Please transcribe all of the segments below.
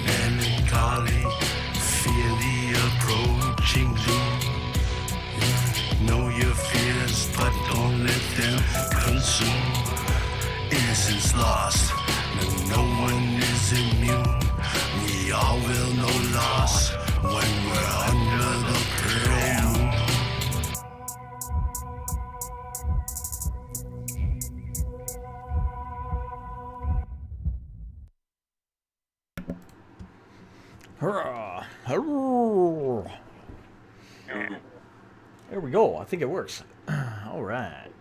Melancholy, fear the approaching doom. Know your fears, but don't let them consume. Innocence lost, no one is immune. We all will know loss when we're under the pale moon. Hurrah! Hurrah! There we go. I think it works. All right.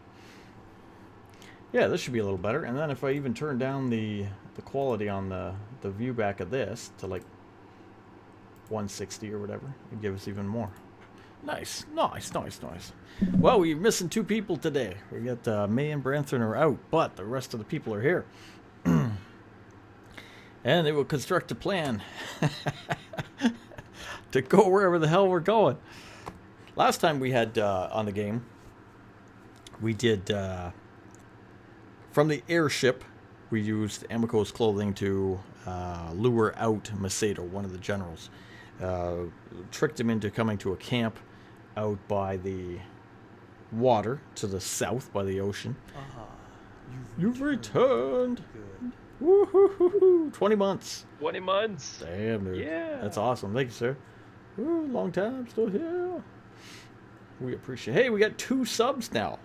Yeah, this should be a little better. And then if I even turn down the quality on the view back of this to like 160 or whatever, it gives us even more. Nice, nice, nice, nice. Well, we're missing 2 people today. We got May and Branthon are out, but the rest of the people are here. And they will construct a plan to go wherever the hell we're going. Last time we had on the game, we did from the airship. We used Emiko's clothing to lure out Macedo, one of the generals. Tricked him into coming to a camp out by the water to the south by the ocean. You've returned. Good. Woo-hoo-hoo-hoo. 20 months. 20 months. Damn, dude. Yeah. That's awesome. Thank you, sir. Ooh, long time, still here. We appreciate. Hey, we got 2 subs now.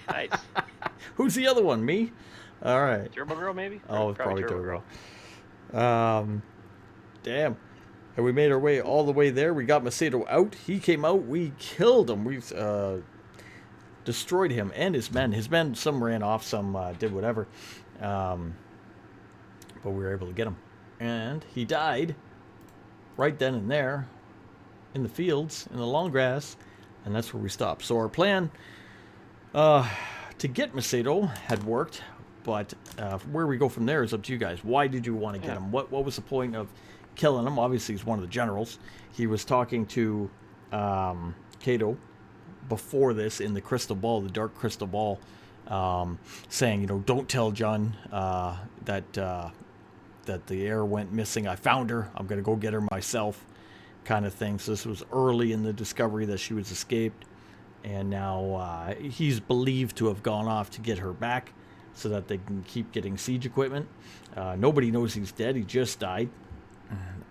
Nice. Who's the other one? Me? All right. Turbo Girl, maybe? Oh, it's probably Turbo Girl. Damn. And we made our way all the way there. We got Macedo out. He came out. We killed him. We destroyed him and his men. His men, some ran off, some did whatever. But we were able to get him. And he died right then and there in the fields, in the long grass. And that's where we stopped. So our plan to get Macedo had worked. But where we go from there is up to you guys. Why did you want to get him? What was the point of killing him? Obviously, he's one of the generals. He was talking to Cato before this in the crystal ball, the dark crystal ball, saying, you know, don't tell John that the heir went missing. I found her. I'm going to go get her myself, kind of thing. So this was early in the discovery that she was escaped. And now he's believed to have gone off to get her back so that they can keep getting siege equipment. Nobody knows he's dead. He just died.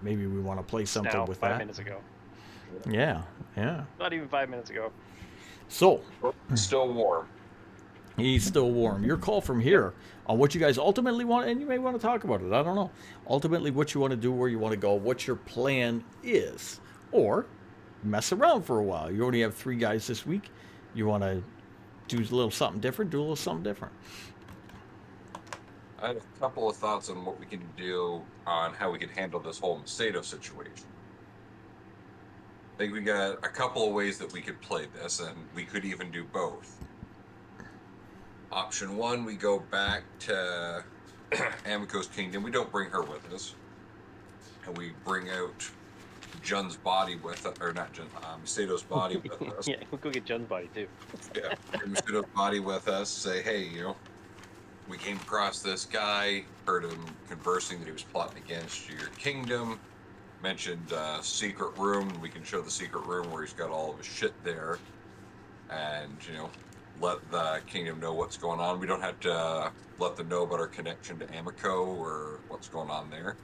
Maybe we want to play something Now, with 5 that. minutes ago. Yeah, yeah. Not even 5 minutes ago. So, Still warm. he's still warm. Your call from here on what you guys ultimately want, and you may want to talk about it. I don't know. Ultimately, what you want to do, where you want to go, what your plan is. Or mess around for a while. You only have 3 guys this week. You want to do a little something different, do a little something different. I have a couple of thoughts on what we can do on how we can handle this whole Macedo situation. I think we got a couple of ways that we could play this, and we could even do both. Option 1, we go back to Emiko's kingdom. We don't bring her with us. and we bring out Jun's body with us, or not Jun, Masato's body with us. Yeah, we'll go get Jun's body too. Yeah, bring Masato's body with us. Say, hey, we came across this guy, heard him conversing that he was plotting against your kingdom. Mentioned secret room. We can show the secret room where he's got all of his shit there, and let the kingdom know what's going on. We don't have to let them know about our connection to Amico or what's going on there,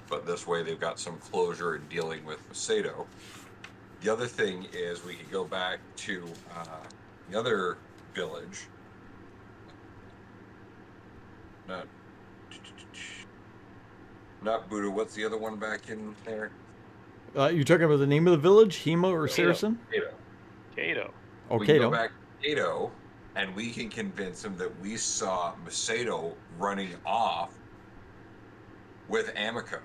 but this way they've got some closure in dealing with Masato. The other thing is we could go back to the other village. Not Buddha. What's the other one back in there? You talking about the name of the village, Hema or Saracen? Cato. Kato. Oh, We can go Cato. back to Cato, and we can convince him that we saw Masato running off with Amico.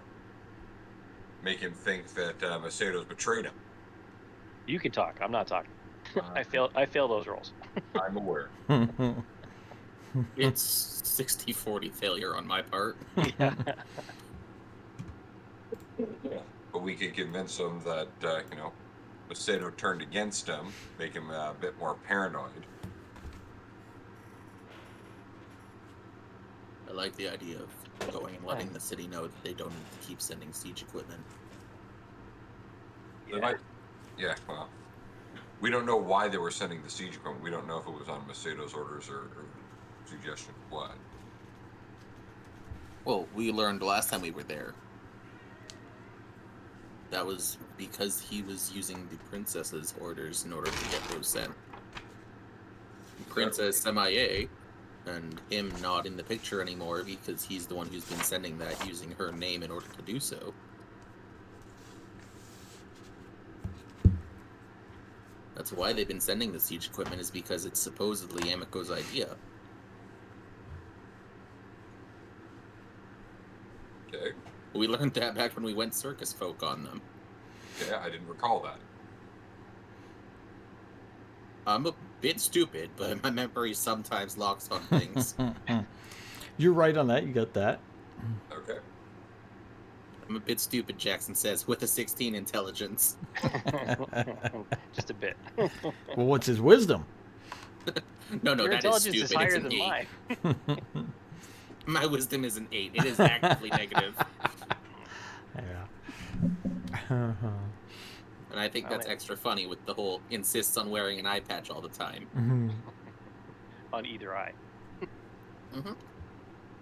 Make him think that Masato's betrayed him. You can talk. I'm not talking. I fail those roles. I'm aware. It's 60-40 failure on my part. Yeah. But we could convince him that, Masato turned against him, make him a bit more paranoid. I like the idea of going and letting the city know that they don't need to keep sending siege equipment. They might, well, we don't know why they were sending the siege equipment. We don't know if it was on Masato's orders or suggestion of what. Well, we learned last time we were there. That was because he was using the princess's orders in order to get those sent. Princess MIA, and him not in the picture anymore because he's the one who's been sending that using her name in order to do so. That's why they've been sending the siege equipment, is because it's supposedly Amico's idea. Okay. We learned that back when we went circus folk on them. Yeah, I didn't recall that. I'm a bit stupid, but my memory sometimes locks on things. You're right on that. You got that. Okay. I'm a bit stupid, Jackson says, with a 16 intelligence. Just a bit. Well, what's his wisdom? No, Your that is intelligence stupid. is higher It's an than 8. mine. My wisdom is an 8. It is actively negative. Yeah. And I think that's extra funny with the whole insists on wearing an eye patch all the time. Mhm. On either eye.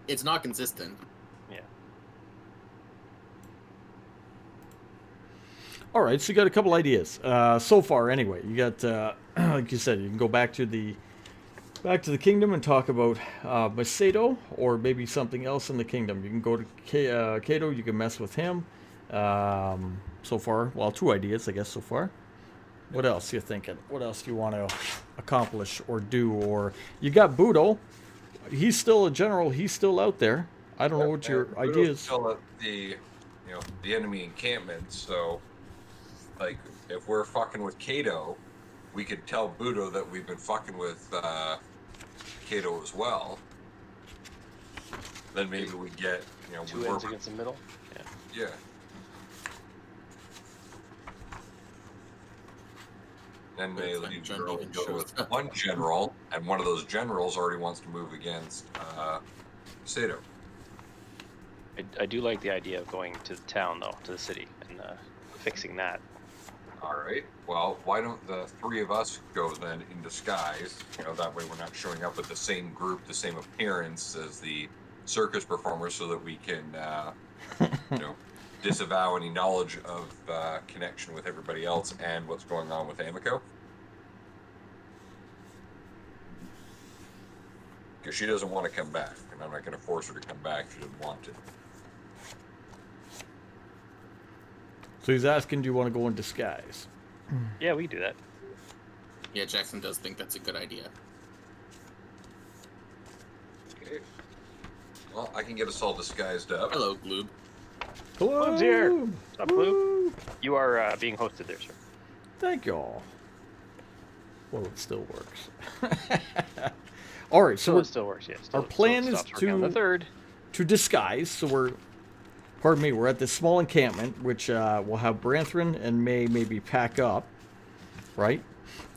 It's not consistent. Yeah. All right, so you got a couple ideas so far. Anyway, you got like you said, you can go back to the kingdom and talk about Masato or maybe something else in the kingdom. You can go to Cato. You can mess with him. So far, well, 2 ideas, I guess, so far. What else you thinking? What else do you want to accomplish or do? Or you got Budo. He's still a general. He's still out there. I don't know what your Budo's ideas. Still at the enemy encampment. So, like, if we're fucking with Cato, we could tell Budo that we've been fucking with Cato as well. Then maybe we get, Two ends against the middle. Yeah. Yeah. Then But they it's when leave Jun Girl even go shows with up. one general, and one of those generals already wants to move against Sato. I do like the idea of going to the town, though, to the city, and fixing that. All right. Well, why don't the 3 of us go then in disguise? That way we're not showing up with the same group, the same appearance as the circus performers, so that we can, disavow any knowledge of connection with everybody else and what's going on with Amico. Because she doesn't want to come back, and I'm not going to force her to come back if she doesn't want to. So he's asking, do you want to go in disguise? Yeah, we can do that. Yeah, Jackson does think that's a good idea. Okay. Well, I can get us all disguised up. Hello, Gloob. Hello. Gloob's here. What's up, Gloob? You are being hosted there, sir. Thank you all. Well, it still works. All right, so So it still works, yes. our plan is on the to- 3rd. to disguise. So we're pardon me, we're at this small encampment, which will have Branthrin and May maybe pack up, right?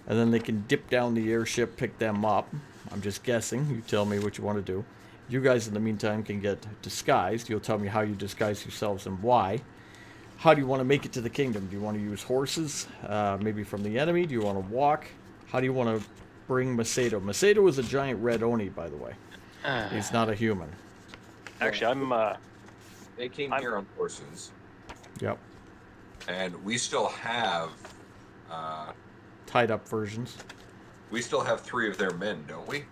And then they can dip down the airship, pick them up. I'm just guessing. You tell me what you want to do. You guys, in the meantime, can get disguised. You'll tell me how you disguise yourselves and why. How do you want to make it to the kingdom? Do you want to use horses, maybe from the enemy? Do you want to walk? How do you want to bring Macedo? Macedo is a giant red Oni, by the way. He's not a human. Actually, They came here on horses, Yep. and we still have Tied up versions. 3 of their men, don't we?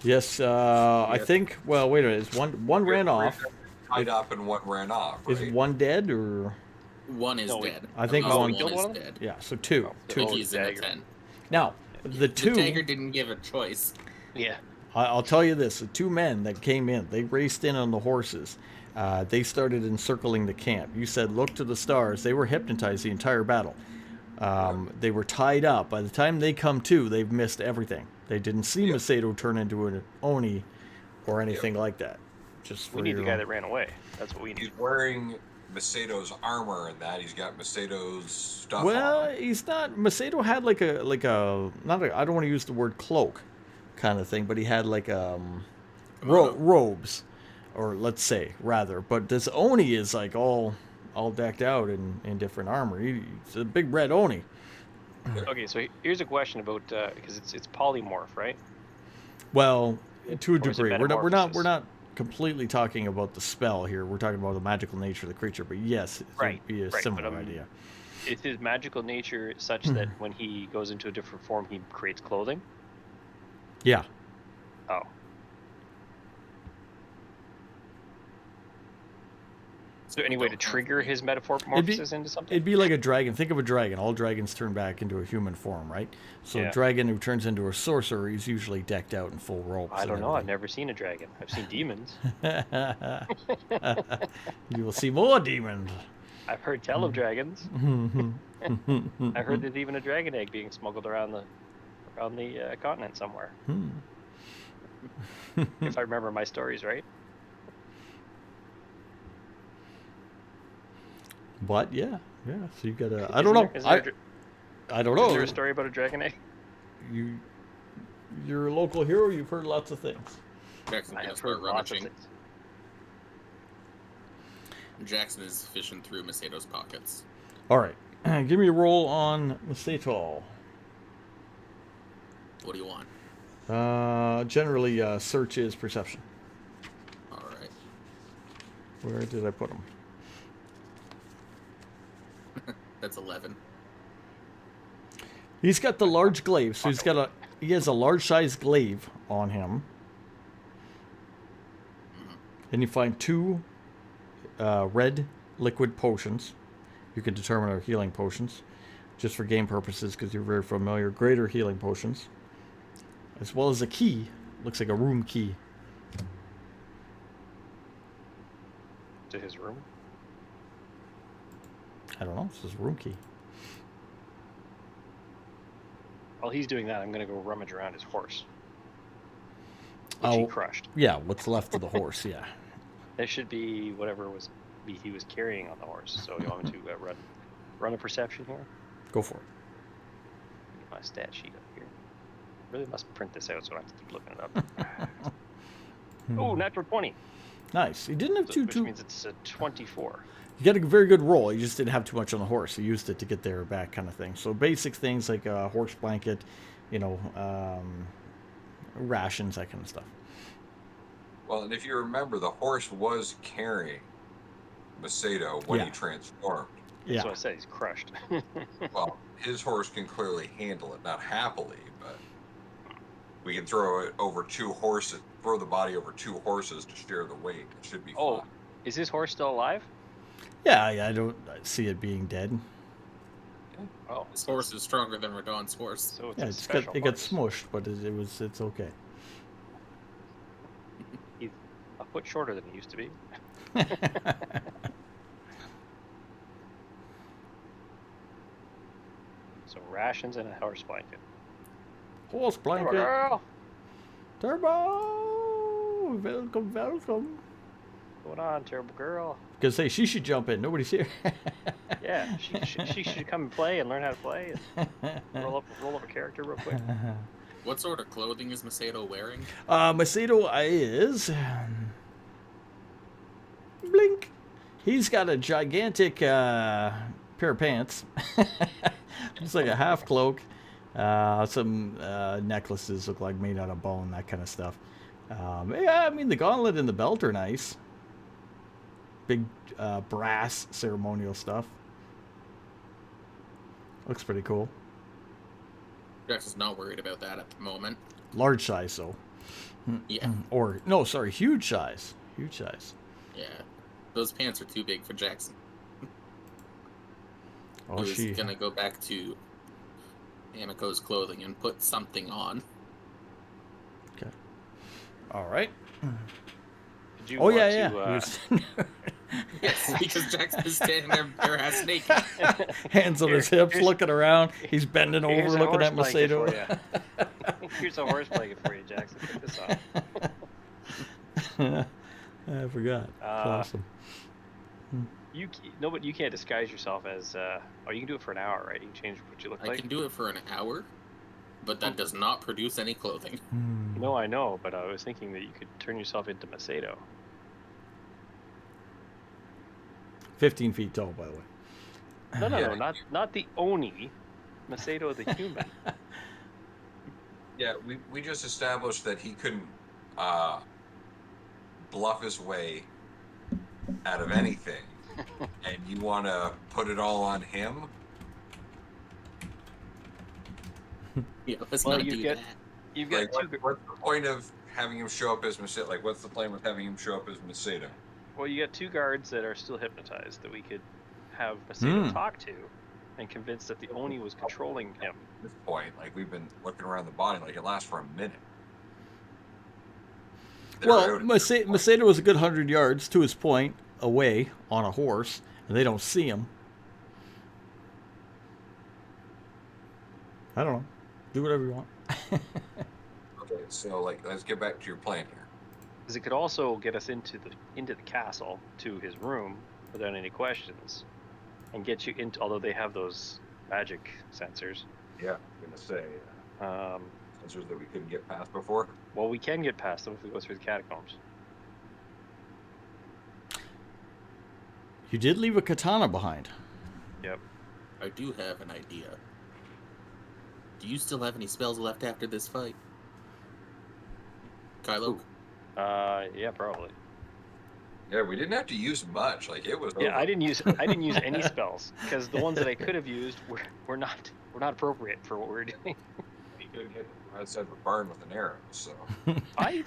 Yes, I think. Well, wait a minute. Is one ran off? Tied up and one ran off. Right? Is one dead or? One is No, dead. I think Oh, one- one is One? dead. Yeah, so two. Two. Oh, He's in a dagger. 10. Now, the two. The dagger didn't give a choice. yeah. I'll tell you this: the two men that came in, they raced in on the horses. They started encircling the camp. You said, "Look to the stars." They were hypnotized the entire battle. They were tied up. By the time they come to, they've missed everything. They didn't see Yep. Macedo turn into an Oni or anything like that. Just for We need the your guy own- that ran away. That's what we need. He's wearing Macedo's armor and that. He's got Macedo's stuff Well, on. he's not. Macedo had like a not a. I don't want to use the word cloak, kind of thing, but he had like robes, or let's say rather. But this Oni is like all decked out in different armor. He's a big red Oni. Okay, so here's a question about because it's polymorph, right? Well, to a Or is it degree, we're metamorphosis? not completely talking about the spell here. We're talking about the magical nature of the creature. But yes, it Right, would be a right, but similar I'm- idea. Is his magical nature such that when he goes into a different form, he creates clothing? Yeah. Oh, is there any way to trigger his metamorphosis into something? It'd be like a dragon. Think of a dragon. All dragons turn back into a human form, right? So Yeah. a dragon who turns into a sorcerer, he's usually decked out in full robes. I and don't know. I've everything. never seen a dragon. I've seen demons. You will see more demons. I've heard tell of dragons. I heard there's even a dragon egg being smuggled around the continent somewhere. If I remember my stories right. But yeah. So you got to. I Isn't don't know. there- isn't there a dra- I don't Is know. there a story about a dragon egg? You're a local hero. You've heard lots of things. Jackson's I gonna have start heard lots of rummaging. things. Jackson is fishing through Macedo's pockets. All right. Give me a roll on Maceto. What do you want? Generally, search is perception. All right. Where did I put him? That's 11. He's got the large glaive, so he has a large size glaive on him. And you find two red liquid potions. You can determine are healing potions, just for game purposes, because you're very familiar. Greater healing potions, as well as a key. Looks like a room key. To his room. I don't know. This is a room key. While he's doing that, I'm gonna go rummage around his horse, which he Oh, crushed. yeah. What's left of the horse? Yeah. There should be whatever he was carrying on the horse. So you want me to run a perception here? Go for it. Get my stat sheet up here. Really must print this out so I don't have to keep looking it up. Oh, natural 20. Nice. He didn't have Which too. means it's a 24. You got a very good roll. He just didn't have too much on the horse. He used it to get there or back, kind of thing. So basic things like a horse blanket, rations, that kind of stuff. Well, and if you remember, the horse was carrying Macedo when Yeah. he transformed. Yeah. So I said he's crushed. Well, his horse can clearly handle it, not happily, but we can throw it over two horses, throw the body over two horses to share the weight. It should be Oh, fine. is his horse still alive? Yeah, I don't see it being dead. Oh, His horse is stronger than Radon's horse. so it's Yeah, a it special got horse. smushed, but it's okay. He's a foot shorter than he used to be. So rations and a horse blanket. Horse blanket. Girl! Turbo! Welcome. What's going on, terrible girl? Because say she should jump in. Nobody's here. Yeah, she should come and play and learn how to play and roll up a character real quick. What sort of clothing is Macedo wearing? Macedo is blink. He's got a gigantic pair of pants. It's like a half cloak. Some necklaces look like made out of bone, that kind of stuff. Yeah, I mean the gauntlet and the belt are nice. Big brass ceremonial stuff. Looks pretty cool. Jax is not worried about that at the moment. Large size, though. Yeah, Or, no, sorry, huge size. Huge size. yeah. Those pants are too big for Jackson. Oh, He was gonna go back to Amiko's clothing and put something on. Okay. All right. Did you Oh, want yeah, to, yeah. He was- Yes, because Jackson is standing there bare ass naked. hands on his hips, looking around. He's bending Here's over, a looking at horse blanket for Macedo. you. Here's a horse blanket for you, Jackson. Put this on. I forgot. That's awesome. But you can't disguise yourself as. Oh, you can do it for an hour, right? You can change what you look I like. can do it for an hour, but that does not produce any clothing. No, I know, but I was thinking that you could turn yourself into Macedo. 15 feet tall, by the way. No, Yeah. not the Oni, Macedo the human. Yeah, we just established that he couldn't bluff his way out of anything, and you want to put it all on him? Yeah, let's Well, not you do get- that. You've got Like, two. what's the point of having him show up as Macedo? Like, what's the plan with having him show up as Macedo? Well, you got two guards that are still hypnotized that we could have Macedo talk to, and convince that the Oni was controlling him. At this point, like, we've been looking around the body, like, it lasts for a minute. They're Well, out at this point. Macedo was a good 100 yards to his point away on a horse, and they don't see him. I don't know. Do whatever you want. Okay, so, like, let's get back to your plan here. Because it could also get us into the castle to his room without any questions, and get you into. Although they have those magic sensors. Yeah, I'm gonna say Um, sensors that we couldn't get past before. well, we can get past them if we go through the catacombs. You did leave a katana behind. Yep. I do have an idea. Do you still have any spells left after this fight? Kylo? Yeah, probably. Yeah, we didn't have to use much. Like, it was. Yeah, over. I didn't use any spells because the ones that I could have used were not appropriate for what we were doing. He couldn't hit the outside of a barn with an arrow, so. I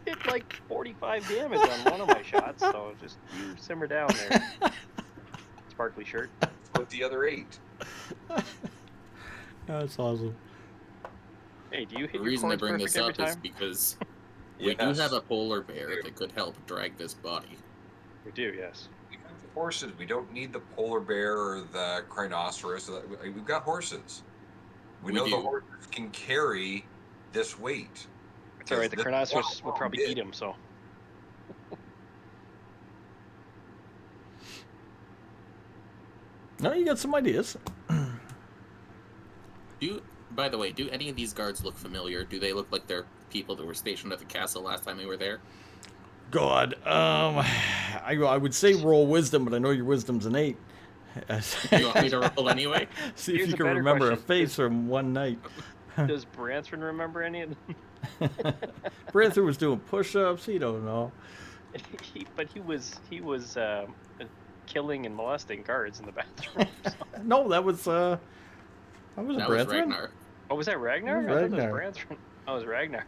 did like 45 damage on one of my shots, so just you simmer down there, sparkly shirt. With the other 8. That's awesome. Hey, do you hit The your reason I chords bring perfect this every up is time? because we do Yes. have a polar bear that could help drag this body. We do, yes. We have the horses. We don't need the polar bear or the rhinoceros. We've got horses. We know We the do. horses can carry this weight. It's alright. The Because Carnosaurus will probably eat him, so. No, you got some ideas. By the way, do any of these guards look familiar? Do they look like they're people that were stationed at the castle last time we were there? God, I would say roll wisdom, but I know your wisdom's an 8. Do you want me to roll anyway? See if Here's you a can better remember a question. face from one night. Does Branthron remember any of them? Branther was doing push-ups. He don't know. But he was killing and molesting guards in the bathroom. No, that was That was Branther. Ragnar. Oh, was that Ragnar? It was I thought Ragnar. that was Branthron. Oh, it was Ragnar.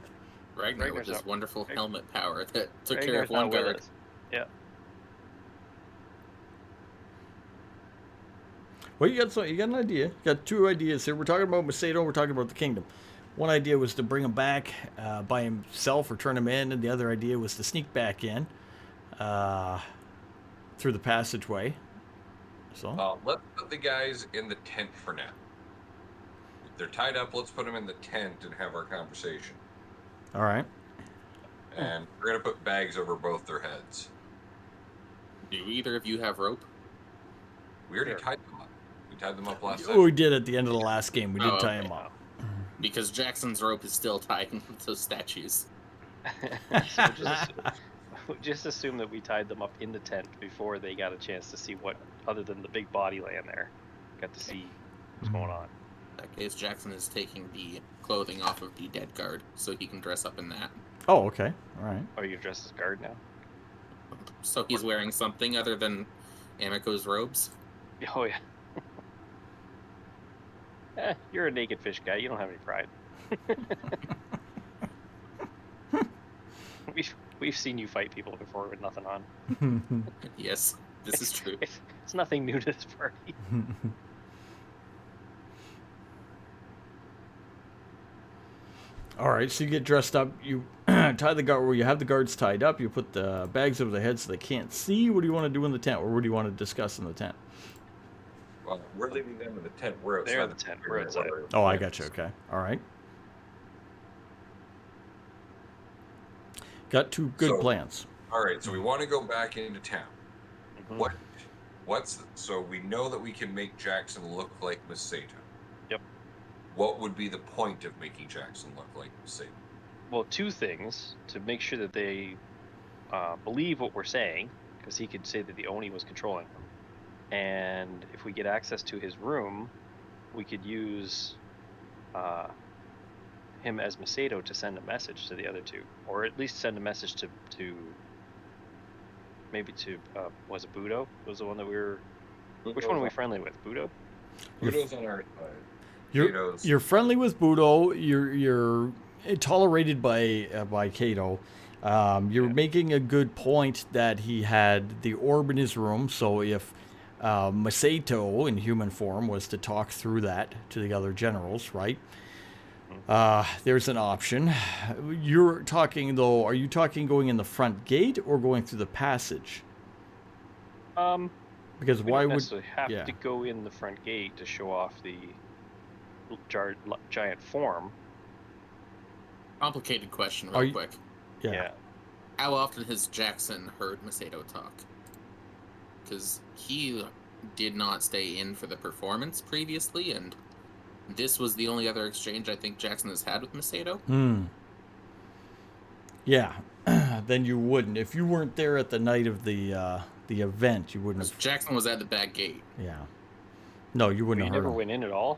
Ragnar with Ragnar's this not- wonderful Rag- helmet power that took care Ragnar's of one not with guard. us. Yeah. Well, you got an idea. You got 2 ideas here. We're talking about Macedo. We're talking about the kingdom. One idea was to bring him back by himself or turn him in, and the other idea was to sneak back in through the passageway. So Let's put the guys in the tent for now. If they're tied up, let's put them in the tent and have our conversation. all right. And we're gonna put bags over both their heads. Do either of you have rope? We already Sure. tied them up. We tied them up last Oh, time. we did at the end of the last game. We did Oh, tie okay. him up. Because Jackson's rope is still tied to statues. So we'll just assume that we tied them up in the tent before they got a chance to see what, other than the big body laying there, got to see what's going on. In that case, Jackson is taking the clothing off of the dead guard so he can dress up in that. Oh, okay. All right. Are you dressed as guard now? So he's wearing something other than Amiko's robes. Oh yeah. You're a naked fish guy. You don't have any pride. We've seen you fight people before with nothing on. Yes, this is true. It's nothing new to this party. All right, so you get dressed up. You tie the guard where you have the guards tied up. You put the bags over their heads so they can't see. What do you want to do in the tent, or what do you want to discuss in the tent? Well, we're leaving them in the tent. We're outside. They're in the tent. We're outside. Oh, I got you. Okay. All right. Got two good So- plans. All right, so we want to go back into town. Mhm. So we know that we can make Jackson look like Masato. Yep. What would be the point of making Jackson look like Masato? Well, two things to make sure that they believe what we're saying, because he could say that the Oni was controlling them. And if we get access to his room, we could use him as Masato to send a message to the other two, or at least send a message to maybe to was it Budo? Was the one that we were? Which one are we friendly with? Budo? Budo's on our side. You're Kato's- you're friendly with Budo. You're tolerated by Kato. You're Yeah. making a good point that he had the orb in his room. So if Masato in human form was to talk through that to the other generals, right? There's an option. You're talking though. Are you talking going in the front gate or going through the passage? Because We why don't would necessarily have yeah. to go in the front gate to show off the giant form. Complicated question, Are real you- quick. yeah. How often has Jackson heard Masato talk? Because he did not stay in for the performance previously, and this was the only other exchange I think Jackson has had with Masato. Yeah. Then you wouldn't. If you weren't there at the night of the event, you wouldn't have. Jackson was at the back gate. Yeah. No, you wouldn't We have heard never him. went in at all.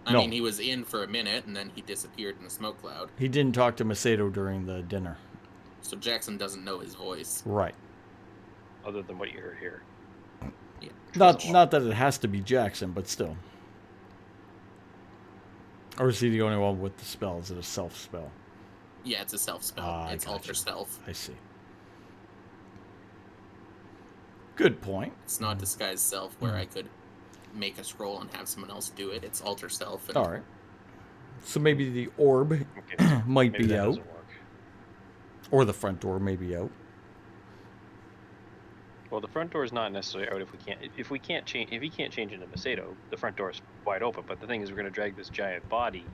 I No. mean, he was in for a minute, and then he disappeared in the smoke cloud. He didn't talk to Masato during the dinner. So Jackson doesn't know his voice. Right. Other than what you heard here. Yeah. Not that it has to be Jackson, but still. Or is he the only one with the spell? Is it a self spell? Yeah, it's a self spell. Ah, I It's alter gotcha. self. I see. Good point. It's not disguised self where I could make a scroll and have someone else do it. It's alter self. And All right. So maybe the orb Okay, so might maybe be that out, doesn't work. or the front door may be out. Well, the front door is not necessarily out if he can't change into Masato, the front door is wide open. But the thing is, we're going to drag this giant body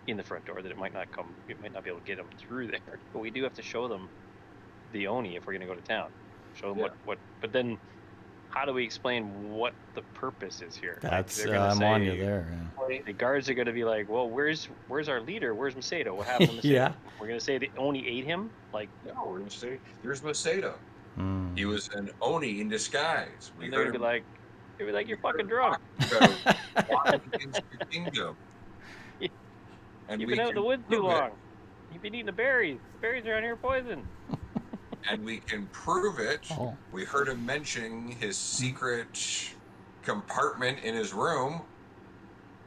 in the front door that it might not be able to get him through there. But we do have to show them the Oni if we're going to go to town. Show them what. But then, how do we explain what the purpose is here? Like, That's they're gonna I'm on you say- there. The guards are going to be like, "Well, where's our leader? Where's Masato? What happened to Masato?" Yeah. We're going to say the Oni ate him. Like, No, we're going to say, here's Masato. Hmm. He was an Oni in disguise. We and they're heard going to be like, "You're fucking drunk. about why against your kingdom. And You've we been out in the can woods too prove it. long. You've been eating the berries. The berries around here are poison." And we can prove it. Oh. We heard him mentioning his secret compartment in his room.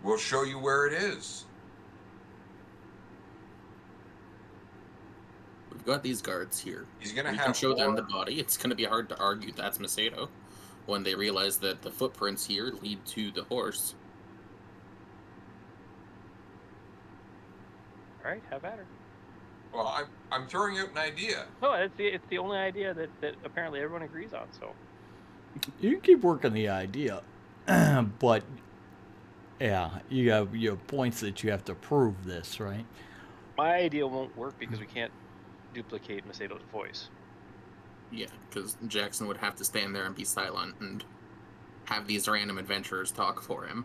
We'll show you where it is. we've got these guards here. He's gonna We have can show them the more- body. It's going to be hard to argue that's Masato when they realize that the footprints here lead to the horse. All right, have at her. Well, I'm throwing out an idea. No, it's the only idea that apparently everyone agrees on. So You can keep working the idea, but yeah, you have points that you have to prove this, right? my idea won't work because we can't duplicate Masato's voice. Yeah, because Jackson would have to stand there and be silent and have these random adventurers talk for him.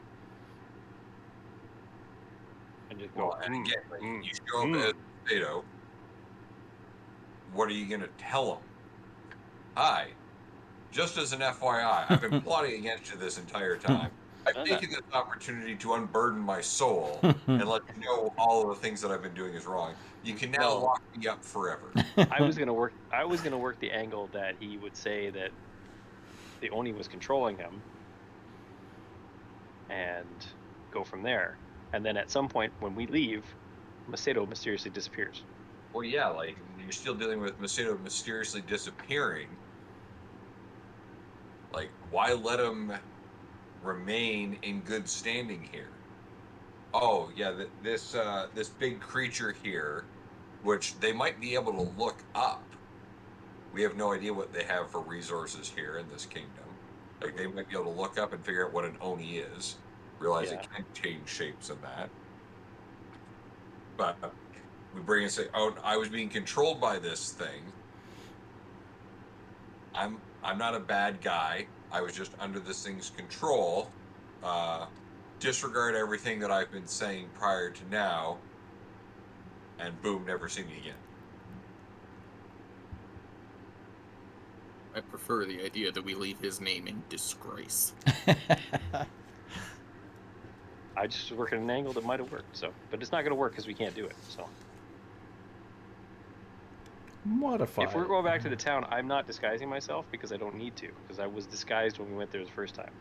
And just go. Well, and again, like, mm, you show up as Macedo. What are you going to tell him? Hi, just as an FYI, I've been plotting against you this entire time. I've taken this opportunity to unburden my soul and let you know all of the things that I've been doing is wrong. You can now No. lock me up forever. I was gonna work the angle that he would say that the Oni was controlling him, and go from there. And then at some point when we leave, Macedo mysteriously disappears. Well, yeah, like you're still dealing with Macedo mysteriously disappearing. Like, why let him remain in good standing here? Oh, yeah, this big creature here, which they might be able to look up. We have no idea what they have for resources here in this kingdom. Like, they might be able to look up and figure out what an Oni is. Realize it can change shapes and that. But we bring and say, "Oh, I was being controlled by this thing. I'm not a bad guy. I was just under this thing's control. Disregard everything that I've been saying prior to now, and boom, never see me again." I prefer the idea that we leave his name in disgrace. I just was working an angle that might have worked. So, but it's not gonna work because we can't do it. So. Modify. If we're going back to the town, I'm not disguising myself because I don't need to, because I was disguised when we went there the first time.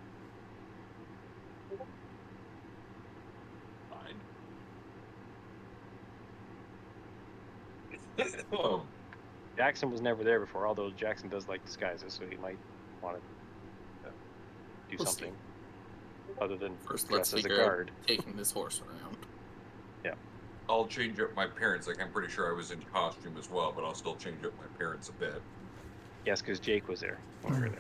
Fine. Oh, Jackson was never there before, although Jackson does like disguises, so he might want to do We'll something other than First, let's dress as a figure out guard. taking this horse around. I'll change up my appearance. Like, I'm pretty sure I was in costume as well, but I'll still change up my appearance a bit. Yes, because Jake was there when we were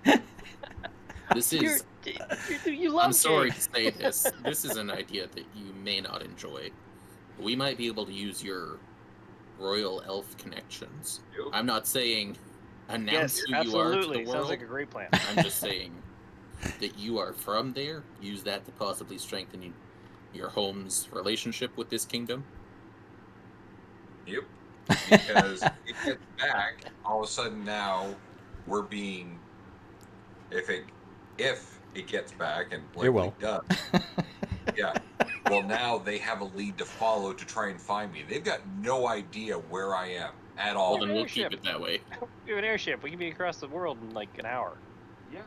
there. This is. You love I'm sorry Jake. to say this. This is an idea that you may not enjoy. We might be able to use your royal elf connections. Yep. I'm not saying announce Yes, who you are to absolutely. the Sounds world. like a great plan. I'm just saying that you are from there. Use that to possibly strengthen your home's relationship with this kingdom. Yep. Because it gets back, all of a sudden now we're being, if it gets back, and It will. likely does, yeah. Well, now they have a lead to follow to try and find me. They've got no idea where I am at all. Well, then we'll airship. keep it that way. We have an airship. We can be across the world in like an hour. Yeah.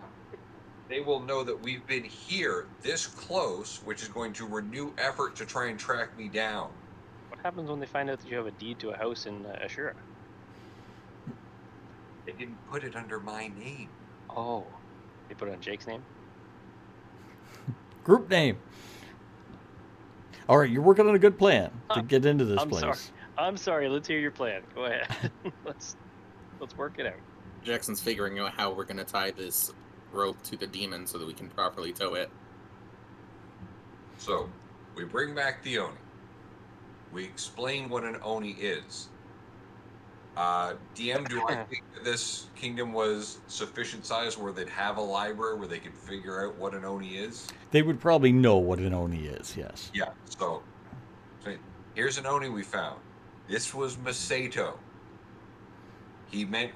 They will know that we've been here this close, which is going to renew effort to try and track me down. What happens when they find out that you have a deed to a house in Ashura? They didn't put it under my name. Oh, they put it on Jake's name? Group name. All right, you're working on a good plan to get into this I'm place. sorry. I'm sorry. Let's hear your plan. Go ahead. let's work it out. Jackson's figuring out how we're going to tie this rope to the demon so that we can properly tow it. So, we bring back the Oni. We explain what an Oni is. DM, do I think that this kingdom was sufficient size where they'd have a library where they could figure out what an Oni is? They would probably know what an Oni is, yes. Yeah, so here's an Oni we found. This was Macedo.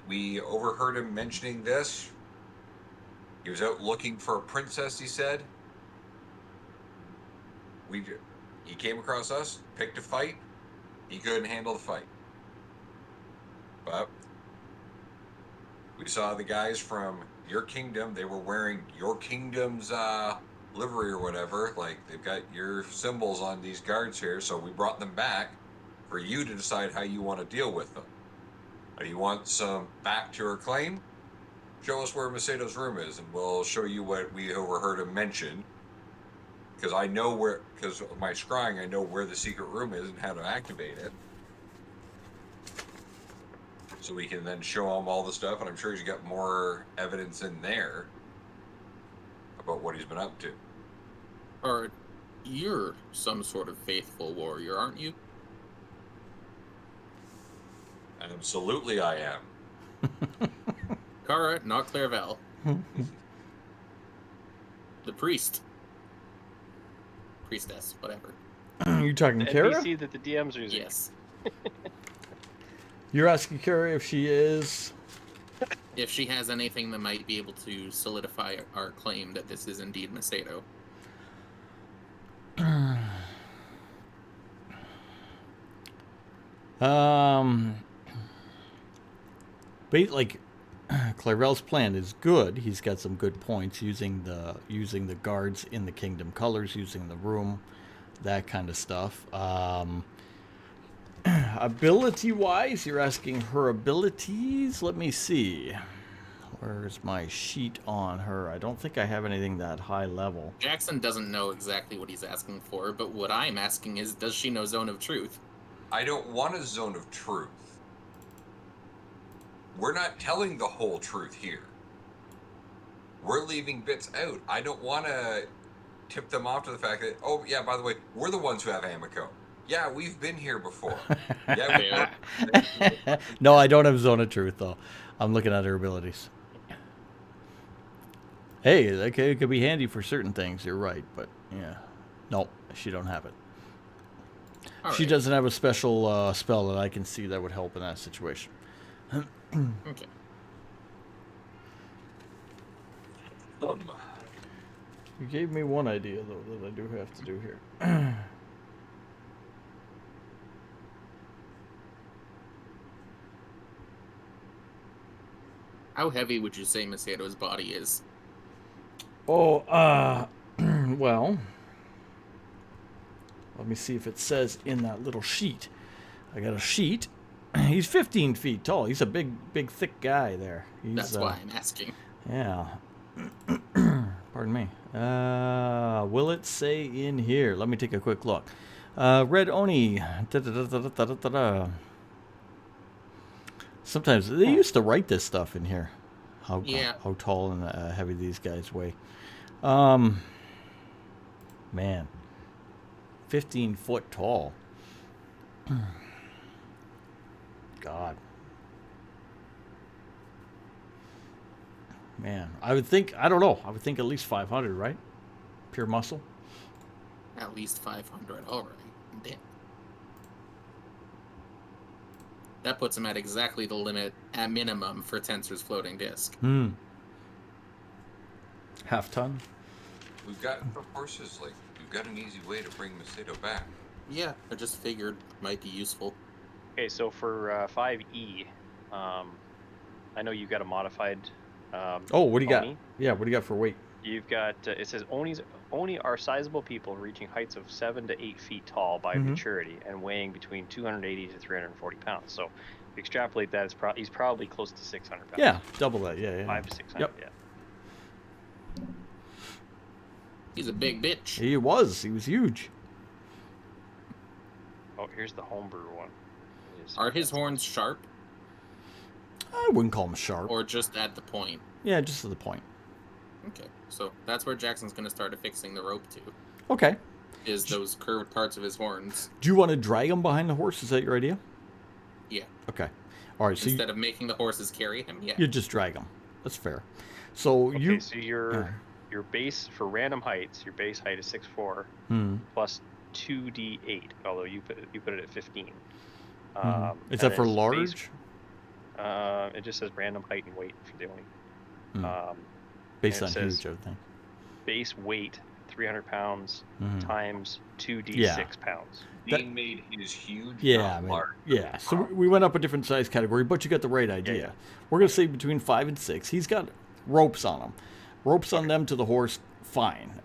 We overheard him mentioning this. He was out looking for a princess, he said. He came across us, picked a fight. He couldn't handle the fight. But we saw the guys from your kingdom. They were wearing your kingdom's livery or whatever. Like, they've got your symbols on these guards here. So we brought them back for you to decide how you want to deal with them. Do you want some back to her claim? Show us where Macedo's room is, and we'll show you what we overheard him mention. Because because of my scrying, I know where the secret room is and how to activate it. So we can then show him all the stuff, and I'm sure he's got more evidence in there about what he's been up to. Or you're some sort of faithful warrior, aren't you? Absolutely, I am. Kara, not Clairvel. The priest. Priestess, whatever. You're talking The Kara? NPC that the DMs are using. Yes. You're asking Kara if she is. If she has anything that might be able to solidify our claim that this is indeed Macedo. Like Clairvel's plan is good. He's got some good points using the guards in the kingdom colors, using the room, that kind of stuff. Ability wise, you're asking her abilities. Let me see. Where's my sheet on her? I don't think I have anything that high level. Jackson doesn't know exactly what he's asking for, but what I'm asking is, does she know Zone of Truth? I don't want a zone of truth. We're not telling the whole truth here. We're leaving bits out. I don't want to tip them off to the fact that, oh, yeah, by the way, we're the ones who have Amico. Yeah, we've been here before. Yeah, No, I don't have Zone of Truth, though. I'm looking at her abilities. Hey, it could be handy for certain things. You're right, but yeah. No, she don't have it. All She right. doesn't have a special spell that I can see that would help in that situation. Okay. You gave me one idea, though, that I do have to do here. How heavy would you say Macedo's body is? Oh, well, let me see if it says in that little sheet. I got a sheet. He's 15 feet tall. He's a big, thick guy there. That's why I'm asking. Yeah. Pardon me. Will it say in here? Let me take a quick look. Red Oni. Sometimes they used to write this stuff in here. How tall and heavy these guys weigh. Man. 15 foot tall. God. Man, I would think, I don't know, I would think at least 500, right? Pure muscle. At least 500. All right. Damn. That puts him at exactly the limit, at minimum, for Tensor's floating disc. Half ton. we've got horses. Like, we've got an easy way to bring Macedo back. Yeah, I just figured might be useful. Okay, so for 5E, I know you've got a modified. Oh, what do you got? Oni. Yeah, what do you got for weight? You've got it says Oni are sizable people reaching heights of 7 to 8 feet tall by maturity and weighing between 280 to 340 pounds. So, if you extrapolate that, he's probably close to 600 pounds. Yeah, double that. Yeah. 5 to 600. Yep. Yeah. He's a big bitch. He was huge. Oh, here's the homebrew one. Are his horns sharp I wouldn't call him sharp. or just at the point? Yeah, just to the point. Okay, so that's where Jackson's going to start affixing the rope to, Okay. is those curved parts of his horns. Do you want to drag him behind the horse? Is that your idea? Yeah. Okay. All right. So Instead of making the horses carry him, yeah. you just drag him. That's fair. So Okay, so your base for random heights, your base height is 6'4", plus 2d8. Although you put it at 15. Is and that for then large? base- it just says random height and weight for the only. Based it on says- huge, I think. Base weight 300 pounds times 2d6 Yeah. pounds. Being made is huge. Yeah, not I mean, large. yeah. So we went up a different size category, but you got the right idea. Yeah. We're gonna say between 5 and 6. He's got ropes on him. Ropes on them to the horse. Fine.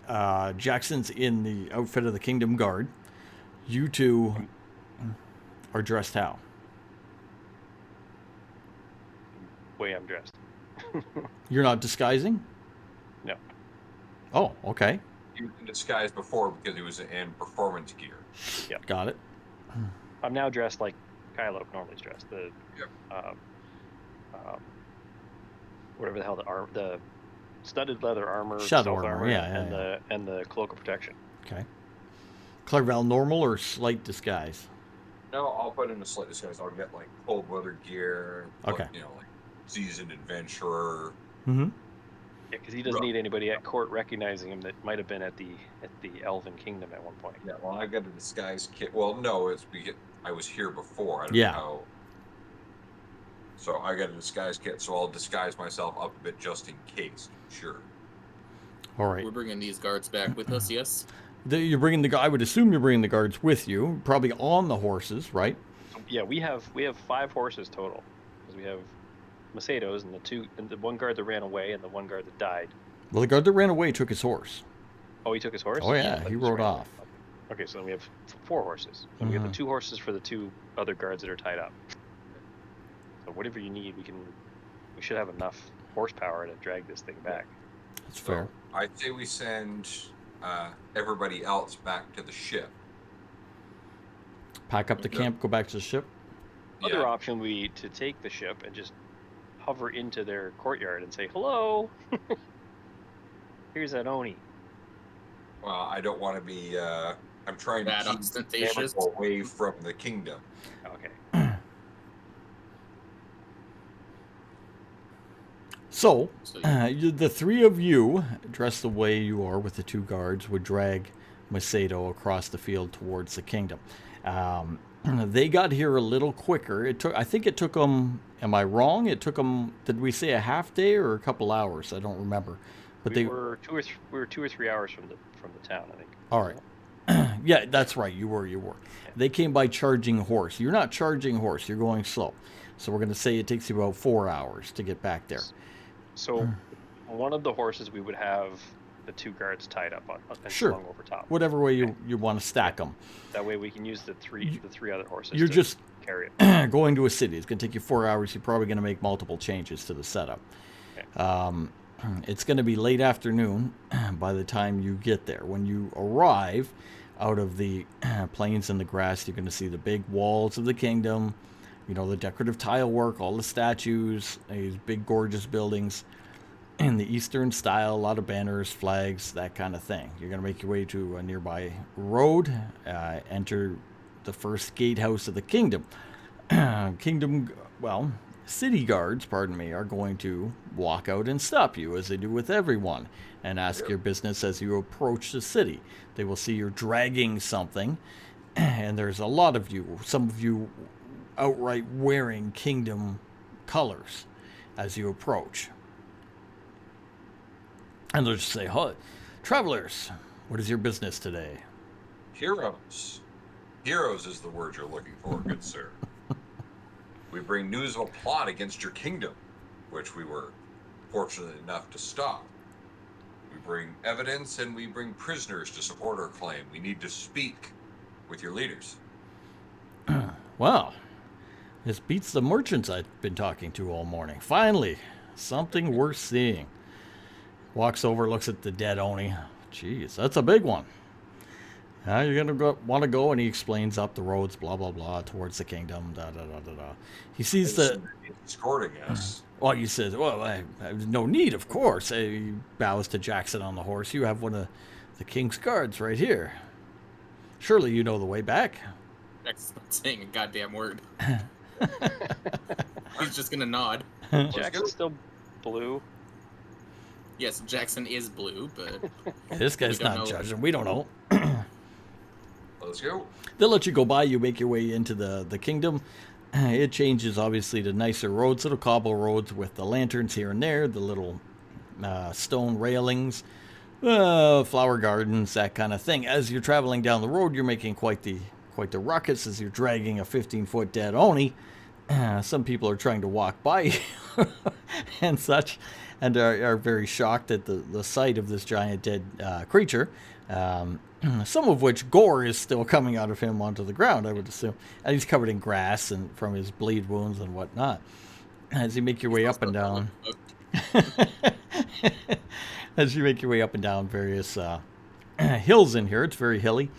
Jackson's in the outfit of the Kingdom Guard. You two are dressed how? Way I'm dressed. You're not disguising? No. Oh, okay. He was in disguise before because he was in performance gear. Got it. I'm now dressed like Kylo normally is dressed. The Yep. whatever the hell the studded leather armor, Shadow stealth armor, yeah. and the cloak of protection. Okay. Clairvel normal or slight disguise? No, I'll put in a slight disguise. I'll get like cold weather gear. Okay. You know, like seasoned adventurer. Mm-hmm. Yeah, because he doesn't need anybody at court recognizing him that might have been at the Elven Kingdom at one point. Yeah, well, I got a disguise kit. Well, no, I was here before. I don't Yeah. know how. So I got a disguise kit, so I'll disguise myself up a bit just in case. Sure. All right. We're bringing these guards back with us, yes? You're bringing the. I would assume you're bringing the guards with you, probably on the horses, right? So, yeah, we have 5 horses total, because we have Macedo's and the one guard that ran away and the one guard that died. Well, the guard that ran away took his horse. Oh, he took his horse? Oh, yeah, Like he just rode ran away. off. Okay, so then we have 4 horses. So we have the 2 horses for the 2 other guards that are tied up. So whatever you need, we should have enough horsepower to drag this thing back. That's fair. So I'd say we send everybody else back to the ship. Pack up the Okay. camp, go back to the ship. Other Yeah. option would be to take the ship and just hover into their courtyard and say, "Hello, here's that Oni." Well, I don't want to be. I'm trying That to keep ostentatious. Tamriel away from the kingdom. Okay. So, So the 3 of you, dressed the way you are with the 2 guards, would drag Macedo across the field towards the kingdom. They got here a little quicker. I think it took them. Am I wrong? It took them. Did we say a half day or a couple hours? I don't remember. But we were 2 or 3 hours from the town, I think. All right. Yeah, that's right. You were. They came by charging horse. You're not charging horse. You're going slow. So we're going to say it takes you about 4 hours to get back there. So one of the horses we would have the 2 guards tied up on and Sure. slung over top. Whatever way you want to stack them. That way we can use the three other horses. You're to just carry it. going to a city. It's going to take you 4 hours. You're probably going to make multiple changes to the setup. Okay. It's going to be late afternoon by the time you get there. When you arrive out of the plains and the grass, you're going to see the big walls of the kingdom, you know, the decorative tile work, all the statues, these big gorgeous buildings in the Eastern style, a lot of banners, flags, that kind of thing. You're going to make your way to a nearby road, enter the first gatehouse of the kingdom. City guards, are going to walk out and stop you, as they do with everyone, and ask your business as you approach the city. They will see you're dragging something, and there's a lot of you, some of you outright wearing kingdom colors as you approach. And they'll just say, "Huh, travelers, what is your business today?" Heroes. Heroes is the word you're looking for, good sir. We bring news of a plot against your kingdom, which we were fortunate enough to stop. We bring evidence and we bring prisoners to support our claim. We need to speak with your leaders. Well, this beats the merchants I've been talking to all morning. Finally, something worth seeing. Walks over, looks at the dead Oni. Jeez, that's a big one. You're going to want to go, and he explains up the roads, blah, blah, blah, towards the kingdom, da-da-da-da-da. He sees the... Escorting us. Well, he says, well, I have no need, of course. He bows to Jackson on the horse. You have one of the king's guards right here. Surely you know the way back. Jackson's not saying a goddamn word. He's just gonna nod. Jackson's still blue. Yes, Jackson is blue, but This guy's We don't not know. judging. We don't know. Let's go. They'll let you go by. You make your way into the kingdom. It changes, obviously, to nicer roads, little cobble roads with the lanterns here and there, the little stone railings, flower gardens, that kind of thing. As you're traveling down the road, you're making quite the ruckus as you're dragging a 15-foot dead Oni. Some people are trying to walk by you and such, and are very shocked at the sight of this giant dead creature. Some of which gore is still coming out of him onto the ground, I would assume. And he's covered in grass and from his bleed wounds and whatnot. As you make your way up and down, various hills in here, it's very hilly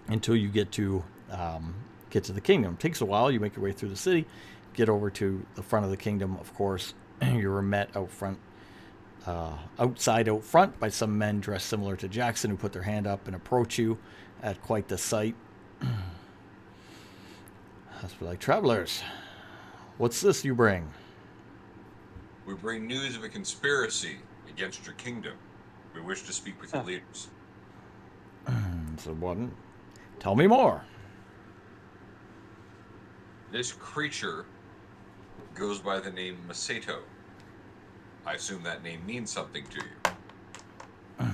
until you get to the kingdom. It takes a while. You make your way through the city, get over to the front of the kingdom. Of course, you're met out front. Out front by some men dressed similar to Jackson, who put their hand up and approach you at quite the sight. That's like, travelers, what's this you bring? We bring news of a conspiracy against your kingdom. We wish to speak with your leaders. So what? Tell me more. This creature goes by the name Masato. I assume that name means something to you.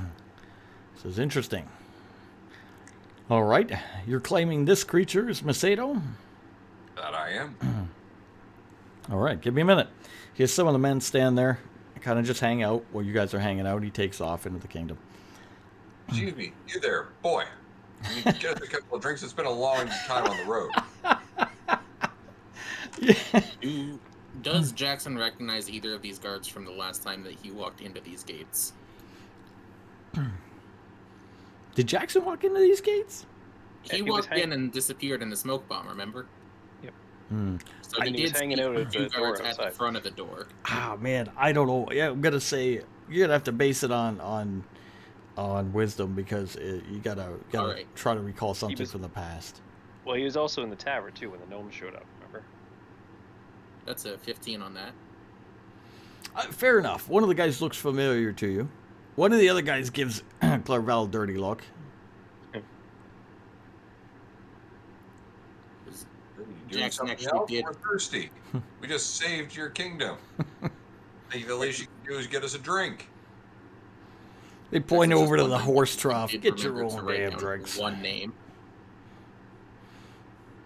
This is interesting. All right, you're claiming this creature is Masato? That I am. All right, give me a minute. He has some of the men stand there, kind of just hang out while you guys are hanging out. He takes off into the kingdom. Excuse me, you there, boy. You get us a couple of drinks. It's been a long time on the road. Does Jackson recognize either of these guards from the last time that he walked into these gates? Did Jackson walk into these gates? He walked in and disappeared in the smoke bomb, remember? Yep. So And he was hanging out at the door guards at the outside. front of the door. Ah, man, I don't know. Yeah, I'm gonna say you're gonna have to base it on wisdom because you gotta Alright. try to recall something was- from the past. Well, he was also in the tavern too when the gnomes showed up. Remember? That's a 15 on that. Fair enough. One of the guys looks familiar to you. One of the other guys gives Clarval a dirty look. You doing Jackson something actually else? did. We're thirsty. We just saved your kingdom. Think the least you can do is get us a drink. They point Jackson's over to just the wondering horse if he trough. did Get your remember to own write damn down drinks. One name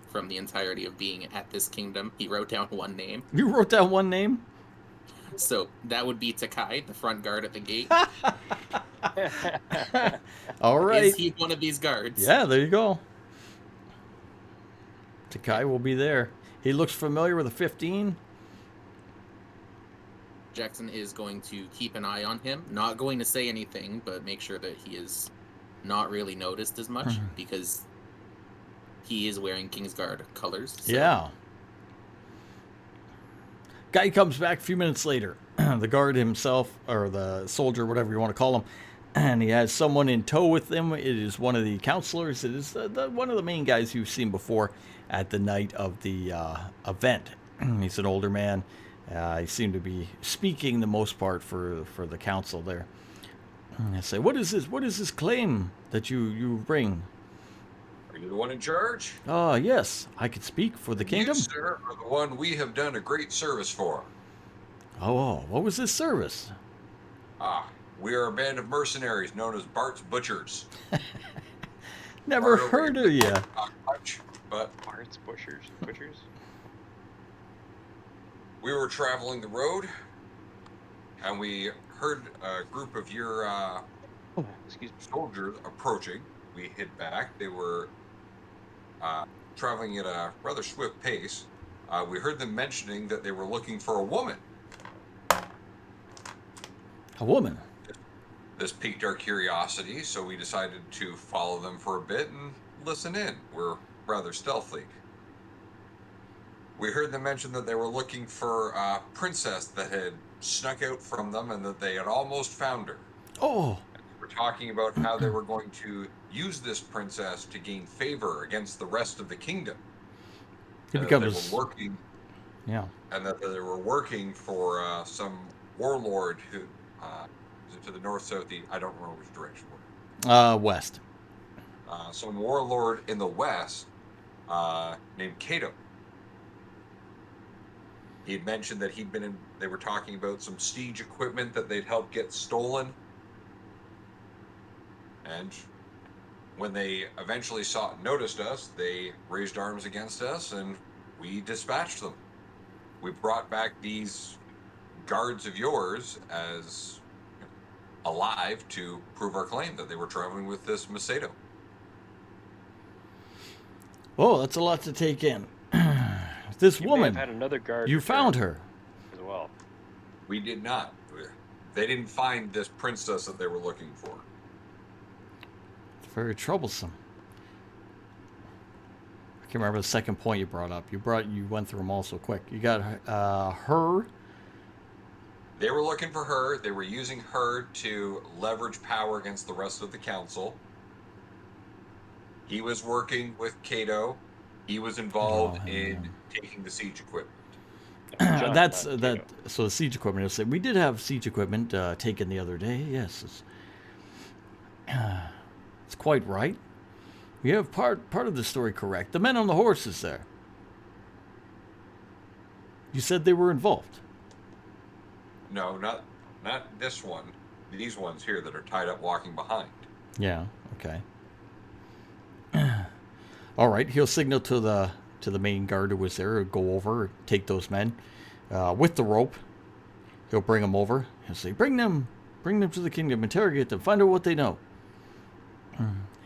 from the entirety of being at this kingdom. He wrote down one name. You wrote down one name? So that would be Takai, the front guard at the gate. All right. Is he one of these guards? Yeah, there you go. Takai will be there. He looks familiar with a 15. Jackson is going to keep an eye on him. Not going to say anything, but make sure that he is not really noticed as much because he is wearing Kingsguard colors. So Yeah. Guy comes back a few minutes later. The guard himself, or the soldier, whatever you want to call him, and he has someone in tow with him. It is one of the counselors. It is one of the main guys you've seen before at the night of the event. He's an older man. He seemed to be speaking the most part for the council there. I say, what is this? What is this claim that you bring? Are you the one in charge? Ah, yes, I could speak for the kingdom. You, sir, are the one we have done a great service for. Oh, what was this service? We are a band of mercenaries known as Bart's Butchers. Never Bart heard of you. Not much, but Bart's butchers. we were traveling the road, and we heard a group of your Excuse me. soldiers approaching. We hid back. They were traveling at a rather swift pace. We heard them mentioning that they were looking for a woman. A woman. This piqued our curiosity, so we decided to follow them for a bit and listen in. We're rather stealthy. We heard them mention that they were looking for a princess that had snuck out from them and that they had almost found her. Oh, We're talking about how they were going to use this princess to gain favor against the rest of the kingdom. he And that they becomes. were working, Yeah. and that they were working for some warlord who is it to the north, south, east. I don't remember which direction. West. Some warlord in the west named Cato. He had mentioned that he'd been in. They were talking about some siege equipment that they'd helped get stolen. And when they eventually noticed us, they raised arms against us, and we dispatched them. We brought back these guards of yours as alive to prove our claim that they were traveling with this Masato. Oh, that's a lot to take in. This You may woman, have had another guard. you return found her. as well. We did not. They didn't find this princess that they were looking for. It's very troublesome. I can't remember the second point you brought up. You went through them all so quick. You got her. They were looking for her. They were using her to leverage power against the rest of the council. He was working with Cato. He was involved Oh, in yeah. taking the siege equipment. John, That's not that. Kato. So the siege equipment. I'll say we did have siege equipment taken the other day. Yes, it's quite right. We have part of the story correct. The men on the horses there. You said they were involved. No, not this one. These ones here that are tied up walking behind. Yeah. Okay. All right. He'll signal to the main guard who was there. Go over, take those men with the rope. He'll bring them over. He'll say, bring them to the kingdom, interrogate them, find out what they know.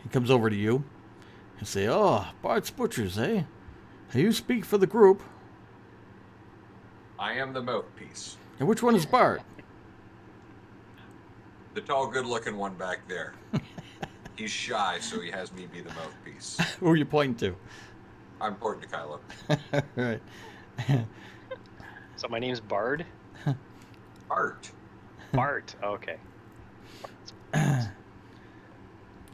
He comes over to you. He'll say, oh, Bart's Butchers, eh? You speak for the group. I am the mouthpiece. And which one is Bart? The tall, good-looking one back there. He's shy, so he has me be the mouthpiece. Who are you pointing I'm pointing to Kylo. to? Right. So my name's Bard. Art. Bart. Okay.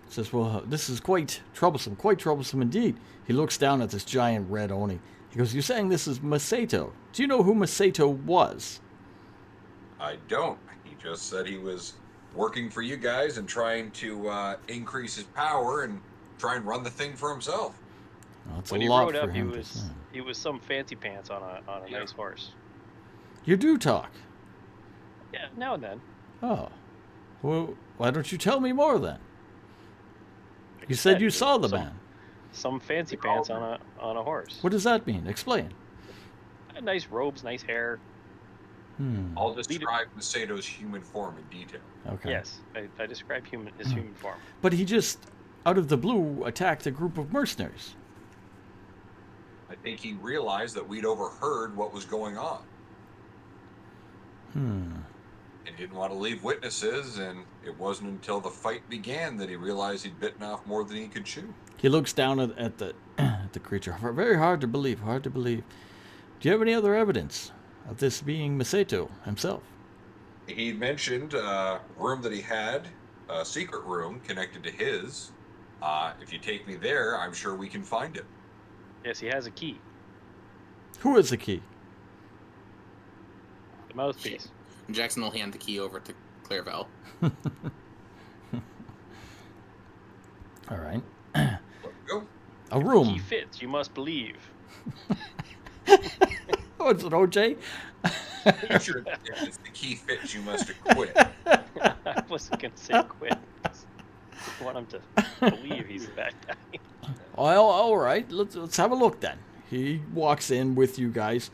Says, well, this is quite troublesome indeed. He looks down at this giant red Oni. He goes, you're saying this is Masato. Do you know who Masato was? I don't. He just said he was working for you guys and trying to increase his power and try and run the thing for himself. Well, it's When a he lot rode for up, he him to was say. some fancy pants on a Yeah. nice horse. You do talk. Yeah, now and then. Oh. Well, why don't you tell me more then? Like You I said you there's saw the some, man. Some fancy pants on a horse. What does that mean? Explain. Nice robes, nice hair. I'll describe Masato's human form in detail. Okay. Yes, I describe his human form. But he just, out of the blue, attacked a group of mercenaries. I think he realized that we'd overheard what was going on and didn't want to leave witnesses, and it wasn't until the fight began that he realized he'd bitten off more than he could chew. He looks down at the at the creature. Very hard to believe. Hard to believe. Do you have any other evidence of this being Masato himself? He mentioned a room that he had, a secret room connected to his. If you take me there, I'm sure we can find it. Yes, he has a key. Who is the key? The mouthpiece. Jackson will hand the key over to Clairvel. All right. Let's go. A Key room. fits. You must believe. Oh, it's an OJ? Sure, if the key fits, you must acquit. I wasn't gonna say quit. I want him to believe he's a bad guy. Well, all right. Let's have a look then. He walks in with you guys.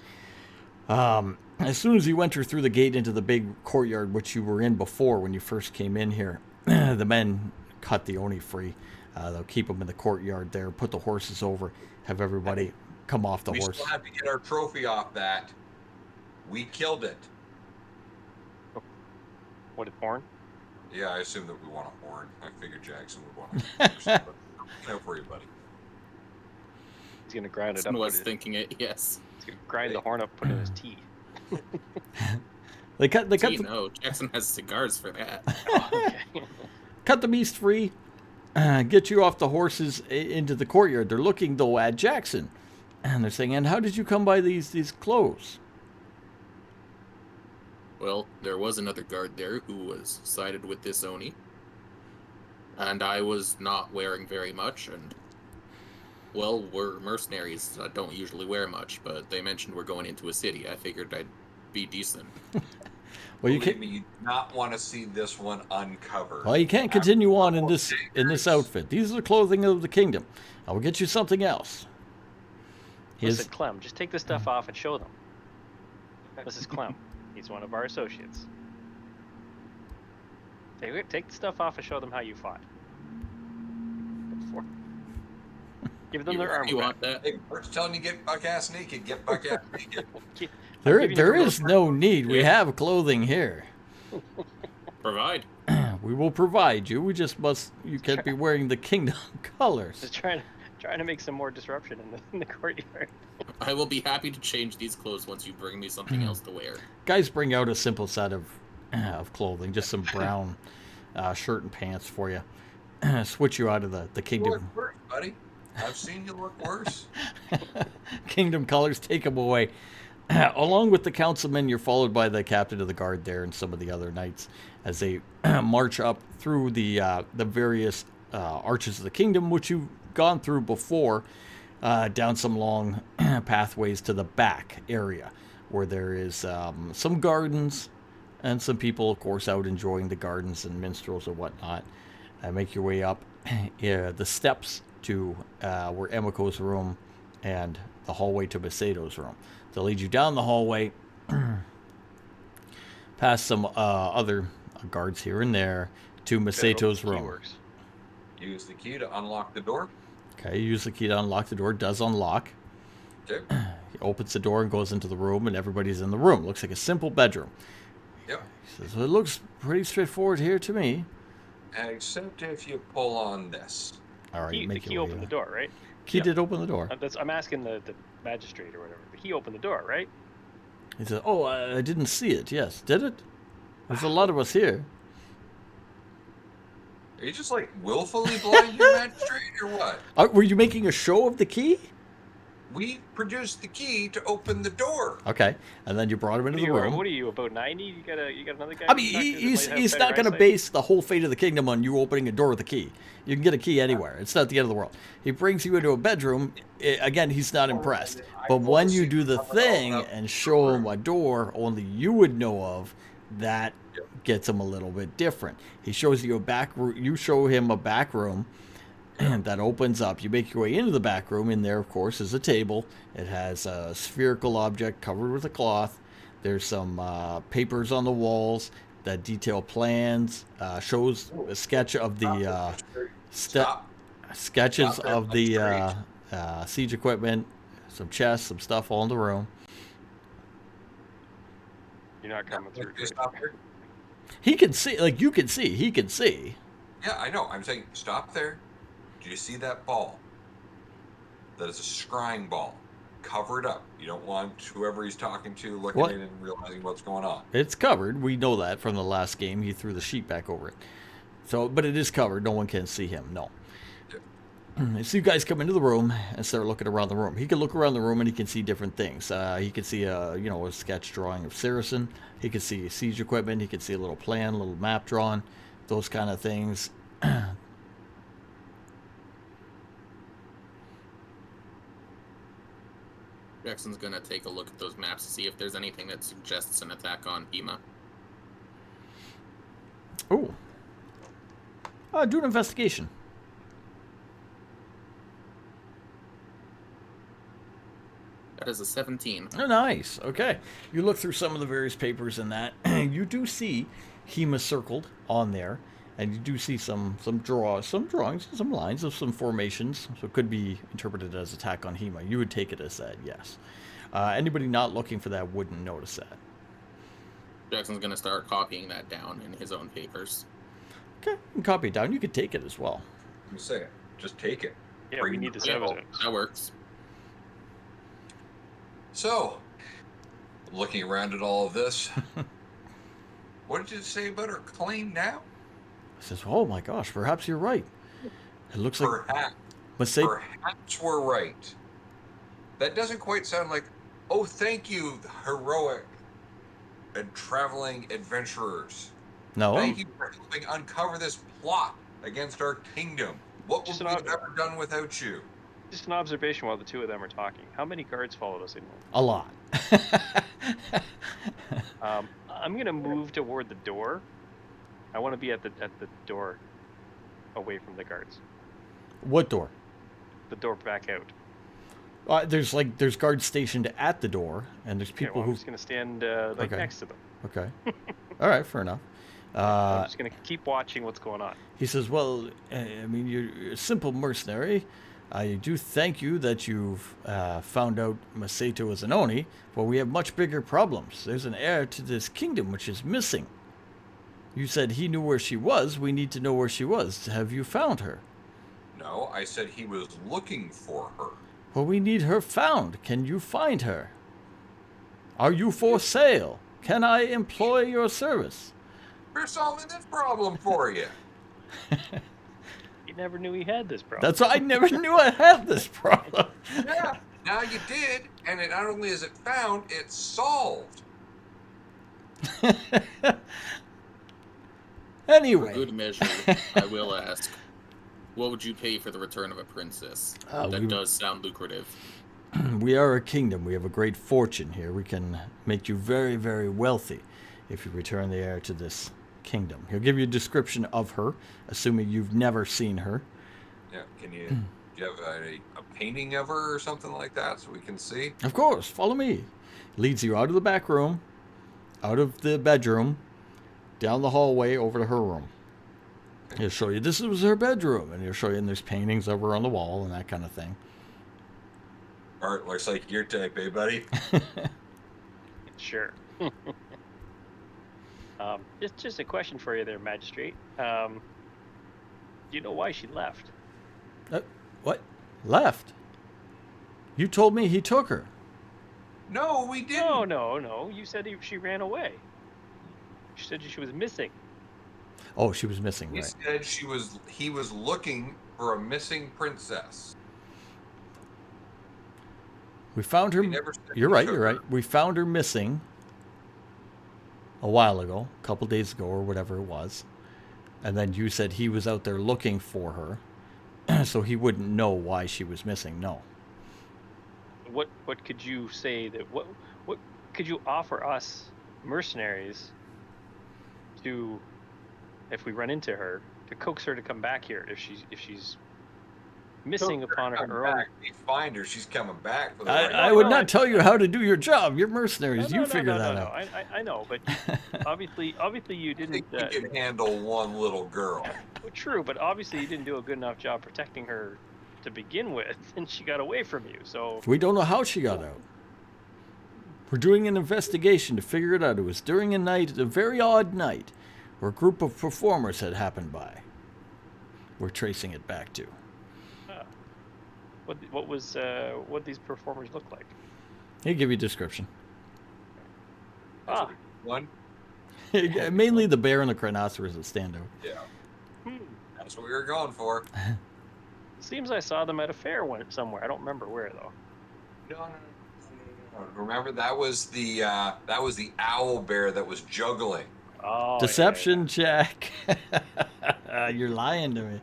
As soon as you enter through the gate into the big courtyard, which you were in before when you first came in here, the men cut the Oni free. They'll keep them in the courtyard there, put the horses over, have everybody come off the We horse. still have to get our trophy off that. We killed it. What, a horn? Yeah, I assume that we want a horn. I figured Jackson would want a horn. No, for you, buddy. He's gonna grind it Jackson up. was thinking it, yes. He's gonna grind the horn up, put it in his tea. They cut So you know, Jackson has cigars for that. Okay. cut the beast free, get you off the horses into the courtyard. They're looking though at Jackson, and they're saying, "And how did you come by these clothes?" Well, there was another guard there who was sided with this Oni. And I was not wearing very much, and... Well, we're mercenaries. I don't usually wear much, but they mentioned we're going into a city. I figured I'd be decent. Well, you Believe can't. me, you do not want to see this one uncovered. Well, you can't continue on in this outfit. These are the clothing of the kingdom. I will get you something else. Listen, Clem, just take the stuff off and show them. This is Clem. He's one of our associates. Take the stuff off and show them how you fought. Give them their armor You back. want that? Hey, Bert's telling you get buck-ass naked. Get buck-ass naked. There is no need. We have clothing here. Provide. We will provide you. We just must. You can't be wearing the kingdom colors. Just trying to make some more disruption in the courtyard. I will be happy to change these clothes once you bring me something else to wear. Guys, bring out a simple set of clothing, just some brown shirt and pants for you. Switch you out of the What, kingdom. Bert, buddy? I've seen you look worse. Kingdom colors, take him away. Along with the councilmen, you're followed by the captain of the guard there and some of the other knights as they march up through the various arches of the kingdom, which you've gone through before, down some long pathways to the back area, where there is some gardens and some people, of course, out enjoying the gardens and minstrels and whatnot. Make your way up the steps to where Emiko's room and the hallway to Masato's room. They'll lead you down the hallway, past some other guards here and there, to Masato's room. Works. Use the key to unlock the door. Okay, you use the key to unlock the door. It does unlock. Okay. He opens the door and goes into the room, and everybody's in the room. Looks like a simple bedroom. Yep. He says, well, it looks pretty straightforward here to me. Except if you pull on this. All right, The make key your way opened the up. door, right? Key did open the door. I'm asking the magistrate or whatever. The key opened the door, right? He said, oh, I didn't see it. Yes, did it? There's a lot of us here. Are you just like willfully blind, your magistrate, or what? Were you making a show of the key? We produced the key to open the door. Okay, and then you brought him into the room. What are you, about 90? You got another guy? I mean, he's not going to base the whole fate of the kingdom on you opening a door with a key. You can get a key anywhere. It's not the end of the world. He brings you into a bedroom. Again, he's not impressed. But when you do the thing and show him a door only you would know of, that gets him a little bit different. He shows you a back room. You show him a back room that opens up. You make your way into the back room. In there, of course, is a table. It has a spherical object covered with a cloth. There's some papers on the walls that detail plans. Shows a sketch of the sketches Stop there. of the siege equipment. Some chests, some stuff all in the room. You're not coming through. Okay, stop here. He can see, like you can see. He can see. Yeah, I know. I'm saying stop there. Do you see that ball? That is a scrying ball. Cover it up. You don't want whoever he's talking to looking What? in and realizing what's going on. It's covered. We know that from the last game. He threw the sheet back over it. So, but it is covered. No one can see him. No. So you guys come into the room and start looking around the room. He can look around the room and he can see different things. He can see a sketch drawing of Saracen. He can see siege equipment. He can see a little plan, a little map drawn, those kind of things. Jackson's gonna take a look at those maps to see if there's anything that suggests an attack on Hema. Oh. Do an investigation. That is a 17. Oh, nice. Okay. You look through some of the various papers in that. You do see Hema circled on there. And you do see some drawings, some lines of some formations. So it could be interpreted as attack on Hema. You would take it as that, yes. Anybody not looking for that wouldn't notice that. Jackson's gonna start copying that down in his own papers. Okay, you can copy it down. You could take it as well. I'm saying, just take it. Yeah, Bring we it need this to the table. evidence. That works. So, looking around at all of this, what did you say about her claim now? He says, oh my gosh, perhaps you're right. It looks like... Perhaps we're right. That doesn't quite sound like, oh, thank you, heroic and traveling adventurers. No. Thank you for helping uncover this plot against our kingdom. What would Just we have ever done without you? Just an observation while the two of them are talking. How many guards followed us in? A lot. I'm gonna move toward the door. I want to be at the door, away from the guards. What door? The door back out. There's guards stationed at the door, and there's people I'm who... just gonna stand Okay. next to them. Okay. All right, fair enough. I'm just gonna keep watching what's going on. He says, well, I mean, you're a simple mercenary. I do thank you that you've found out Masato is an Oni, but we have much bigger problems. There's an heir to this kingdom which is missing. You said he knew where she was. We need to know where she was. Have you found her? No, I said he was looking for her. Well, we need her found. Can you find her? Are you for sale? Can I employ your service? We're solving this problem for you. never knew he had this problem. That's why I never knew I had this problem. Yeah, now you did, and it not only is it found, it's solved. For Anyway, good measure, I will ask, what would you pay for the return of a princess? That we- does sound lucrative. we are a kingdom. We have a great fortune here. We can make you very, very wealthy if you return the heir to this kingdom. He'll give you a description of her, assuming you've never seen her. Yeah, do you have a painting of her or something like that so we can see? Of course, follow me. Leads you out of the back room, out of the bedroom, down the hallway over to her room. He'll show you this was her bedroom, and he'll show you, and there's paintings of her on the wall and that kind of thing. Art looks like your type, eh, buddy? Sure. Just a question for you there, Magistrate. Do you know why she left? What? Left? You told me he took her. No, we didn't. No. You said she ran away. She said she was missing. Oh, she was missing, He right? said he was looking for a missing princess. We found her. We never said You're we right. took You're her. right. We found her missing a while ago, a couple days ago, or whatever it was. And then you said he was out there looking for her, so he wouldn't know why she was missing. No. What could you say that what could you offer us mercenaries to, if we run into her, to coax her to come back here if she's missing Took her upon to come her own? back. We find her, she's coming back. For the I, right I no, would no, not tell you how to do your job. You're mercenaries. You figure that out. I know, but obviously you I didn't. think we can handle one little girl. True, but obviously you didn't do a good enough job protecting her to begin with, and she got away from you. So We don't know how she got out. We're doing an investigation to figure it out. It was during a night, a very odd night, where a group of performers had happened by. We're tracing it back to. what these performers look like? He'll give you a description. Ah, One, Mainly the bear and the rhinoceros that stand out. yeah, that's what we were going for. seems I saw them at a fair somewhere. I don't remember where though. No. Remember that was the owl bear that was juggling. Oh, Deception check. You're lying to me.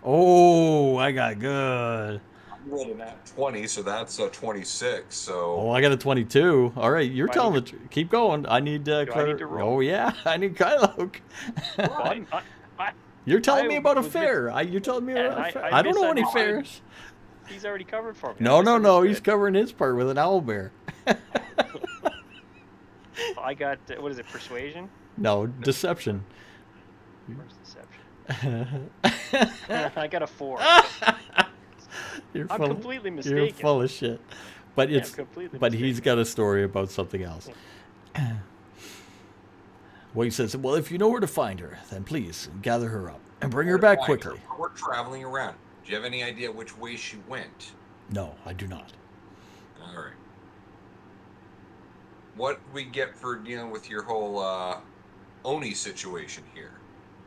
Oh, I got good. I rolled a nat 20, so that's a 26. So Oh, I got a 22. All right, you're Do I telling the need truth. Keep going. I need I need to roll? Oh yeah, I need Kylo. Well, You're telling I me about a was mix- fair. You're telling me Yeah, about a fair. I I don't know any misunderstood. fairs. he's already covered for me. I No. He's misunderstood. covering his part with an owl bear. I got what is it? Persuasion? No, deception. Where's deception? I got a 4. You're I'm full, completely you're mistaken. full of shit. But Yeah, I'm it's completely but mistaken. he's got a story about something else. Well, he says, well, if you know where to find her, then please gather her up and bring her back Find quickly. her. We're traveling around. Do you have any idea which way she went? No, I do not. All right. What we get for dealing with your whole Oni situation here?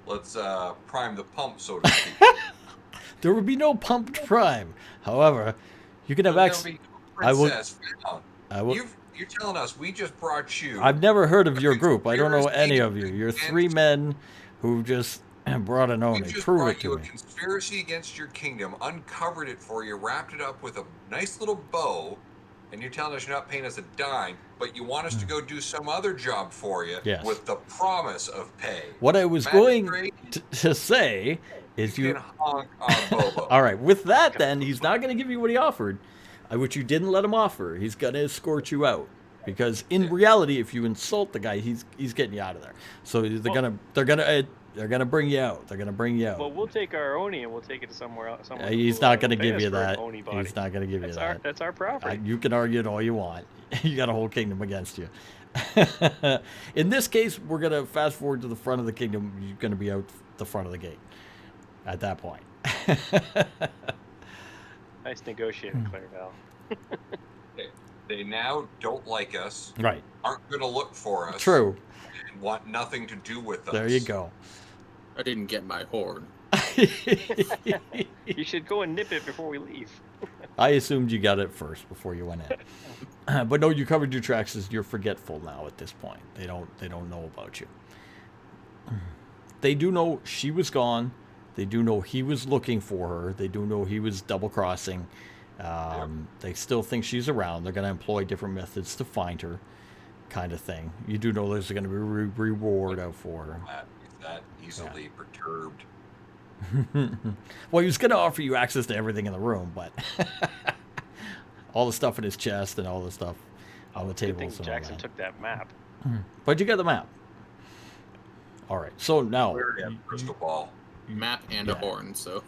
Let's prime the pump, so to speak. There would be no pumped prime. However, you can have There'll access. be I will- princess found. I will. You're telling us we just brought you. I've never heard of a your group. I don't know any conspiracy of you. You're against- 3 men who just brought an We Oni. just Prove it brought to you a me. conspiracy against your kingdom, uncovered it for you, wrapped it up with a nice little bow, and you're telling us you're not paying us a dime, but you want us to go do some other job for you Yes. with the promise of pay. What I was going Magistrate, to say is you you. can honk on Bobo. All right, with that, then he's not going to give you what he offered, which you didn't let him offer. He's going to escort you out because in reality, if you insult the guy, he's getting you out of there. So they're gonna bring you out. They're gonna bring you out. Well, we'll take our Oni and we'll take it to somewhere else. He's not going to give you that. He's not going to give you That's that. That's our property. You can argue it all you want. You got a whole kingdom against you. In this case, we're going to fast forward to the front of the kingdom. You're going to be out the front of the gate at that point. Nice negotiating, Clairval. They now don't like us, Right. aren't going to look for us, True. and want nothing to do with us. There you go. I didn't get my horn. You should go and nip it before we leave. I assumed you got it first before you went in. But no, you covered your tracks as you're forgetful now at this point. They don't know about you. They do know she was gone. They do know he was looking for her. They do know he was double crossing. They still think she's around. They're going to employ different methods to find her, kind of thing. You do know there's going to be a reward out for her. He's that easily perturbed. Well, he was going to offer you access to everything in the room, but all the stuff in his chest and all the stuff on the Good tables thing and all Jackson that. took that map. But you got the map. All right. So now, We already have a crystal ball. Map and a horn, so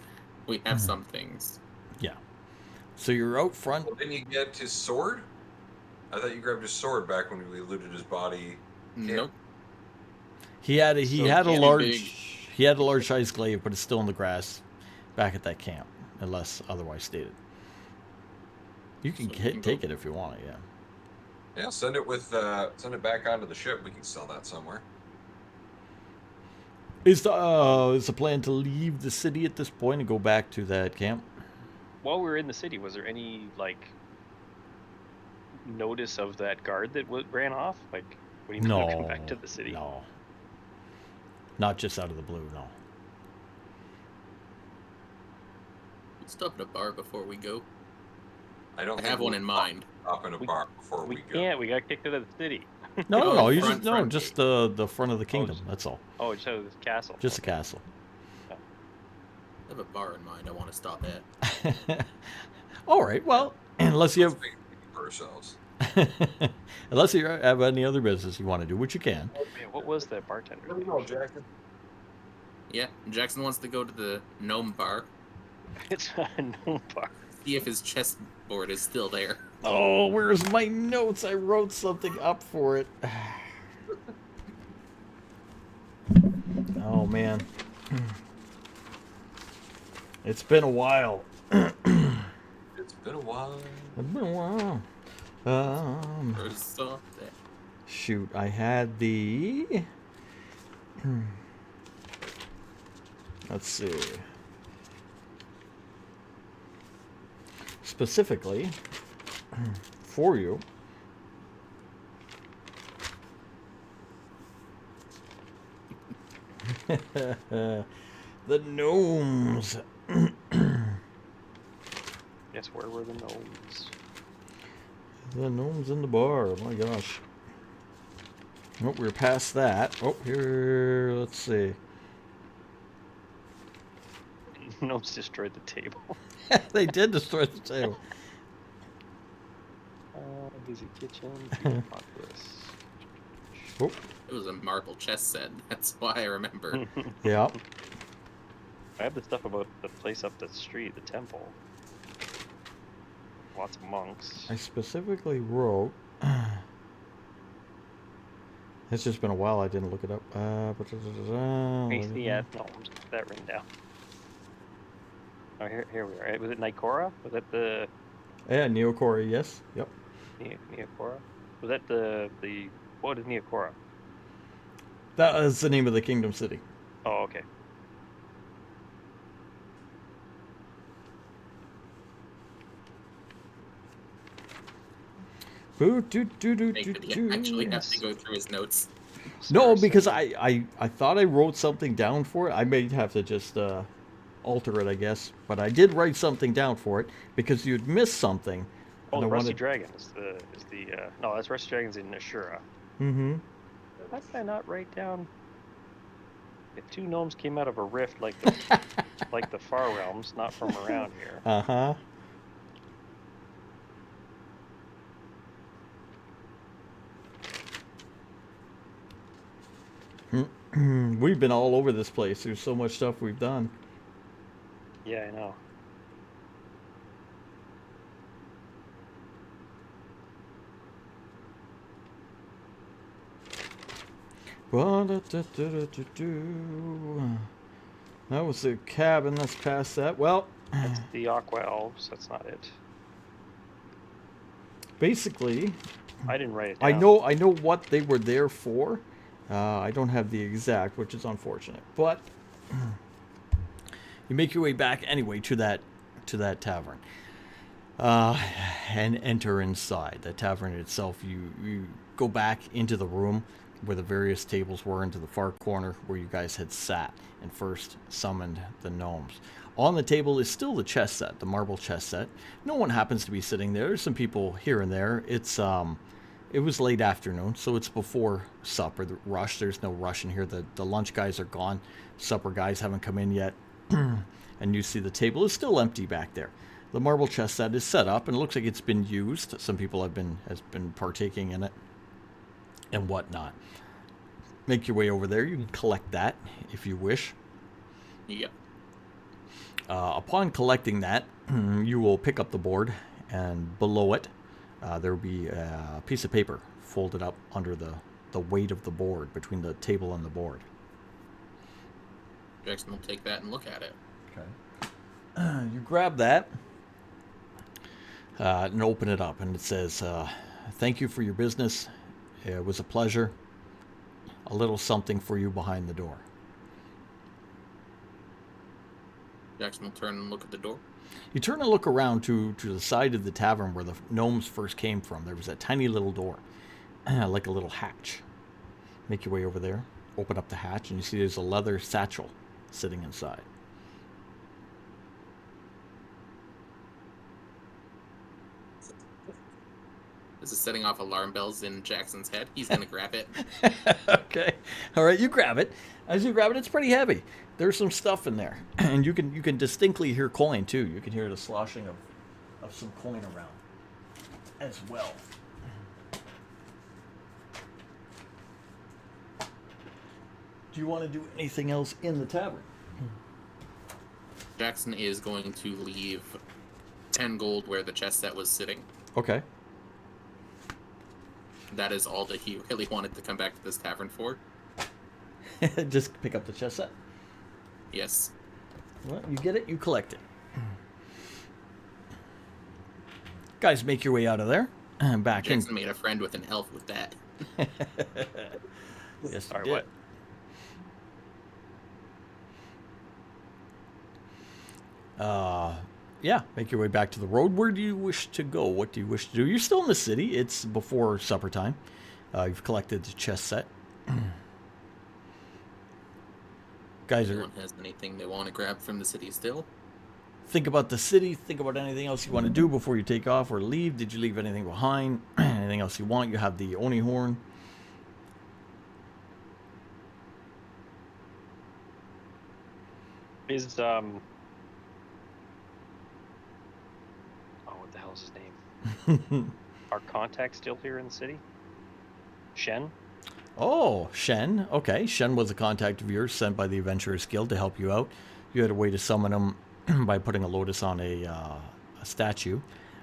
we have some things. yeah. So you're out front. Well, didn't you get his sword? I thought you grabbed his sword back when we looted his body. Nope. He had a So had a too large big. he had a large sized glaive, but it's still in the grass back at that camp, unless otherwise stated. You can So we can take go- it if you want it. Yeah. Yeah, send it back onto the ship. We can sell that somewhere. Is the plan to leave the city at this point and go back to that camp? While we were in the city, was there any like notice of that guard that ran off? Like, when he No. come back to the city? No. Not just out of the blue. No. Let's stop at a bar before we go. I don't I think have one we'll in mind. Stop in a We- bar before We we go. can't. We got kicked out of the city. No, no, Oh, no. You front just just gate. the front of the kingdom. just- That's all. Oh, it's out of the castle. Just a castle. I have a bar in mind I want to stop at. All right. Well, unless you Let's have make it for ourselves. unless you have any other business you want to do, which you can. Man, what was that bartender? Jackson. Yeah, Jackson wants to go to the gnome bar, It's a gnome bar. see if his chessboard is still there. Oh, where's my notes? I wrote something up for it. Oh man. It's been a while. It's been a while. It's been a while. Or so that. Shoot, I had the. Let's see. Specifically for you. The gnomes. Yes, where were the gnomes? The gnomes in the bar. Oh my gosh. Oh, we're past that. Oh, here. Let's see. Gnomes destroyed the table. They did destroy the table. Busy kitchen. Feudal populace. Oh, It was a marble chess set. That's why I remember. yeah. I have the stuff about the place up the street, the temple. Lots of monks. I specifically wrote. It's just been a while. I didn't look it up. Yeah, gnomes. That written down. Oh, here we are. Was it Nikora? Was that the Yeah, Neokori, yes. Yep. Neokora? Was that the what is Neokora? That is the name of the kingdom city. Oh, okay. Boo, doo, doo, doo, Make doo, it he doo. actually have to go through his notes. No, Stars. because I thought I wrote something down for it. I may have to just alter it, I guess. But I did write something down for it because you'd missed something. Oh, and the I Rusty wanted- Dragon is the no, that's Rusty Dragon's in Ashura. Mm-hmm. Why did I not write down? If two gnomes came out of a rift like the like the Far Realms, not from around here. Uh-huh. We've been all over this place. There's so much stuff we've done. Yeah, I know. That was the cabin. That's past that. Well, That's the Aqua Elves. That's not it. basically, I didn't write it down. I know what they were there for. I don't have the exact, which is unfortunate. But You make your way back anyway to that tavern, and enter inside the tavern itself. You go back into the room where the various tables were, into the far corner where you guys had sat and first summoned the gnomes. On the table is still the chess set, the marble chess set. No one happens to be sitting there. There's some people here and there. It was late afternoon, so it's before supper. The rush. There's no rush in here. The lunch guys are gone. Supper guys haven't come in yet. And you see the table is still empty back there. The marble chess set is set up and it looks like it's been used. Some people has been partaking in it and whatnot. Make your way over there. You can collect that if you wish. Yep. Upon collecting that, you will pick up the board, and below it there will be a piece of paper folded up under the weight of the board, between the table and the board. Jackson will take that and look at it. Okay. You grab that and open it up, and it says, "Thank you for your business. It was a pleasure. A little something for you behind the door." Jackson will turn and look at the door. You turn and look around to the side of the tavern where the gnomes first came from. There was a tiny little door, like a little hatch. Make your way over there, open up the hatch, and you see there's a leather satchel sitting inside. This is setting off alarm bells in Jackson's head. He's gonna grab it. Okay. All right, you grab it. As you grab it, it's pretty heavy. There's some stuff in there. And you can distinctly hear coin, too. You can hear the sloshing of some coin around as well. Do you want to do anything else in the tavern? Jackson is going to leave 10 gold where the chess set was sitting. Okay. That is all that he really wanted to come back to this tavern for. Just pick up the chess set. Yes. Well, you get it, you collect it. Guys, make your way out of there. Back in. Jackson made a friend with an elf with that. Yes, Sorry, you what? did. Yeah, make your way back to the road. Where do you wish to go? What do you wish to do? You're still in the city. It's before supper time. You've collected the chess set. Guys No are one has anything they want to grab from the city still. think about the city. Think about anything else you want to do before you take off or leave. Did you leave anything behind? Anything else you want? You have the Oni horn. Is what the hell is his name? Our contact still here in the city? Shen? Oh, Shen. Okay, Shen was a contact of yours sent by the Adventurers Guild to help you out. You had a way to summon him by putting a lotus on a statue.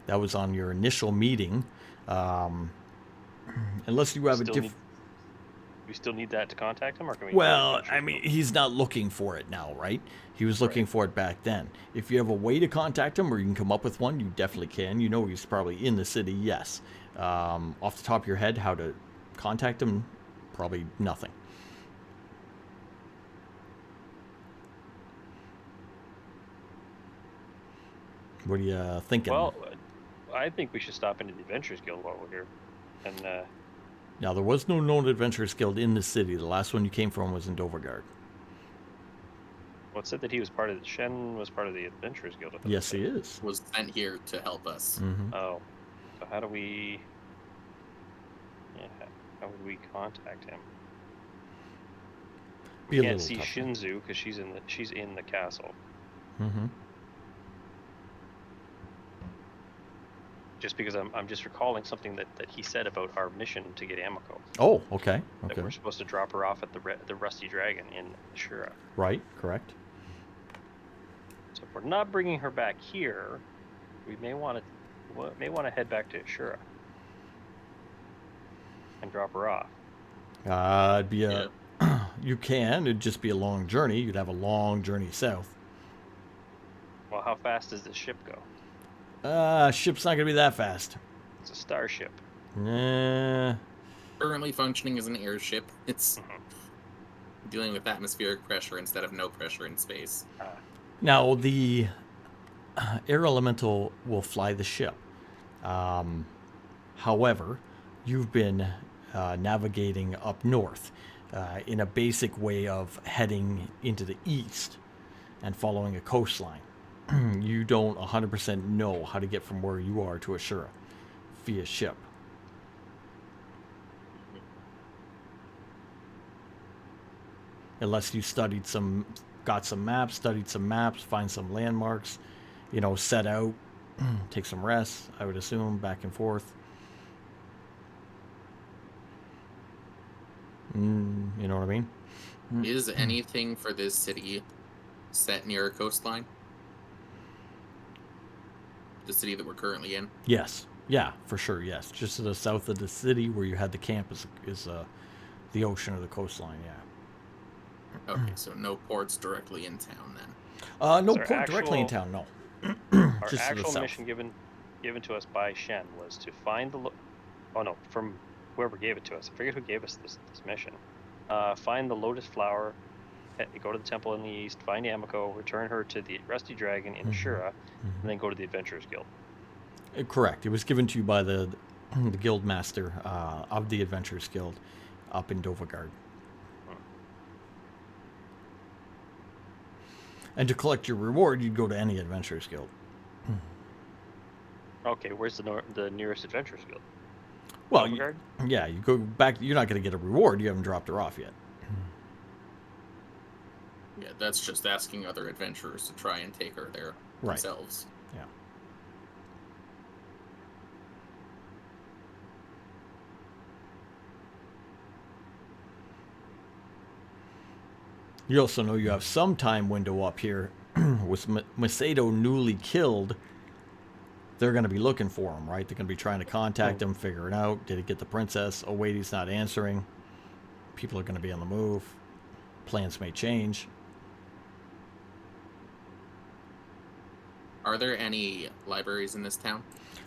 That was on your initial meeting. Unless you have a different... We still need that to contact him, or can we? Well, I mean, he's not looking for it now, right? He was looking for it back then. If you have a way to contact him, or you can come up with one, you definitely can. You know he's probably in the city, yes. Off the top of your head, how to contact him, probably nothing. What are you thinking? Well, I think we should stop into the Adventurers Guild while we're here, and Now, there was no known Adventurers Guild in the city. The last one you came from was in Dovergard. well, it said that he was part of the Shen was part of the Adventurers Guild. I thought Yes, it he said. is. Was sent here to help us. Mm-hmm. Oh, so how do we? Yeah, how would we contact him? Be a Can't little see tougher. Shinzu because she's in the castle. Mm-hmm. Just because I'm just recalling something that he said about our mission to get Amiko. Oh, okay. That Okay. we're supposed to drop her off at the Rusty Dragon in Shura. Right, correct. So if we're not bringing her back here, we may want to head back to Shura and drop her off. It'd be a... You can. It'd just be a long journey. You'd have a long journey south. Well, how fast does this ship go? Ship's not going to be that fast. It's a starship. Nah. Currently functioning as an airship. It's dealing with atmospheric pressure instead of no pressure in space. Now, the air elemental will fly the ship. However, you've been navigating up north in a basic way of heading into the east and following a coastline. You don't 100% know how to get from where you are to Ashura via ship. Unless you got some maps, find some landmarks, set out, take some rest, I would assume, back and forth. You know what I mean? Is anything for this city set near a coastline? The city that we're currently in? Yes. Yeah, for sure, yes. Just to the south of the city where you had the camp is the ocean or the coastline, yeah. Okay, so no ports directly in town then. No Our port directly in actual- town, no. Our Just to the actual south. mission given to us by Shen was to find from whoever gave it to us. I forget who gave us this mission. Find the lotus flower, go to the temple in the east, find Yamako, return her to the Rusty Dragon in Ashura, and then go to the Adventurers Guild. Correct. It was given to you by the guild master of the Adventurers Guild up in Dovagard. And to collect your reward, you'd go to any Adventurers Guild. Okay, where's the nearest Adventurers Guild? Well, Dovagard? yeah, you go back. You're not going to get a reward. You haven't dropped her off yet. Yeah, that's just asking other adventurers to try and take her there Right. themselves. Yeah. You also know you have some time window up here. With Macedo newly killed, they're going to be looking for him, right? They're going to be trying to contact him, figure it out. Did he get the princess? Oh, wait, he's not answering. People are going to be on the move. Plans may change. Are there any libraries in this town?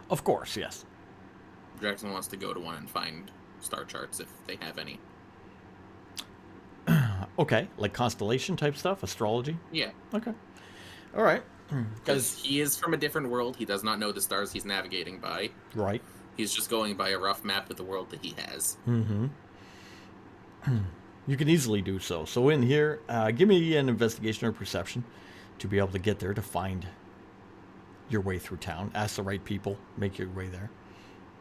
Of course, yes. Jackson wants to go to one and find star charts if they have any. Okay, like constellation type stuff, astrology. Yeah, Okay, all right. because he is from a different world. He does not know the stars he's navigating by. Right. He's just going by a rough map of the world that he has. Mm-hmm. You can easily do so. So in here, give me an investigation or perception to be able to get there to find your way through town. Ask the right people. Make your way there.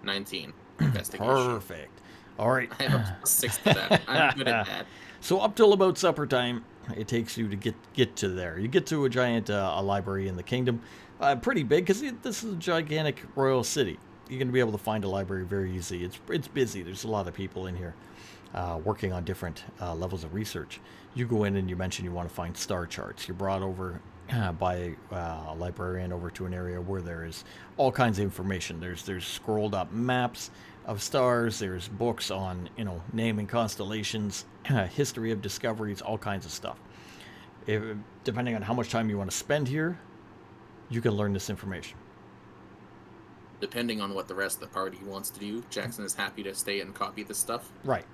19 investigation. Perfect. All right. I have a +6 to that. I'm good at that. So up till about supper time, it takes you to get to there. You get to a giant a library in the kingdom. Pretty big because this is a gigantic royal city. You're going to be able to find a library very easy. It's busy. There's a lot of people in here working on different levels of research. You go in and you mention you want to find star charts. You're brought over by a librarian over to an area where there is all kinds of information. There's scrolled up maps of stars. There's books on naming constellations, history of discoveries, all kinds of stuff. Depending on how much time you want to spend here, you can learn this information. Depending on what the rest of the party wants to do, Jackson is happy to stay and copy this stuff. Right.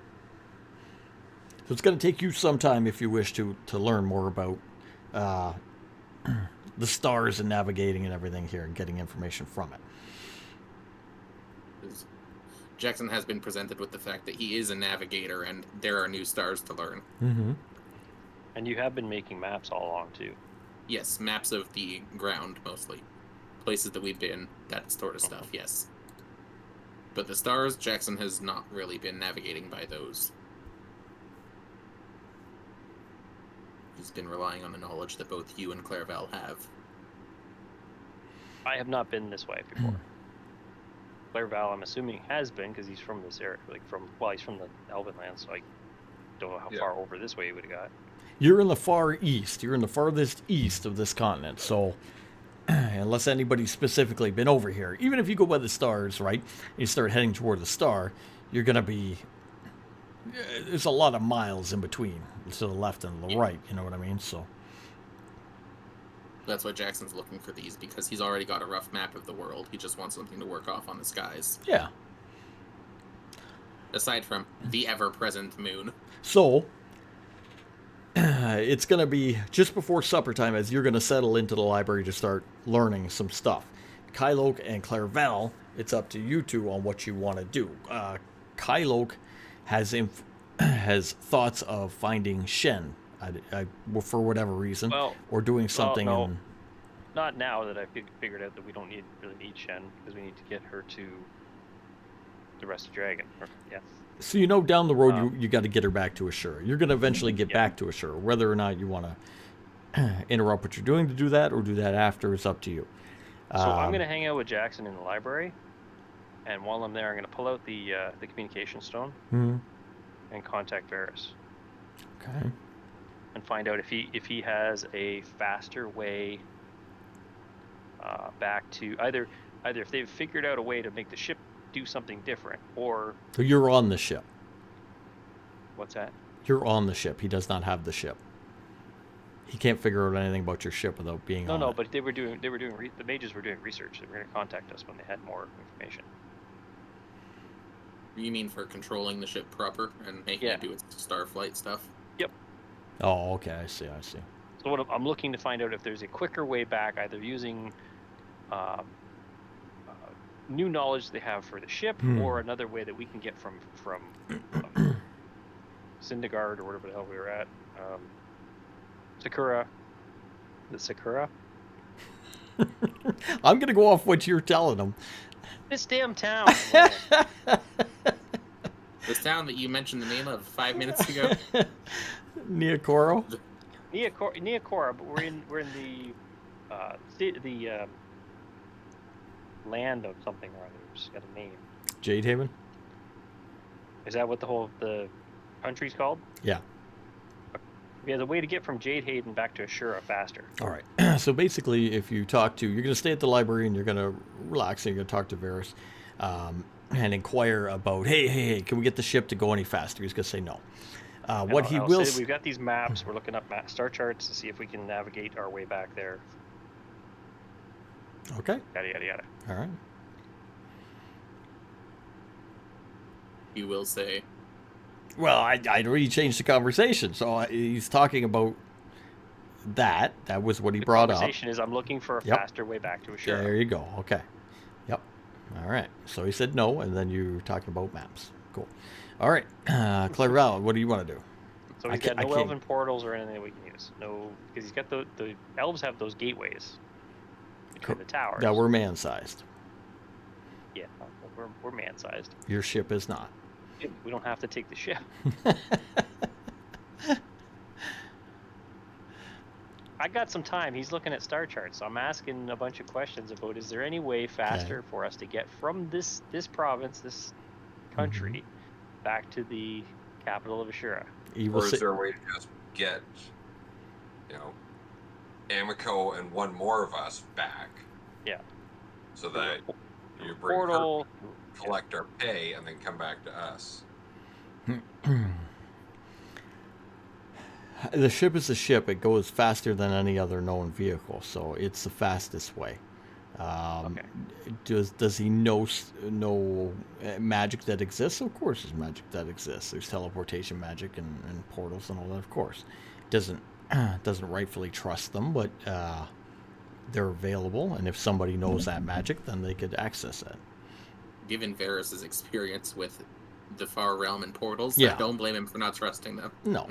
So it's going to take you some time if you wish to learn more about the stars and navigating and everything here and getting information from it. 'Cause Jackson has been presented with the fact that he is a navigator and there are new stars to learn. Mm-hmm. And you have been making maps all along too. Yes, maps of the ground mostly. Places that we've been, that sort of stuff, yes. But the stars, Jackson has not really been navigating by those. He's been relying on the knowledge that both you and Clairval have. I have not been this way before. Clairval, I'm assuming, has been because he's from this area. He's from the Elven land, so I don't know how Yeah. far over this way he would have got. You're in the far east. You're in the farthest east of this continent. So unless anybody's specifically been over here, even if you go by the stars, right, and you start heading toward the star, you're going to be... There's a lot of miles in between, to the left and the right, you know what I mean? So That's why Jackson's looking for these, because he's already got a rough map of the world. He just wants something to work off on the skies. yeah. Aside from the ever-present moon. So it's going to be just before supper time as you're going to settle into the library to start learning some stuff. Kyloke and Clairval, it's up to you two on what you want to do. Kyloke has thoughts of finding Shen, for whatever reason, Well, or doing something. no. in, Not now that I figured out that we don't really need Shen, because we need to get her to the Rusty Dragon. Yeah. So you know down the road you got to get her back to Ashura. You're going to eventually get Yeah. back to Ashura. Whether or not you want to interrupt what you're doing to do that or do that after is up to you. So I'm going to hang out with Jackson in the library, and while I'm there, I'm going to pull out the communication stone Mhm. and contact Varys Okay. and find out if he has a faster way back to either if they've figured out a way to make the ship do something different, or So you're on the ship. what's that? You're on the ship. He does not have the ship. He can't figure out anything about your ship without being on No, it. but the mages were doing research. They were going to contact us when they had more information. You mean for controlling the ship proper and making Yeah. it do its Starflight stuff? Oh, okay. I see. So what I'm looking to find out if there's a quicker way back, either using new knowledge they have for the ship, or another way that we can get from Sindegard or whatever the hell we were at. Sakura. Is it Sakura? I'm going to go off what you're telling him. This damn town. man. This town that you mentioned the name of 5 minutes ago? Neokoro? Neokora, but we're in the land of something or other. It's got a name. Jade Haven? Is that what the country's called? Yeah. We have a way to get from Jade Hayden back to Ashura faster. All right. So basically, if you talk to, you're going to stay at the library and you're going to relax and you're going to talk to Varys and inquire about, hey, can we get the ship to go any faster? He's going to say no. What he I'll will say we've got these maps. We're looking up star charts to see if we can navigate our way back there. Okay. Yada yada yada. All right. You will say, Well, I'd already changed the conversation. So he's talking about that. That was what he brought up. The conversation is I'm looking for a Yep. faster way back to Ashura. There you go. Okay. Yep. All right. So he said no, and then you're talking about maps. Cool. All right. Clairval, what do you want to do? So I he's got can't- no elven portals or anything that we can use. No, because he's got the elves have those gateways between the towers. Yeah, we're man-sized. Yeah, we're man-sized. Your ship is not. We don't have to take the ship. I got some time. He's looking at star charts, so I'm asking a bunch of questions about: is there any way faster for us to get from this province, this country, back to the capital of Ashura? He will Or is say, there a way to just get, Amico and one more of us back? Yeah. So that you bring Portal. her, collect our pay, and then come back to us. the ship is a ship. It goes faster than any other known vehicle, so it's the fastest way. Okay. Does he know magic that exists? Of course, there's magic that exists. There's teleportation magic and portals and all that. Of course, doesn't rightfully trust them, but they're available. And if somebody knows that magic, then they could access it. given Varys' experience with the Far Realm and portals, Yeah. I don't blame him for not trusting them. No.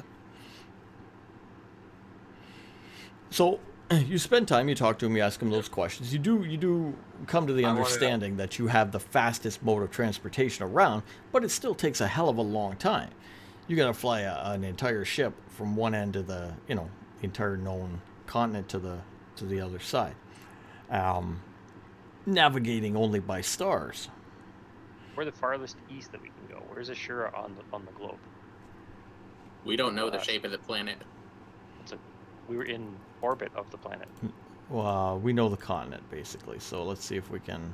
So you spend time, you talk to him, you ask him those questions. You do come to the I wanna know- understanding that you have the fastest mode of transportation around, but it still takes a hell of a long time. You got to fly an entire ship from one end of the entire known continent to the other side, navigating only by stars. We're the farthest east that we can go. Where's Ashura on the globe? We don't know the shape of the planet. We were in orbit of the planet. Well, we know the continent basically, so let's see if we can.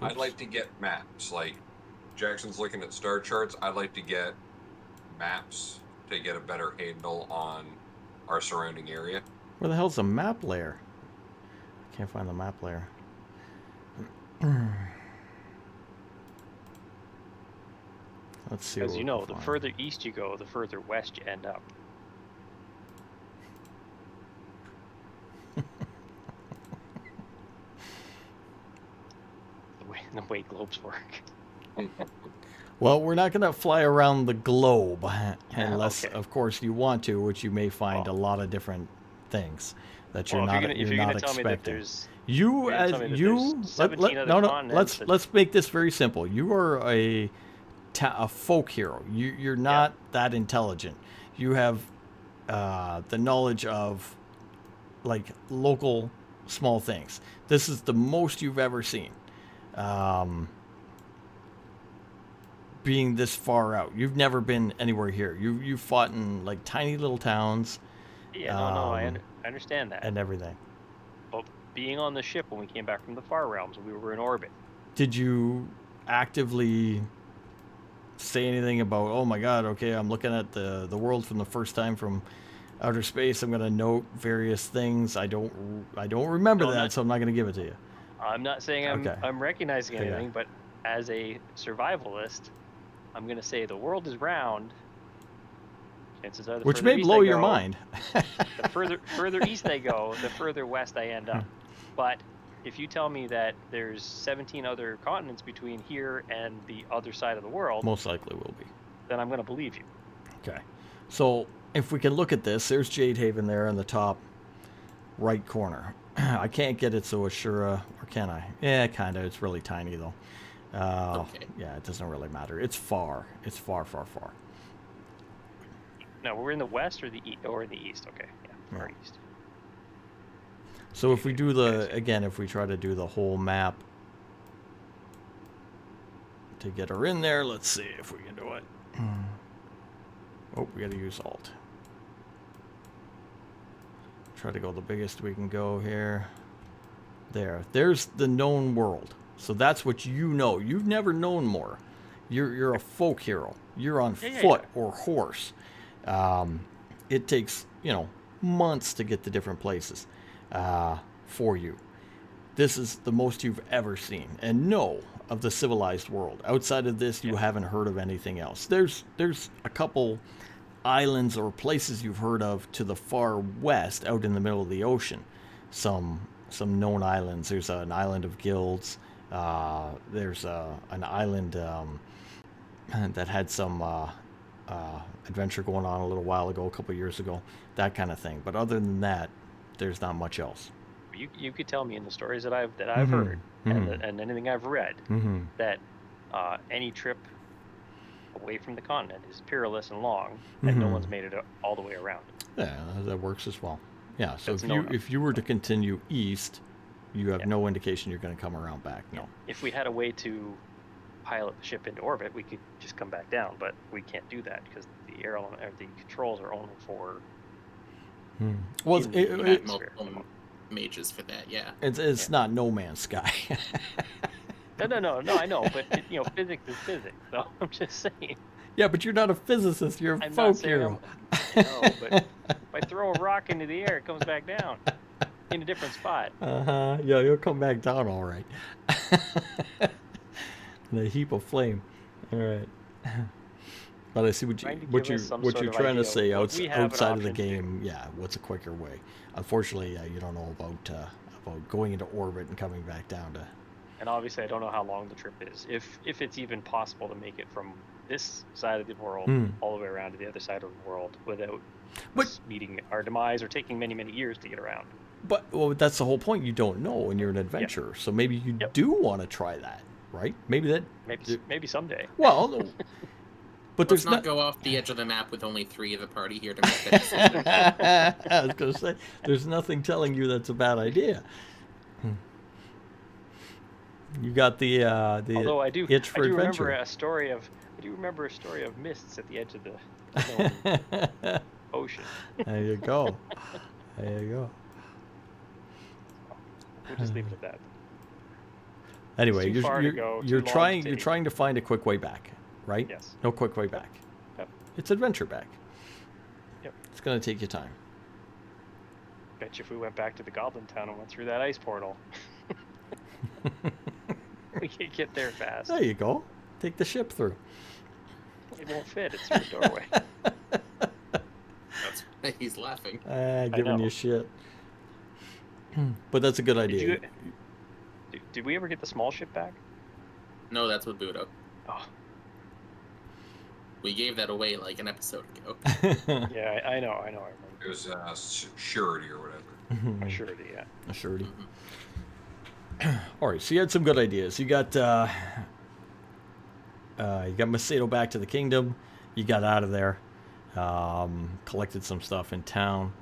I'd like to get maps. Like Jackson's looking at star charts. I'd like to get maps to get a better handle on our surrounding area. Where the hell's the map layer? I can't find the map layer. Let's see. As what you we know, can the find. further east you go, the further west you end up. the way globes work. Well, we're not going to fly around the globe unless, okay. of course, you want to, which you may find Well- a lot of different things that you're Well, not if you're not gonna tell me that expecting. there's You you're gonna as tell me that you there's 17 other no continents that- let's make this very simple. You are a folk hero. You're not that intelligent. You have the knowledge of like local small things. This is the most you've ever seen. Being this far out, you've never been anywhere here. You've fought in like tiny little towns yeah, no, I um, understand that. and everything. But being on the ship when we came back from the Far Realms, we were in orbit. Did you actively say anything about, oh my god, okay, I'm looking at the world from the first time from outer space, I'm going to note various things. I don't remember No, that, not- so I'm not going to give it to you. I'm not saying Okay. I'm recognizing Okay, yeah. anything, but as a survivalist, I'm gonna say the world is round. Chances are the Which further may east blow I your go- mind. The further east I go, the further west I end up. But if you tell me that there's 17 other continents between here and the other side of the world, Most likely will be. then I'm gonna believe you. Okay. So if we can look at this, there's Jade Haven there in the top right corner. I can't get it so Ashura, or can I? Yeah, kind of. It's really tiny though. Okay. Yeah, it doesn't really matter. It's far. It's far, far, far. No, we're in the west or the or in the east. Okay, yeah, far Yeah. east. So if we do if we try to do the whole map to get her in there, let's see if we can do it. Oh, we got to use Alt. Try to go the biggest we can go here. There's the known world. So that's what you know. You've never known more. You're a folk hero. You're on Yeah, foot or horse. It takes, months to get to different places for you. This is the most you've ever seen and know of the civilized world. Outside of this, you haven't heard of anything else. There's a couple islands or places you've heard of to the far west, out in the middle of the ocean. Some known islands. There's an island of guilds. There's an island that had some adventure going on a little while ago, a couple years ago, that kind of thing. But other than that, there's not much else. You could tell me in the stories that I've Mhm, heard mhm. and anything I've read Mm-hmm. that any trip away from the continent is perilous and long, and no Mhm. one's made it all the way around. Yeah, that works as well. Yeah, so That's if you were to continue east, you have Yeah. no indication you're going to come around back. No. If we had a way to pilot the ship into orbit, we could just come back down, but we can't do that because the air element or the controls are only for Hmm. Well, in- it- in You had atmosphere. multiple mages for that, yeah. it's not No Man's Sky. No, I know, but physics is physics. So I'm just saying. Yeah, but you're not a physicist. You're a I'm not folk saying hero. No, but if I throw a rock into the air, it comes back down in a different spot. Uh-huh. Yeah, you'll come back down all right. In a heap of flame. All right. But I see Trying to what give us some you're sort of trying to idea of say what we have an outside of the option to do. game. Yeah, what's a quicker way? Unfortunately, you don't know about going into orbit and coming back down to. And obviously, I don't know how long the trip is. If it's even possible to make it from this side of the world Hmm. all the way around to the other side of the world without But- us meeting our demise or taking many, many years to get around. But well, that's the whole point. You don't know, and you're an adventurer. So maybe you Yep. do want to try that, right? Maybe that. Maybe someday. Well, no, but Let's there's not go off the edge of the map with only 3 of the party here to make that decision. I was going to say, there's nothing telling you that's a bad idea. You got the Although I do itch for remember adventure. a story of mists at the edge of the known ocean. There you go. There you go. We'll just leave it at that. Anyway, too far to go, too you're long to trying take. to find a quick way back, right? Yes. No quick way back. Yep. It's adventure back. Yep. It's going to take you time. Bet you if we went back to the Goblin Town and went through that ice portal, we could get there fast. There you go. Take the ship through. It won't fit. It's through a doorway. That's why he's laughing. Giving know. you shit. But that's a good idea. Did we ever get the small ship back? No, that's with Budo. Oh, We gave that away like an episode ago. yeah, I know, I remember. It was surety or whatever. A surety, yeah. A surety. Mhm. All right, so you had some good ideas. You got Macedo back to the kingdom. You got out of there. Collected some stuff in town.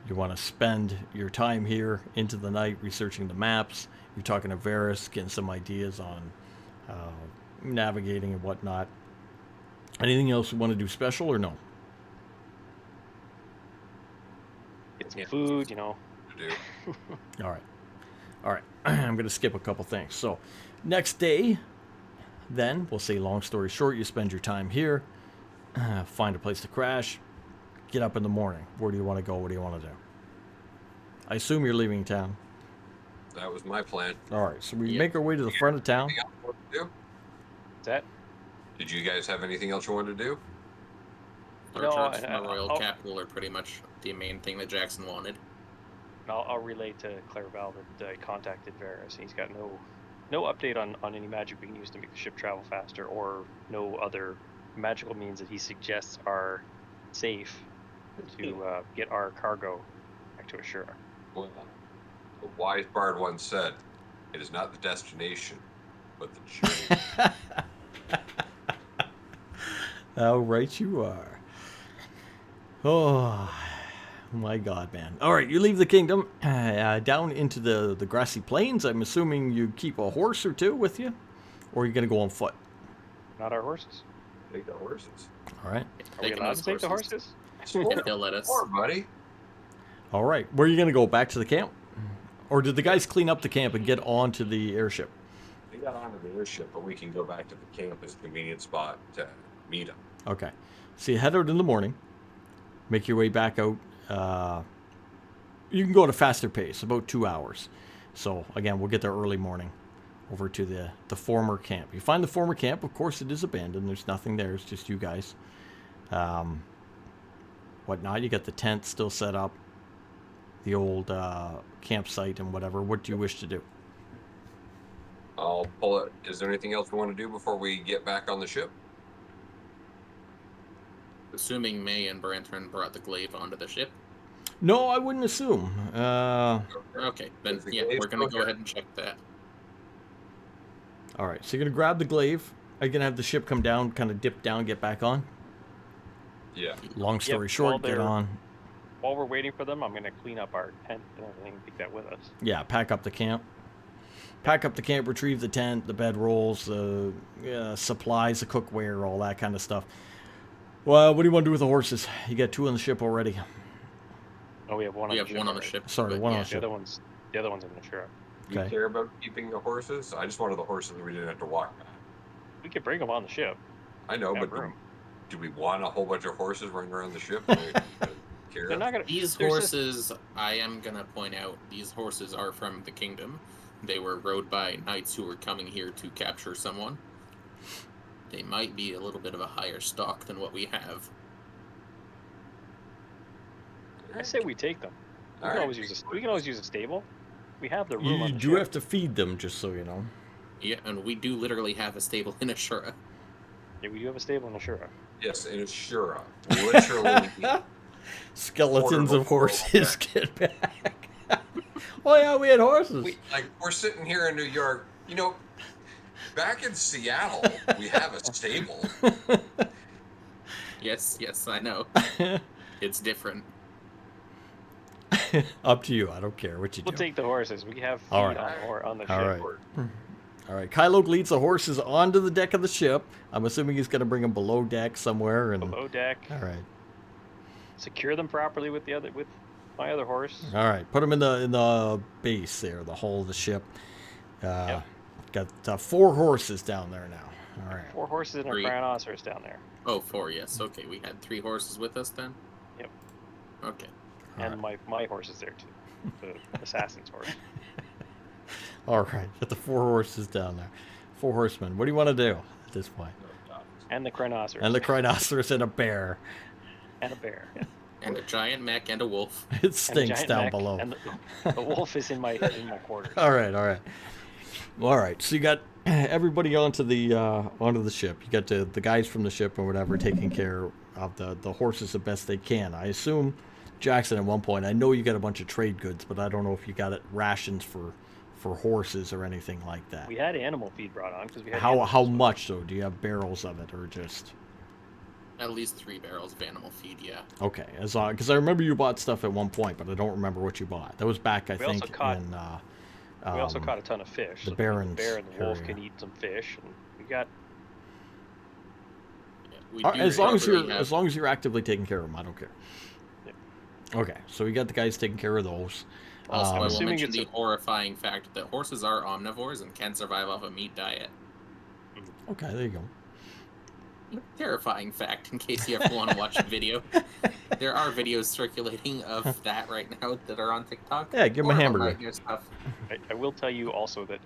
You want to spend your time here into the night researching the maps. You're talking to Varys, getting some ideas on navigating and whatnot. Anything else you want to do special or no? Get some Yeah. food, you know. To do. All right. All right. I'm going to skip a couple things. So, next day, then, we'll say long story short, you spend your time here, find a place to crash, get up in the morning. Where do you want to go? What do you want to do? I assume you're leaving town. That was my plan. All right. So, we Yeah. make our way to the front of town. Anything else you wanted to do? Is that? Did you guys have anything else you wanted to do? Our No, trips from the I- royal I'll- capital are pretty much the main thing that Jackson wanted. I'll relay to Clairval that I contacted Varys. He's got no update on any magic we can use to make the ship travel faster, or no other magical means that he suggests are safe to get our cargo back to Ashura. Well, a wise bard once said, "It is not the destination, but the journey." How right you are. Oh, my God, man. All right, you leave the kingdom down into the grassy plains. I'm assuming you keep a horse or two with you, or are you going to go on foot? Not our horses. Take the horses. All right. Are we Taking allowed those to take the horses? If they'll let us. More, buddy. All right. Where are you going to go? Back to the camp? Or did the guys clean up the camp and get onto the airship? We got onto the airship, but we can go back to the camp as a convenient spot to meet them. Okay. So you head out in the morning, make your way back out. You can go at a faster pace, about 2 hours. So again, we'll get there early morning over to the former camp. You find the former camp. Of course, it is abandoned. There's nothing there. It's just you guys. Whatnot. You got the tent still set up, the old campsite and whatever. What do you wish to do? I'll pull it. Is there anything else we want to do before we get back on the ship? Assuming May and Brantron brought the glaive onto the ship. No, I wouldn't assume. Okay, then Is the yeah, glaive we're gonna still go here? ahead and check that. All right. So you're gonna grab the glaive. Are you gonna have the ship come down, kind of dip down, get back on? Yeah. Long story while short, get they're- on. While we're waiting for them, I'm going to clean up our tent and everything and take that with us. Yeah, pack up the camp. Pack up the camp, retrieve the tent, the bedrolls, supplies, the cookware, all that kind of stuff. Well, what do you want to do with the horses? You got 2 on the ship already. Oh, we have one. We on have the ship one on the already. ship. Sorry, but one on yeah, the ship. The other one's in Ashura. You Okay. care about keeping the horses? I just wanted the horses that we didn't have to walk back. We could bring them on the ship. I know, Got but room. do we want a whole bunch of horses running around the ship? Care? They're not going to. These horses, I am gonna point out, these horses are from the kingdom. They were rode by knights who were coming here to capture someone. They might be a little bit of a higher stock than what we have. I say we take them. We All can right. always use a. We can always use a stable. We have the room You on the do ship. have to feed them, just so you know. Yeah, and we do literally have a stable in Ashura. Yeah, we do have a stable in Ashura. Yes, in Ashura. Literally. Skeletons of Portable horses get back. Oh yeah, we had horses. we're sitting here in New York. You know, back in Seattle, we have a stable. Yes, I know. It's different. Up to you. I don't care what you We'll do. take the horses. We have feed All right. on the ship. All right. All right. Kylo leads the horses onto the deck of the ship. I'm assuming he's going to bring them below deck somewhere. And Below deck. all right. Secure them properly with my other horse. All right. Put them in the base there, the hull of the ship. Got 4 horses down there now. All right. 4 horses and a Three. rhinoceros down there, Oh, 4, yes. Okay, we had 3 horses with us then? Yep. Okay. All and my horse is there too, the assassin's horse. All right. Got the 4 horses down there. 4 horsemen. What do you want to do at this point? And the rhinoceros. And the rhinoceros and a bear. And a bear. Yeah. And a giant mech and a wolf. It And a stinks giant down mech, below. And the wolf is in my quarters. All right. All right. So you got everybody onto the ship. You got the guys from the ship or whatever taking care of the horses the best they can. I assume, Jackson, at one point, I know you got a bunch of trade goods, but I don't know if you got rations for horses or anything like that. We had animal feed brought on because we had. How much though? Do you have barrels of it or just? At least 3 barrels of animal feed, yeah. Okay, as long because I remember you bought stuff at one point, but I don't remember what you bought. That was back, I We think, also caught- in. We also caught a ton of fish. the so Barrens the bear and the wolf area. can eat some fish, and we got. Yeah, we Uh, do as long as probably you're have- as long as you're actively taking care of them, I don't care. Okay, so we got the guys taking care of those. Also, I will assuming mention it's the a- horrifying fact that horses are omnivores and can survive off a meat diet. Okay, there you go. Terrifying fact, in case you ever want to watch a video. There are videos circulating of that right now that are on TikTok. Yeah, give 'em a Horrible hamburger. nightmare stuff. I will tell you also that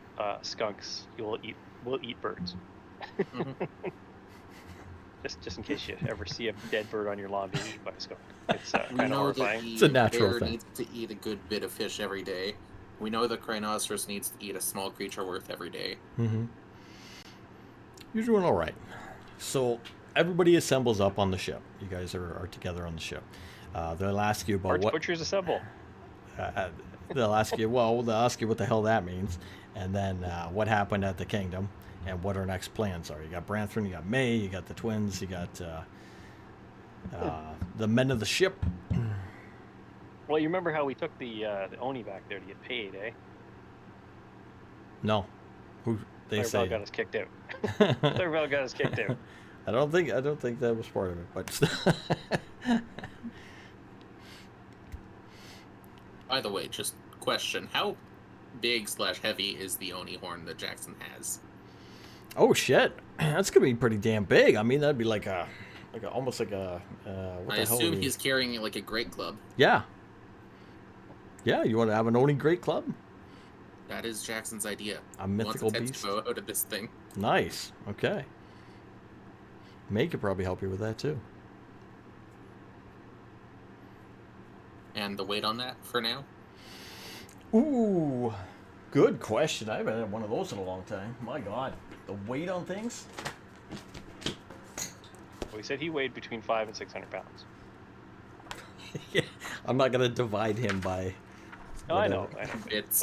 skunks will eat birds. Mhm. Just in case you ever see a dead bird on your lawn being eaten by a skunk. It's We kind of know that horrifying. the It's a natural bear thing. needs to eat a good bit of fish every day. We know the rhinoceros needs to eat a small creature worth every day. Mm-hmm. You're doing all right. So everybody assembles up on the ship. You guys are together on the ship. They'll ask you about Arch what. butchers assemble. They'll ask you what the hell that means, and then what happened at the kingdom, and what our next plans are. You got Branthorn, you got May, you got the twins, you got the men of the ship. Well, you remember how we took the Oni back there to get paid, eh? No, who they Clarabelle say. got us kicked out. Clarabelle got us kicked out. I don't think that was part of it, but still. By the way, just question: how big/heavy is the Oni horn that Jackson has? Oh shit, that's gonna be pretty damn big. I mean, that'd be like almost like a what I the hell? assume would be- he's carrying it like a great club. Yeah. Yeah, you want to have an Oni Great Club? That is Jackson's idea. A He mythical wants a beast. Tetsubo out of this thing. Nice. Okay. May could probably help you with that too. And the weight on that for now? Ooh, good question. I haven't had one of those in a long time. My God, the weight on things. Well, he said he weighed between 500 and 600 pounds. Yeah, I'm not gonna divide him by. Oh, I know. It's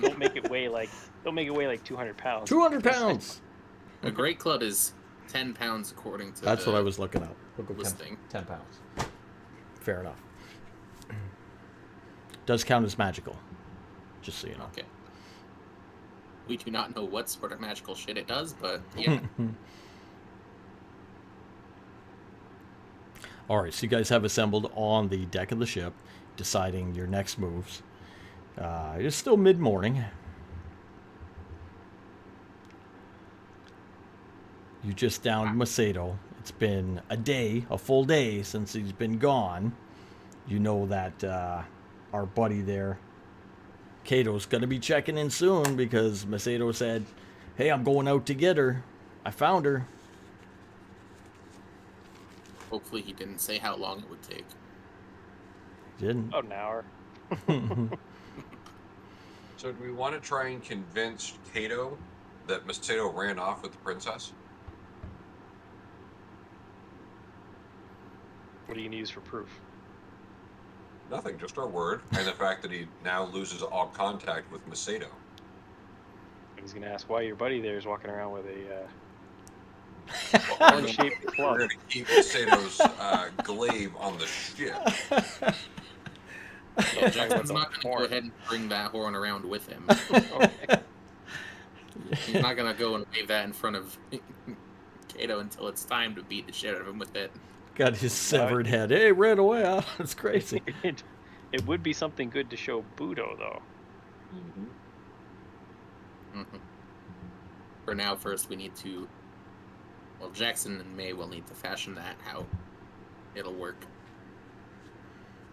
Don't make it weigh like 200 pounds. 200 pounds. a great club is 10 pounds according to That's the what I was looking up. Look at listing. 10 pounds. Fair enough. Does count as magical. Just so you know. Okay. We do not know what sort of magical shit it does, but yeah. All right, so you guys have assembled on the deck of the ship, deciding your next moves. It's still mid-morning. You just downed Macedo. It's been a full day since he's been gone. You know that our buddy there, Kato's going to be checking in soon because Macedo said, "Hey, I'm going out to get her. I found her." Hopefully he didn't say how long it would take. Didn't. About an hour. So do we want to try and convince Cato that Macedo ran off with the princess? What are you going to use for proof? Nothing, just our word, and the fact that he now loses all contact with Macedo. He's going to ask why your buddy there is walking around with a We're shaped club. going to keep Macedo's glaive on the ship. Yeah, Jackson's a not going to go horn. ahead and bring that horn around with him. Okay. He's not going to go and wave that in front of Kato until it's time to beat the shit out of him with it. Got his severed head. Hey, ran away. Huh? That's crazy. It would be something good to show Budo, though. Mhm. For now, first we need to... Well, Jackson and May will need to fashion that, how it'll work.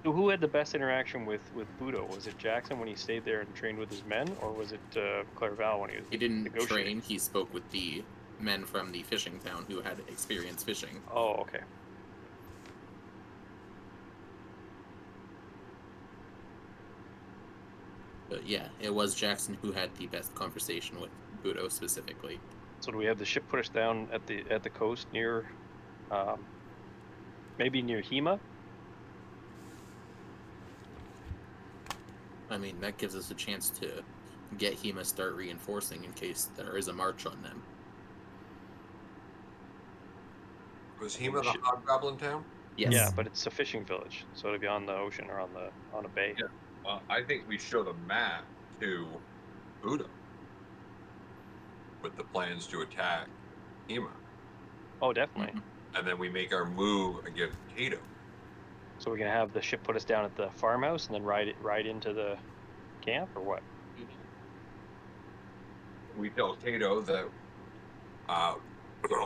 So who had the best interaction with Budo? Was it Jackson when he stayed there and trained with his men, or was it Clarabelle when he was He didn't negotiating? train, he spoke with the men from the fishing town who had experience fishing. Oh, okay. But yeah, it was Jackson who had the best conversation with Budo specifically. So do we have the ship put us down at the coast near, maybe near Hema? I mean, that gives us a chance to get Hema start reinforcing in case there is a march on them. Was Hema the Hobgoblin town? Yes. Yeah, but it's a fishing village, so it'll be on the ocean or on a bay. Yeah. Well, I think we show the map to Budo with the plans to attack Hema, Oh, definitely. Mhm. and then we make our move against Cato. So we're gonna have the ship put us down at the farmhouse and then ride into the camp, or what? We tell Cato that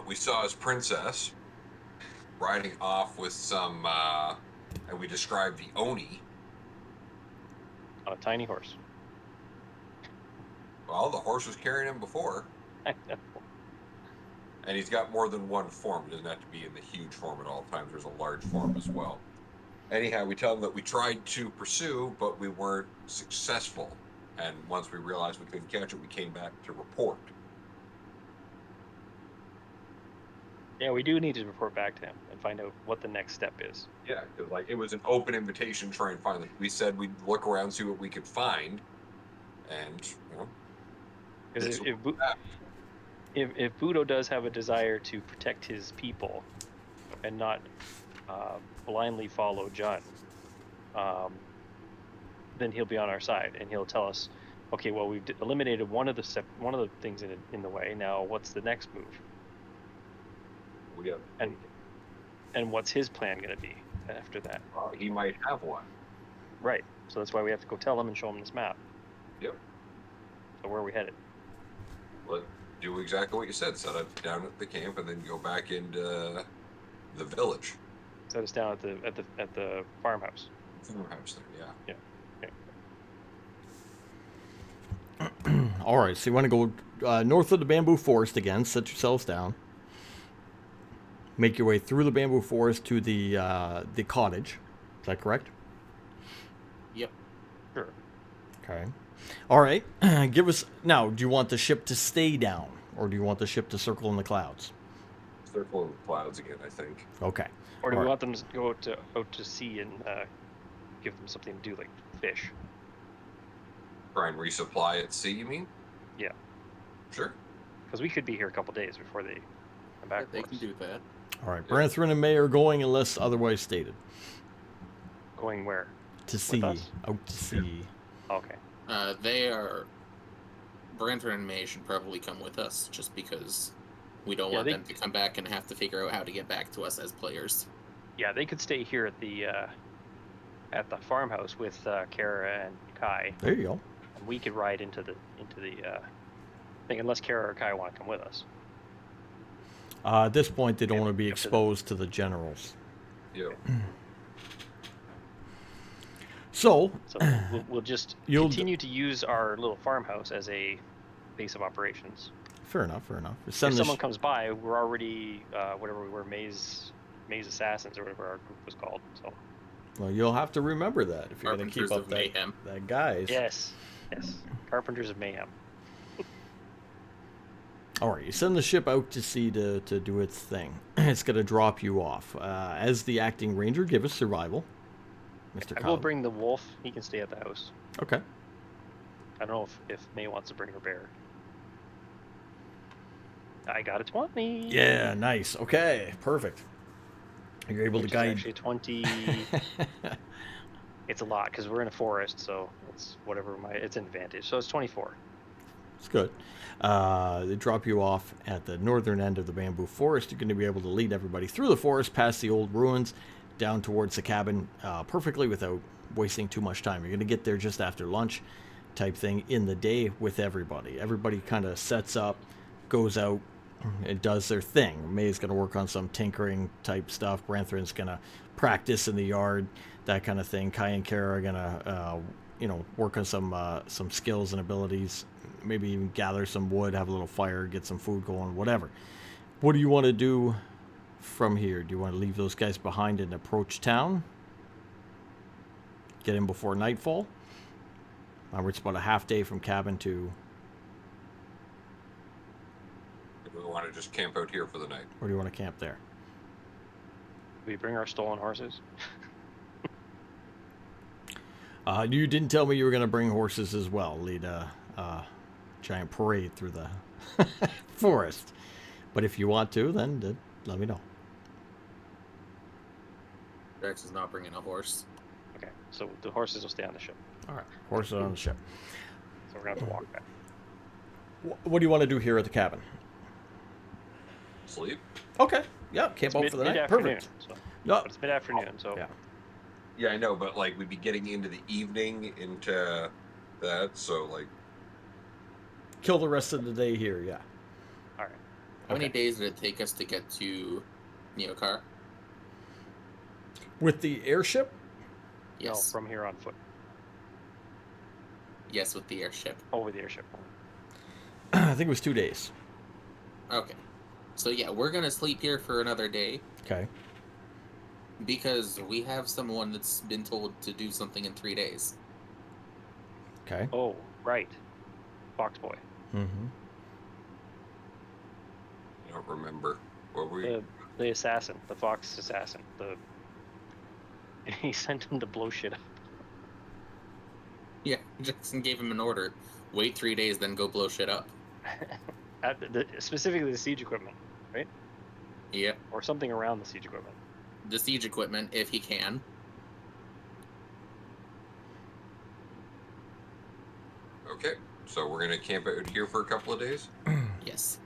we saw his princess riding off with some, and we describe the Oni. On a tiny horse. Well, the horse was carrying him before, and he's got more than one form. It doesn't have to be in the huge form at all times. There's a large form as well. Anyhow, we tell him that we tried to pursue, but we weren't successful. And once we realized we couldn't catch it, we came back to report. Yeah, we do need to report back to him and find out what the next step is. Yeah, because like it was an open invitation to try and find them. We said we'd look around, see what we could find, and you know, Because this if will happen. if Budo does have a desire to protect his people and not blindly follow Jun, then he'll be on our side and he'll tell us, okay, well, we've eliminated one of the things in the way. Now, what's the next move? We have, And what's his plan going to be after that? he might have one. Right. So that's why we have to go tell him and show him this map. Yep. So where are we headed? But do exactly what you said. Set up down at the camp, and then go back into the village. Set us down at the farmhouse. Farmhouse there, yeah. All right, so you want to go north of the bamboo forest again, set yourselves down. Make your way through the bamboo forest to the cottage. Is that correct? Yep. Sure. Okay. All right. Give us now. Do you want the ship to stay down, or do you want the ship to circle in the clouds? Circle in the clouds again, I think. Okay. Or do All we right. want them to go out to sea and give them something to do, like fish? Try and resupply at sea, you mean? Yeah. Sure. Because we could be here a couple days before they come back. They for can us. do that. All right. Branthrin and May are going unless otherwise stated. Going where? To sea. us? Out to sea. Okay. They are. Brantford and May should probably come with us, just because we don't Yeah, want they- them to come back and have to figure out how to get back to us as players. Yeah, they could stay here at the farmhouse with Kara and Kai, There you go. and we could ride into the thing, unless Kara or Kai want to come with us. At this point, they don't Yeah, want to be up to them. exposed to the generals. Yeah. So, So we'll just You'll d- continue to use our little farmhouse as a base of operations. fair enough. Fair enough. If Send the someone comes by, we're already whatever we were, Maze Assassins or whatever our group was called. So well, you'll have to remember that if you're going to keep Carpenters up of that, Mayhem. that guys. yes, Carpenters of Mayhem. All right, you send the ship out to sea to do its thing. It's going to drop you off. As the acting ranger, give us survival, Mr. I Kyle. will bring the wolf. He can stay at the house. Okay. I don't know if May wants to bring her bear. I got a 20. Yeah, nice. Okay, perfect. You're able to Which is guide. actually 20. It's a lot because we're in a forest, so it's whatever it's an advantage. So it's 24. It's good. They drop you off at the northern end of the bamboo forest. You're going to be able to lead everybody through the forest, past the old ruins, down towards the cabin perfectly without wasting too much time. You're going to get there just after lunch type thing in the day with everybody. Everybody kind of sets up, goes out, and does their thing. May's going to work on some tinkering type stuff. Branthrin's going to practice in the yard, that kind of thing. Kai and Kara are going to, work on some skills and abilities. Maybe even gather some wood, have a little fire, get some food going, whatever. What do you want to do from here? Do you want to leave those guys behind and approach town? Get in before nightfall? It's about a half day from cabin to to just camp out here for the night? Or do you want to camp there? We bring our stolen horses. You didn't tell me you were going to bring horses as well. Lead a giant parade through the forest. But if you want to, then let me know. Jackson's not bringing a horse. Okay, so the horses will stay on the ship. All right. Horses on the ship. So we're gonna have to walk back. What do you want to do here at the cabin? Sleep? Okay. Yeah, camp out for the night. Mid-afternoon, Perfect. so, No, but it's mid-afternoon, so yeah. Yeah, I know, but like we'd be getting into the evening into that, so like Kill the rest of the day here, yeah. all right. How many Okay. days did it take us to get to Neokar? With the airship? Yes. No, from here on foot, Yes, with the airship. over the airship. I think it was 2 days. Okay. So yeah, we're gonna sleep here for another day Okay. because we have someone that's been told to do something in 3 days. Okay. Oh, right, Fox Boy. Mm-hmm. I don't remember. What were we? The assassin, the fox assassin. He sent him to blow shit up. Yeah, Jackson gave him an order. Wait 3 days, then go blow shit up. Specifically the siege equipment, right? Yeah. Or something around the siege equipment. The siege equipment, if he can. Okay, so we're gonna camp out here for a couple of days. Yes.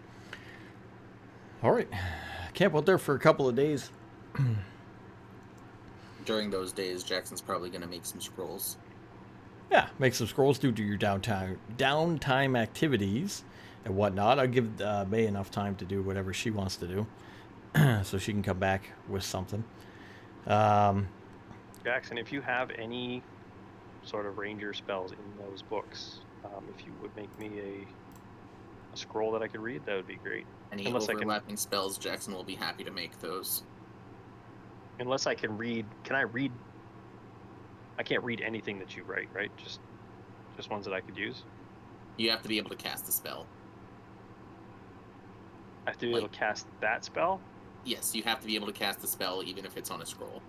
All right. Camp out there for a couple of days. During those days, Jackson's probably gonna make some scrolls. Yeah, make some scrolls, do your downtime activities and whatnot. I'll give May enough time to do whatever she wants to do, so she can come back with something. Jackson, if you have any sort of ranger spells in those books, if you would make me a scroll that I could read, that would be great. Any Unless I can- overlapping spells, Jackson will be happy to make those. Unless I can read, can I read? I can't read anything that you write, right? Just ones that I could use. You have to be able to cast the spell. I have to be able to cast that spell. Yes, you have to be able to cast the spell even if it's on a scroll.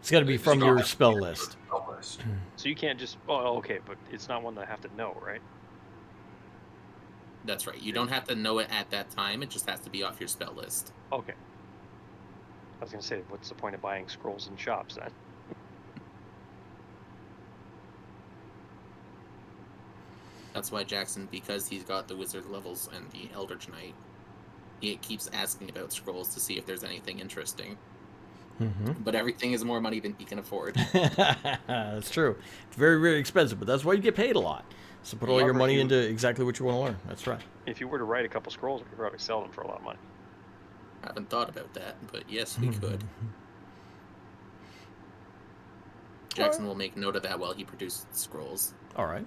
It's got to be It's from not your have spell your list. spell list. So you can't just. Oh, okay, but it's not one that I have to know, right? That's right. You don't have to know it at that time. It just has to be off your spell list. Okay. I was gonna say, what's the point of buying scrolls in shops then? That's why Jackson, because he's got the wizard levels and the Eldritch Knight, he keeps asking about scrolls to see if there's anything interesting. Mm-hmm. But everything is more money than he can afford. That's true. It's very, very expensive, but that's why you get paid a lot. So put all your money into exactly what you want to learn. That's right. If you were to write a couple scrolls, we could probably sell them for a lot of money. I haven't thought about that, but yes, we could. Jackson will make note of that while he produces the scrolls. All right.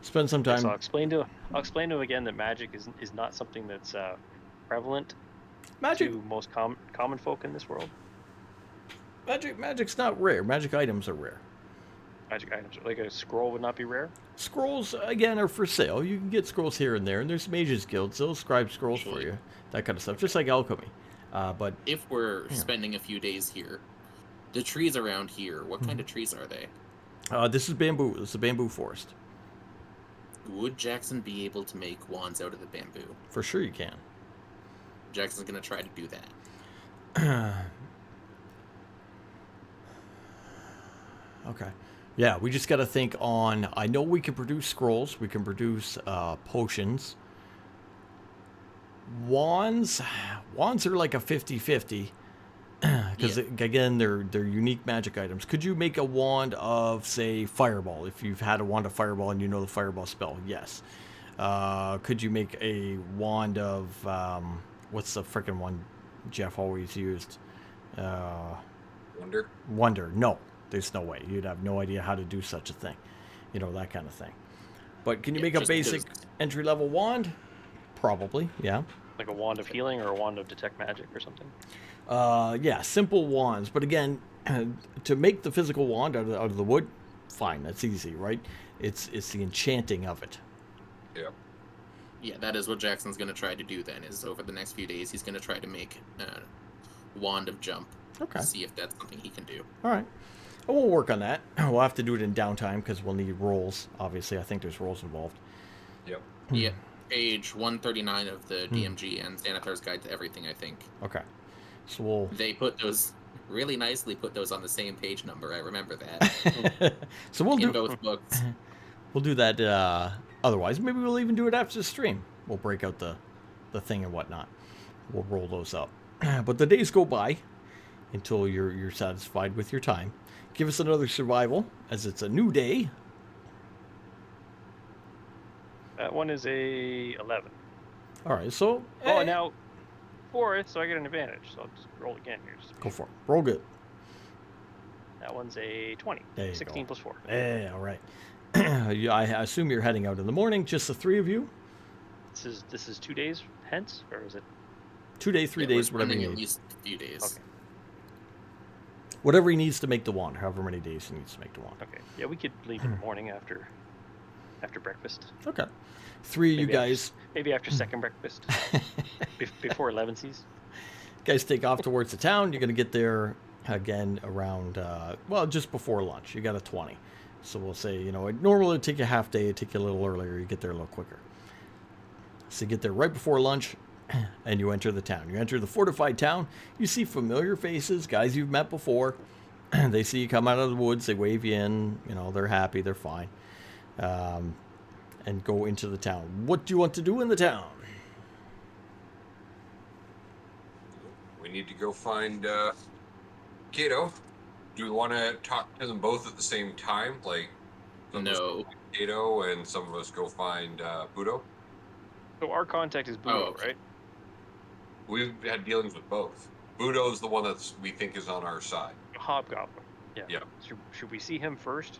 Spend some Okay, time. so I'll explain to him again that magic is not something that's prevalent Magic, to most common folk in this world. magic's not rare. Magic items are rare. Magic items, like a scroll, would not be rare. Scrolls, again, are for sale. You can get scrolls here and there, and there's mages guilds. They'll scribe scrolls for you, that kind of stuff, just like alchemy. But If we're spending a few days here, the trees around here, what kind of trees are they? this is bamboo. This is a bamboo forest. Would Jackson be able to make wands out of the bamboo? For sure you can. Jackson's gonna try to do that. Okay. Yeah, we just got to think on... I know we can produce scrolls. We can produce potions. Wands are like a 50-50. Because, again, they're unique magic items. Could you make a wand of, say, Fireball? If you've had a wand of Fireball and you know the Fireball spell, yes. Could you make a wand of... what's the frickin' one Jeff always used? Wonder. Wonder. No, there's no way. You'd have no idea how to do such a thing. You know, that kind of thing. But can you Yeah, make a just basic because- entry-level wand? Probably, yeah. Like a wand of healing or a wand of detect magic or something. Yeah, simple wands. But again, to make the physical wand out of the wood, fine, that's easy, right? It's the enchanting of it. Yep. Yeah, that is what Jackson's going to try to do then, is over the next few days, he's going to try to make Wand of Jump. Okay. See if that's something he can do. All right. Well, we'll work on that. We'll have to do it in downtime because we'll need rolls. Obviously, I think there's rolls involved. Yep. Yeah, page 139 of the DMG and Xanathar's Guide to Everything, I think. Okay. So we'll... They put those, really nicely put those on the same page number. I remember that. So we'll in do... both books. We'll do that otherwise. Maybe we'll even do it after the stream. We'll break out the thing and whatnot. We'll roll those up. But the days go by until you're satisfied with your time. Give us another survival, as it's a new day. That one is a 11. All right, so... Oh, now 4, so I get an advantage. So I'll just roll again here. Just Go for it. Roll good. that one's a 20. There you 16 go. plus 4. Yeah, all right. I assume you're heading out in the morning, just the three of you? This is 2 days hence, or is it? 2 days, 3 Yeah, we're days, whatever spending you at need. least a few days. Okay. Whatever he needs to make the wand, however many days he needs to make the wand. Okay. Yeah, we could leave in the morning after breakfast. Okay. Three of you Maybe guys... Maybe after second breakfast. Before 11 seas. Guys take off towards the town. You're going to get there again around, just before lunch. You got a 20. So we'll say, it normally would take you a half day. It'd take you a little earlier. You get there a little quicker. So you get there right before lunch, and you enter the town. You enter the fortified town. You see familiar faces, guys you've met before. They see you come out of the woods. They wave you in. They're happy. They're fine. And go into the town. What do you want to do in the town? We need to go find Kato. Do we want to talk to them both at the same time? Like, some of us No. go find Kato and some of us go find Budo? So our contact is Budo, okay. right? We've had dealings with both. Budo's the one that we think is on our side. Hobgoblin. Yeah. Yeah. Should we see him first?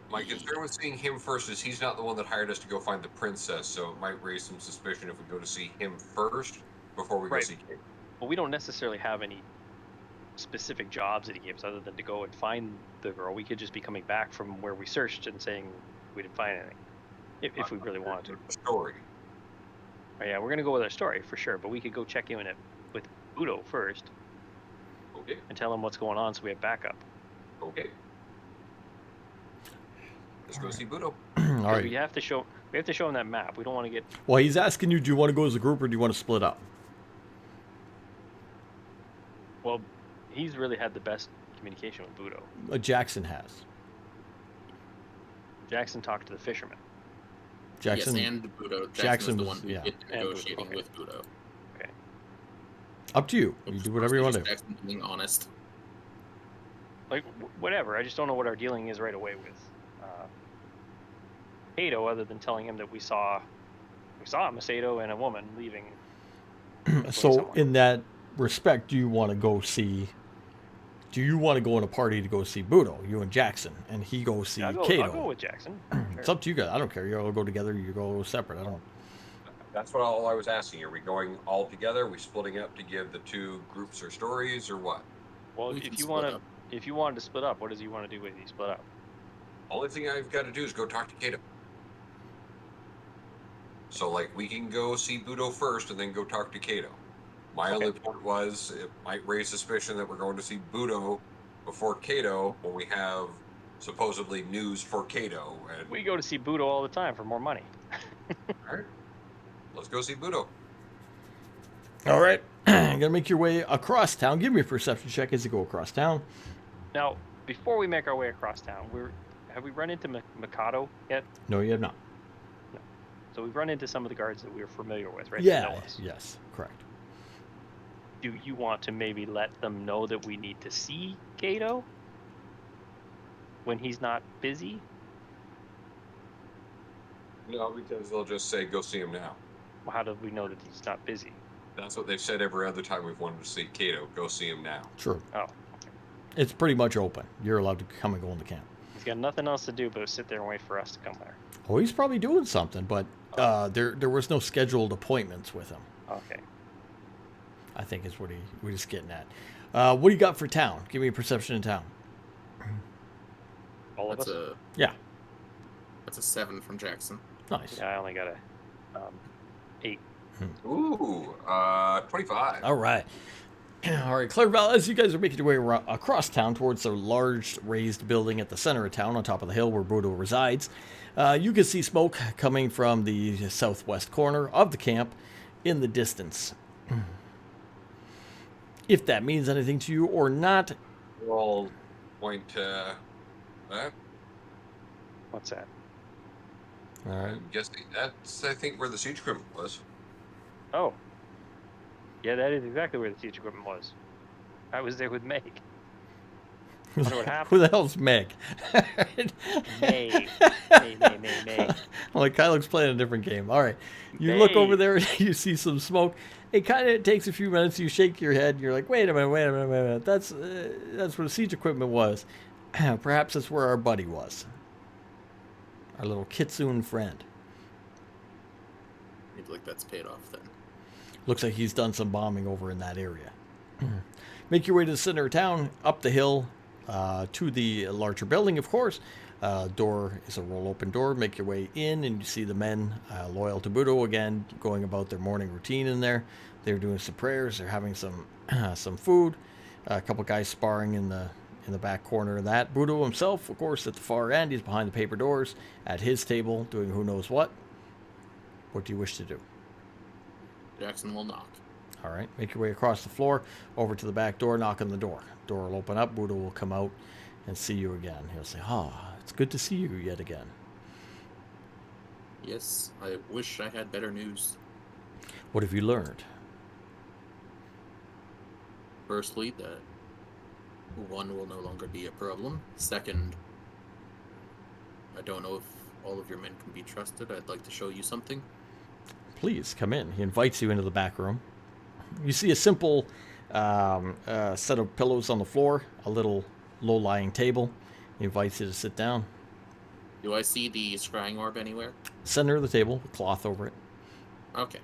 My concern with seeing him first is he's not the one that hired us to go find the princess, so it might raise some suspicion if we go to see him first before we go Right. see Kato. Well, we don't necessarily have any specific jobs that he gives other than to go and find the girl. We could just be coming back from where we searched and saying we didn't find anything. If we really wanted to. The story. Oh, yeah, we're going to go with our story for sure, but we could go check in with Budo first Okay. and tell him what's going on so we have backup. Okay. Let's go see Budo. All right. We have to show him that map. We don't want to get. Well, he's asking you, do you want to go as a group or do you want to split up? Well, he's really had the best communication with Budo. Jackson has. Jackson talked to the fisherman. Jackson. Yes, and Budo. Jackson Jackson was the was- one who yeah. did the And Budo, negotiating okay. with Budo. Up to you. You do whatever you want to do. Jackson being honest. Like whatever. I just don't know what our dealing is right away with Kato, other than telling him that we saw Macedo and a woman leaving. So, somewhere. in that respect, do you want to go in a party to go see Budo, you and Jackson, and he go see I'll Kato? go with Jackson. It's up to you guys. I don't care. You all go together. You go separate. I don't. That's what all I was asking. Are we going all together? Are we splitting up to give the two groups their stories, or what? Well, We can if you split want up. to, if you wanted to split up, what does he want to do with you split up? Only thing I've got to do is go talk to Kato. So, like, we can go see Budo first and then go talk to Kato. My Okay. only point was it might raise suspicion that we're going to see Budo before Kato when we have supposedly news for Kato. And We go to see Budo all the time for more money. all right, let's go see Budo. All right. You're gonna make your way across town. Give me a perception check as you go across town. Now, before we make our way across town, have we run into Mikado yet? No, you have not. So we've run into some of the guards that we're familiar with, right? That know Yeah. us. Yes. Correct. Do you want to maybe let them know that we need to see Kato when he's not busy? No, because they'll just say, go see him now. Well, how do we know that he's not busy? That's what they've said every other time we've wanted to see Kato. Go see him now. Sure. Oh, It's pretty much open. You're allowed to come and go in the camp. he's got nothing else to do but sit there and wait for us to come there. Oh, he's probably doing something, but there was no scheduled appointments with him. Okay. I think is what we're just getting at. What do you got for town? Give me a perception in town. All of That's us? a Yeah. That's a 7 from Jackson. Nice. Yeah, I only got a 8. Ooh, 25. All right. All right, Clairval, as you guys are making your way across town towards the large raised building at the center of town on top of the hill where Budo resides, you can see smoke coming from the southwest corner of the camp in the distance. If that means anything to you or not, We'll point to that. What's that? all right. I'm guessing that's, I think, where the siege equipment was. Oh. Yeah, that is exactly where the siege equipment was. I was there with Meg. Wonder what happened. Who the hell's Meg? May. Like Kylo's playing a different game. All right, you look over there and you see some smoke. It kind of takes a few minutes. You shake your head. And you're like, wait a minute. That's where the siege equipment was. Perhaps that's where our buddy was. Our little Kitsune friend. Maybe like that's paid off then. Looks like he's done some bombing over in that area. Make your way to the center of town, up the hill, to the larger building, of course. Door is a roll-open door. Make your way in, and you see the men loyal to Budo again, going about their morning routine in there. They're doing some prayers. They're having some food. A couple guys sparring in the back corner of that. Budo himself, of course, at the far end. He's behind the paper doors at his table, doing who knows what. What do you wish to do? Jackson will knock. All right, make your way across the floor, over to the back door, knock on the door. Door will open up, Budo will come out and see you again. He'll say, it's good to see you yet again. Yes, I wish I had better news. What have you learned? Firstly, that 1 will no longer be a problem. Second, I don't know if all of your men can be trusted. I'd like to show you something. Please, come in. He invites you into the back room. You see a simple set of pillows on the floor, a little low-lying table. He invites you to sit down. Do I see the scrying orb anywhere? Center of the table, with cloth over it. Okay.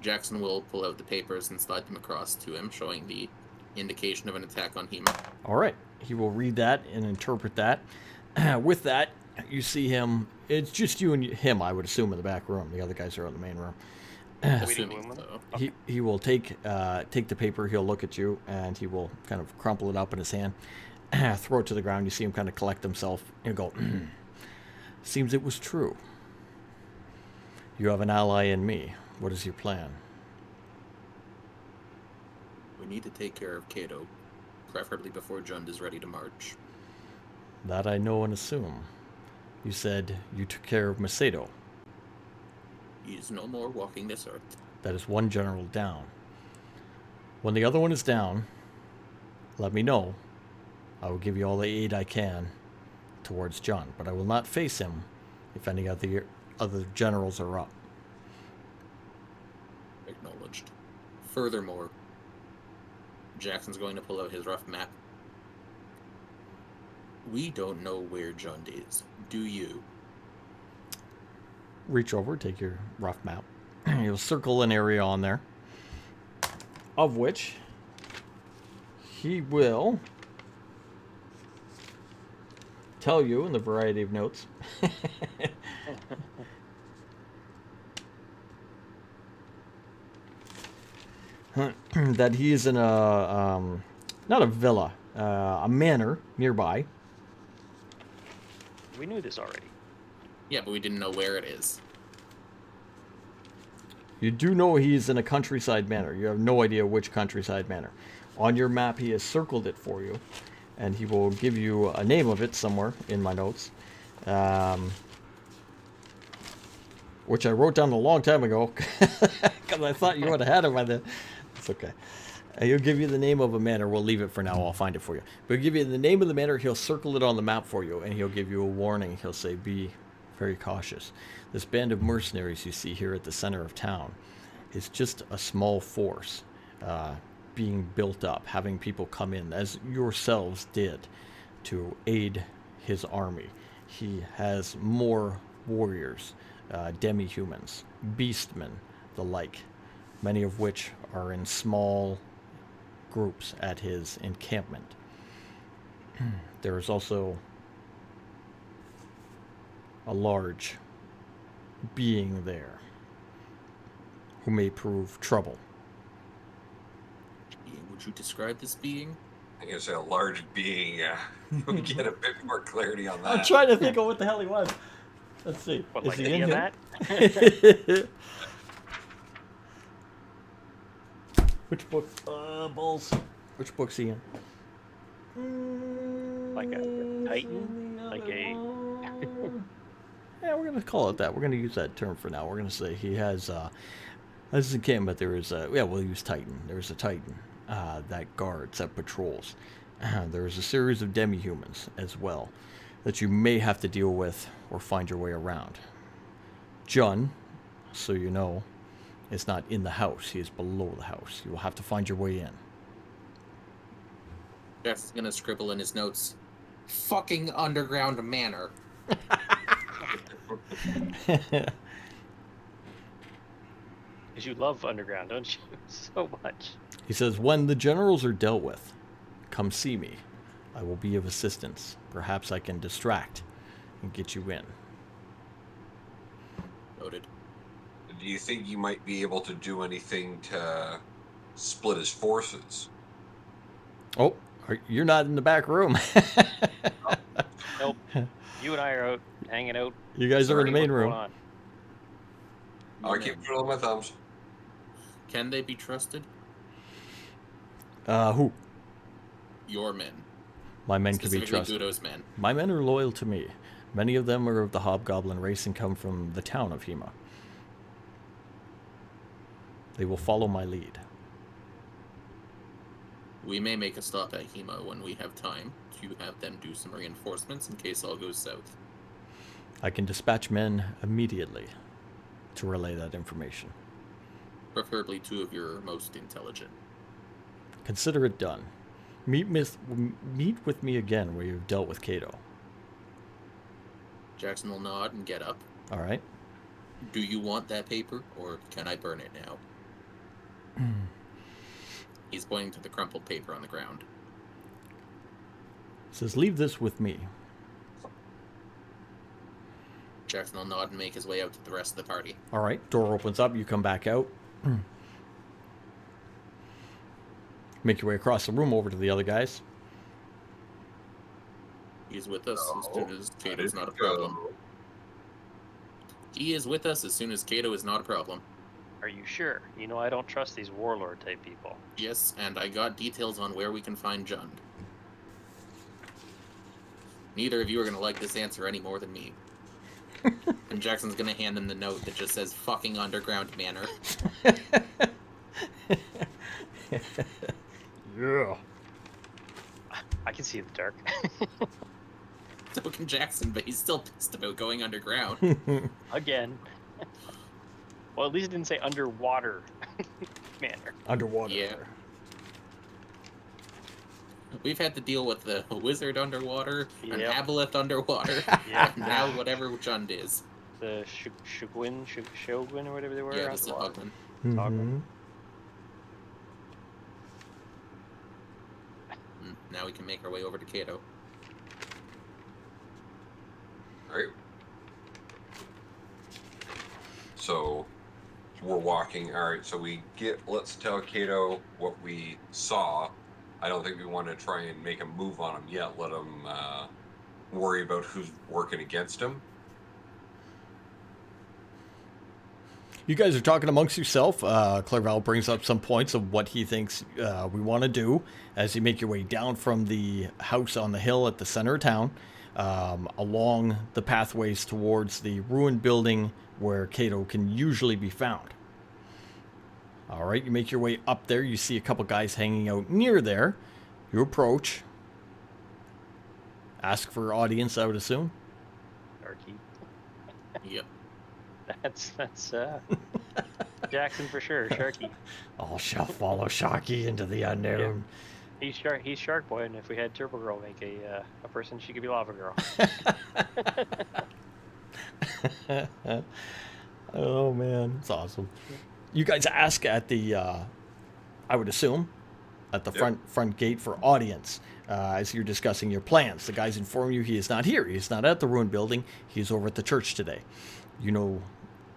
Jackson will pull out the papers and slide them across to him, showing the indication of an attack on Hema. All right. He will read that and interpret that. With that, you see him. It's just you and him, I would assume, in the back room. The other guys are in the main room. Assuming so. He will take the paper. He'll look at you, and he will kind of crumple it up in his hand, throw it to the ground. You see him kind of collect himself and go, seems it was true. You have an ally in me. What is your plan? We need to take care of Kato, preferably before Jund is ready to march. That I know and assume. You said you took care of Macedo. He is no more walking this earth. That is one general down. When the other one is down, let me know. I will give you all the aid I can towards John, but I will not face him if any of the other generals are up. Acknowledged. Furthermore, Jackson's going to pull out his rough map. We don't know where Jund is. Do you? Reach over, take your rough map. You'll circle an area on there, of which he will tell you in the variety of notes. That he is in a, not a villa, a manor nearby. We knew this already. Yeah, but we didn't know where it is. You do know he's in a countryside manor. You have no idea which countryside manor. On your map, he has circled it for you, and he will give you a name of it somewhere in my notes, which I wrote down a long time ago because I thought you would have had it by then. It's okay. He'll give you the name of a manor. We'll leave it for now. I'll find it for you. But he'll give you the name of the manor. He'll circle it on the map for you, and he'll give you a warning. He'll say, be very cautious. This band of mercenaries you see here at the center of town is just a small force being built up, having people come in, as yourselves did, to aid his army. He has more warriors, demi-humans, beastmen, the like, many of which are in small groups at his encampment. There is also a large being there who may prove trouble. Would you describe this being? I guess a large being. We get a bit more clarity on that. I'm trying to think of what the hell he was. Let's see. What, Is like he any in of here? that? Which book? Balls. Which book's he in? Like a titan? Like a... Yeah, we're gonna call it that. We're gonna use that term for now. We're gonna say he has. This is a game, but there is a. Yeah, we'll use Titan. There's a Titan that guards, that patrols. There's a series of demi-humans as well that you may have to deal with or find your way around. Jun, so you know, is not in the house. He is below the house. You will have to find your way in. Jeff's gonna scribble in his notes, "Fucking underground manor." Because you love underground, don't you? So much. He says, when the generals are dealt with, come see me. I will be of assistance. Perhaps I can distract and get you in. Noted. Do you think you might be able to do anything to split his forces? Oh, you're not in the back room. Nope. You and I are out hanging out. You guys are in the main What's going room. on? I'll keep twiddling my thumbs. Can they be trusted? Who? Your men. My men can be Specifically trusted. Gudo's men. My men are loyal to me. Many of them are of the Hobgoblin race and come from the town of Hema. They will follow my lead. We may make a stop at Hema when we have time to have them do some reinforcements in case all goes south. I can dispatch men immediately to relay that information. Preferably 2 of your most intelligent. Consider it done. Meet with me again where you've dealt with Cato. Jackson will nod and get up. All right? Do you want that paper, or can I burn it now? He's pointing to the crumpled paper on the ground. Says, leave this with me. Jackson will nod and make his way out to the rest of the party. All right, door opens up. You come back out. Make your way across the room over to the other guys. He's with us as soon as I Cato's didn't not a go. problem. He is with us as soon as Cato is not a problem. Are you sure? You know I don't trust these warlord type people. Yes, and I got details on where we can find Jund. Neither of you are going to like this answer any more than me. And Jackson's going to hand him the note that just says fucking underground manor. Yeah. I can see in the dark. So can Jackson, but he's still pissed about going underground. Again. Well, at least it didn't say underwater manor. Underwater. Yeah. We've had to deal with the wizard underwater, an Yep. aboleth underwater, Yeah. and now whatever Jund is. The Shogun or whatever they were. Yeah, this is underwater. Hugman. Mhm. Now we can make our way over to Cato. Right. So we're walking. All right. So let's tell Cato what we saw. I don't think we want to try and make a move on him yet. Let him worry about who's working against him. You guys are talking amongst yourself. Clerval brings up some points of what he thinks we want to do as you make your way down from the house on the hill at the center of town, along the pathways towards the ruined building where Cato can usually be found. All right, you make your way up there. You see a couple guys hanging out near there. You approach. Ask for audience, I would assume. Darky. Yep. That's Jackson for sure. Sharky. All shall follow Sharky into the unknown. He's Shark Boy, and if we had Turbo Girl make a person, she could be Lava Girl. Oh man, it's awesome. You guys ask at the, I would assume, at the Yep. front gate for audience. As you're discussing your plans, the guys inform you he is not here. He is not at the ruined building. He is over at the church today. You know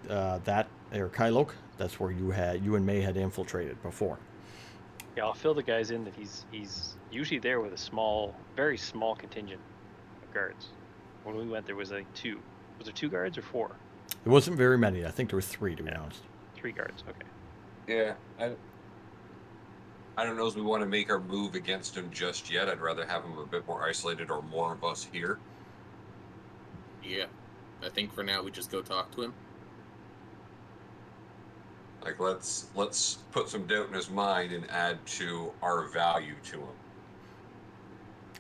that, or Kylok, that's where you and May had infiltrated before. Yeah, I'll fill the guys in that he's usually there with a very small contingent of guards. When we went, there was like 2. Was there 2 guards or 4? There wasn't very many. I think there was 3, to be honest. 3 guards. Okay. Yeah, I don't know if we want to make our move against him just yet. I'd rather have him a bit more isolated or more of us here. Yeah. I think for now we just go talk to him. Like, let's put some doubt in his mind and add to our value to him.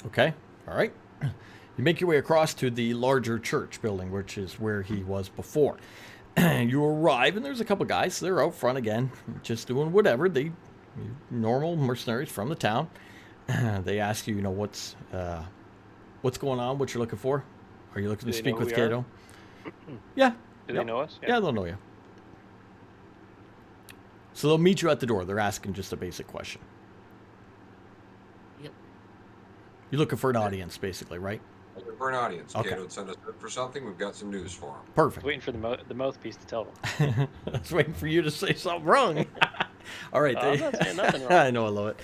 Okay. All right. You make your way across to the larger church building, which is where he was before. You arrive, and there's a couple guys. They're out front again, just doing whatever. Normal mercenaries from the town. They ask you, what's going on, what you're looking for. Are you looking to Do they speak know with who we are? Cato? Yeah. Do Yep. they know us? Yeah, they'll know you. So they'll meet you at the door. They're asking just a basic question. Yep. You're looking for an audience, basically, right? Looking for an audience. Okay. Cato would send us up for something. We've got some news for him. Perfect. Waiting for the mouthpiece to tell them. I was waiting for you to say something wrong. All right. I'm not saying nothing wrong. I know, I love it.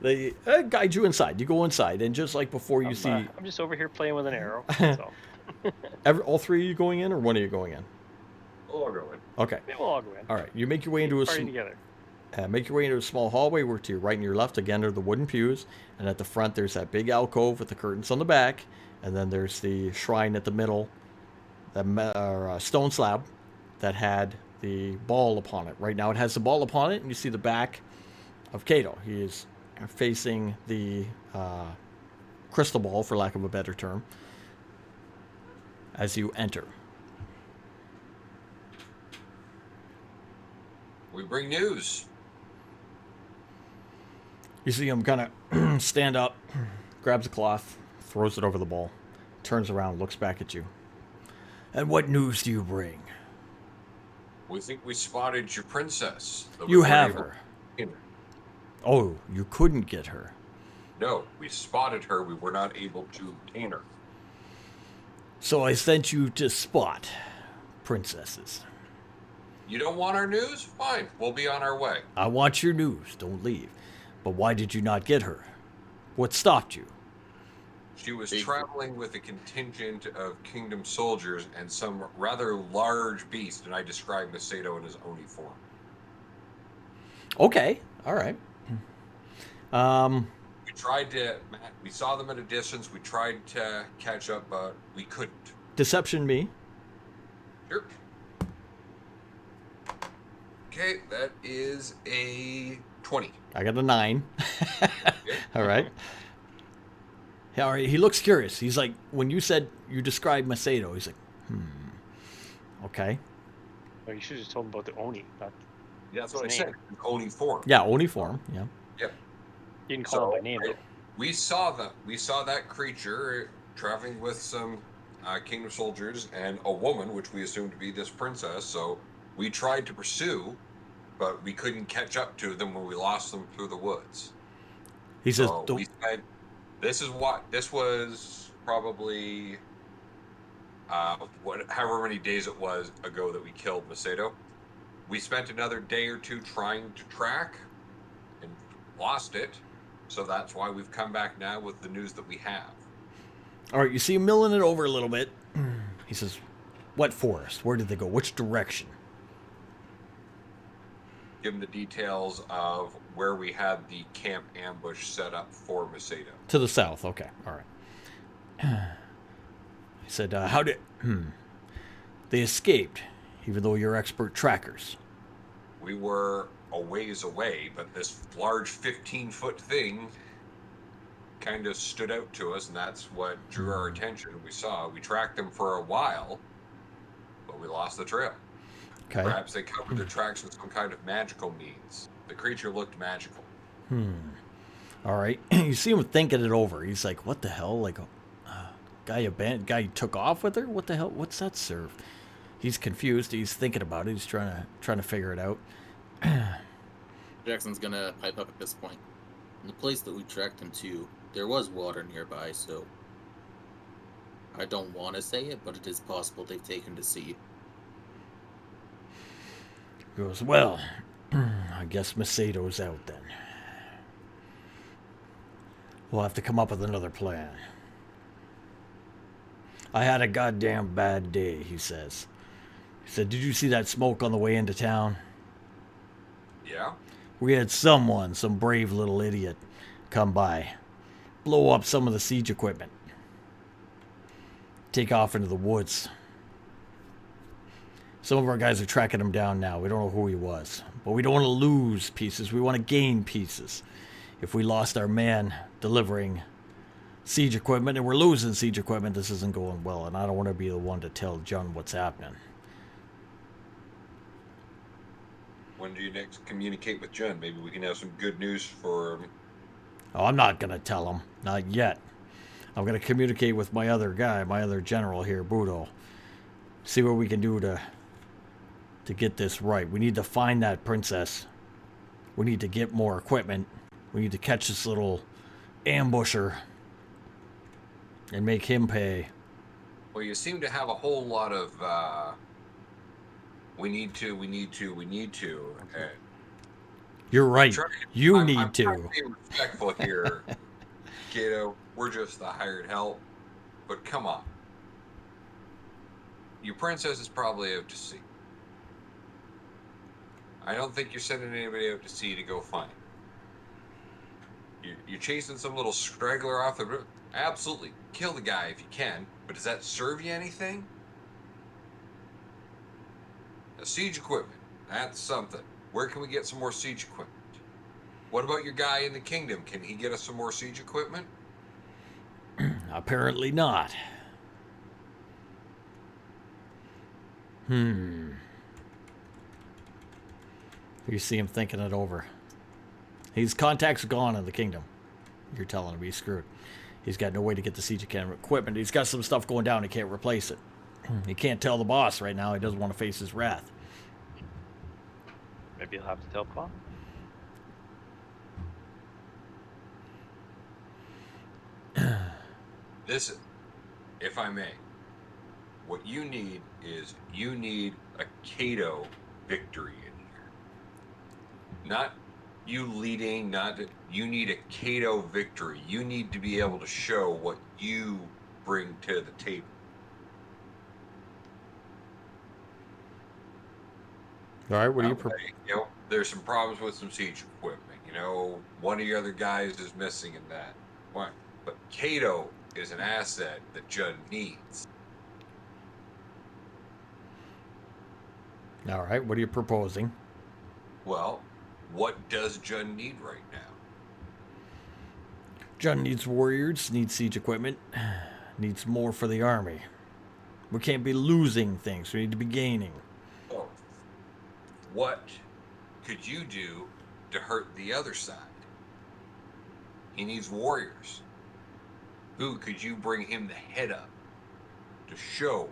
They guide you inside. You go inside, and just like before, you see I'm just over here playing with an arrow. That's all. all 3 of you going in, or one of you going in? We'll all go in. Okay. Maybe we'll all go in. All right. You make your way into Party together. make your way into a small hallway. Where to your right and your left, again, are the wooden pews, and at the front there's that big alcove with the curtains on the back, and then there's the shrine at the middle, the stone slab that had the ball upon it. Right now it has the ball upon it, and you see the back of Cato. He is facing the crystal ball, for lack of a better term, as you enter. We bring news. You see him kind of stand up, grabs a cloth, throws it over the ball, turns around, looks back at you. And what news do you bring? We think we spotted your princess. though we You weren't have able her. to get her. Oh, you couldn't get her. No, we spotted her. We were not able to obtain her. So I sent you to spot princesses. You don't want our news? Fine. We'll be on our way. I want your news. Don't leave. But why did you not get her? What stopped you? She was Big- traveling with a contingent of kingdom soldiers and some rather large beast, and I described Macedo in his Oni form. Okay. All right. We saw them at a distance. We tried to catch up, but we couldn't. Deception me. Sure. Okay, that is a 20. I got a 9. Okay. All right. Yeah, all right. He looks curious. He's like, when you said you described Macedo, he's like, okay. Oh, you should have just told them about the Oni. Not, That's what I His said. name. In Oni form. Yeah, Oni form. Yeah. Yep. you didn't call So, him by name. though. We saw them. We saw that creature traveling with some kingdom soldiers and a woman, which we assumed to be this princess. So we tried to pursue, but we couldn't catch up to them when we lost them through the woods. He says, So we spent. This was probably however many days it was ago that we killed Macedo. We spent another day or two trying to track and lost it. So that's why we've come back now with the news that we have. all right, you see him milling it over a little bit. He says, what forest? Where did they go? Which direction? Give them the details of where we had the camp ambush set up for Macedo. To the south. Okay. All right. He said, how did... They escaped, even though you're expert trackers. We were a ways away, but this large 15-foot thing kind of stood out to us, and that's what drew our attention. We tracked them for a while, but we lost the trail. Okay. Perhaps they covered their tracks with some kind of magical means. The creature looked magical. All right. You see him thinking it over. He's like, what the hell? Like, guy took off with her? What the hell? What's that serve? He's confused. He's thinking about it. He's trying to figure it out. Jackson's gonna pipe up at this point. The place that we tracked him to, there was water nearby, so I don't want to say it, but it is possible they've taken to sea. Goes, well, I guess Macedo's out then. We'll have to come up with another plan. I had a goddamn bad day, he says. He said, did you see that smoke on the way into town? Yeah? We had someone, some brave little idiot, come by, blow up some of the siege equipment, take off into the woods. Some of our guys are tracking him down now. We don't know who he was. But we don't want to lose pieces. We want to gain pieces. If we lost our man delivering siege equipment and we're losing siege equipment, this isn't going well. And I don't want to be the one to tell Jun what's happening. When do you next communicate with Jun? Maybe we can have some good news for him. Oh, I'm not going to tell him. Not yet. I'm going to communicate with my other guy, my other general here, Budo. See what we can do to get this right. We need to find that princess. We need to get more equipment. We need to catch this little ambusher and make him pay. Well, you seem to have a whole lot of, we need to. You're right. You need I'm to. trying to be respectful here, Kato. We're just the hired help. But come on. Your princess is probably out to sea. I don't think you're sending anybody out to sea to go find her. You're chasing some little straggler off the river. Absolutely. Kill the guy if you can. But does that serve you anything? A siege equipment. That's something. Where can we get some more siege equipment? What about your guy in the kingdom? Can he get us some more siege equipment? Apparently not. You see him thinking it over. His contact's gone in the kingdom. You're telling him he's screwed. He's got no way to get the siege equipment. He's got some stuff going down. He can't replace it. He can't tell the boss right now. He doesn't want to face his wrath. Maybe he'll have to tell Paul. Listen, if I may, what you need is a Kato victory in here. Not you leading, you need a Kato victory. You need to be able to show what you bring to the table. All right, what do you there's some problems with some siege equipment. One of your other guys is missing in that. Why? But Kato is an asset that Judd needs. All right, what are you proposing? Well, what does Judd need right now? Jun needs warriors, needs siege equipment, needs more for the army. We can't be losing things. We need to be gaining. Oh, what could you do to hurt the other side? He needs warriors. Who could you bring him the head up to show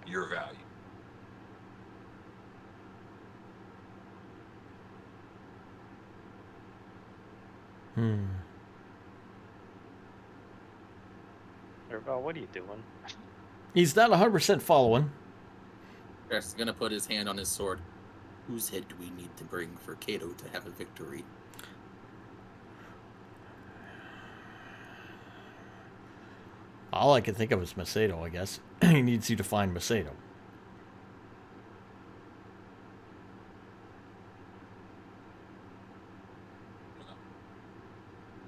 your value? Erval, what are you doing? He's not 100% following. He's gonna put his hand on his sword. Whose head do we need to bring for Kato to have a victory? All I can think of is Macedo, I guess. He needs you to find Macedo.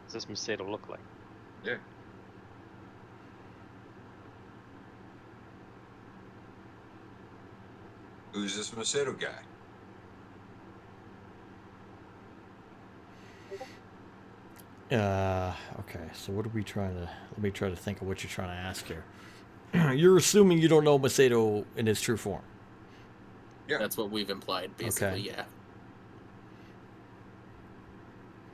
What does Macedo look like? Yeah. Who's this Macedo guy? Okay, so what are we trying to... Let me try to think of what you're trying to ask here. You're assuming you don't know Macedo in his true form. Yeah. That's what we've implied, basically, Okay. yeah.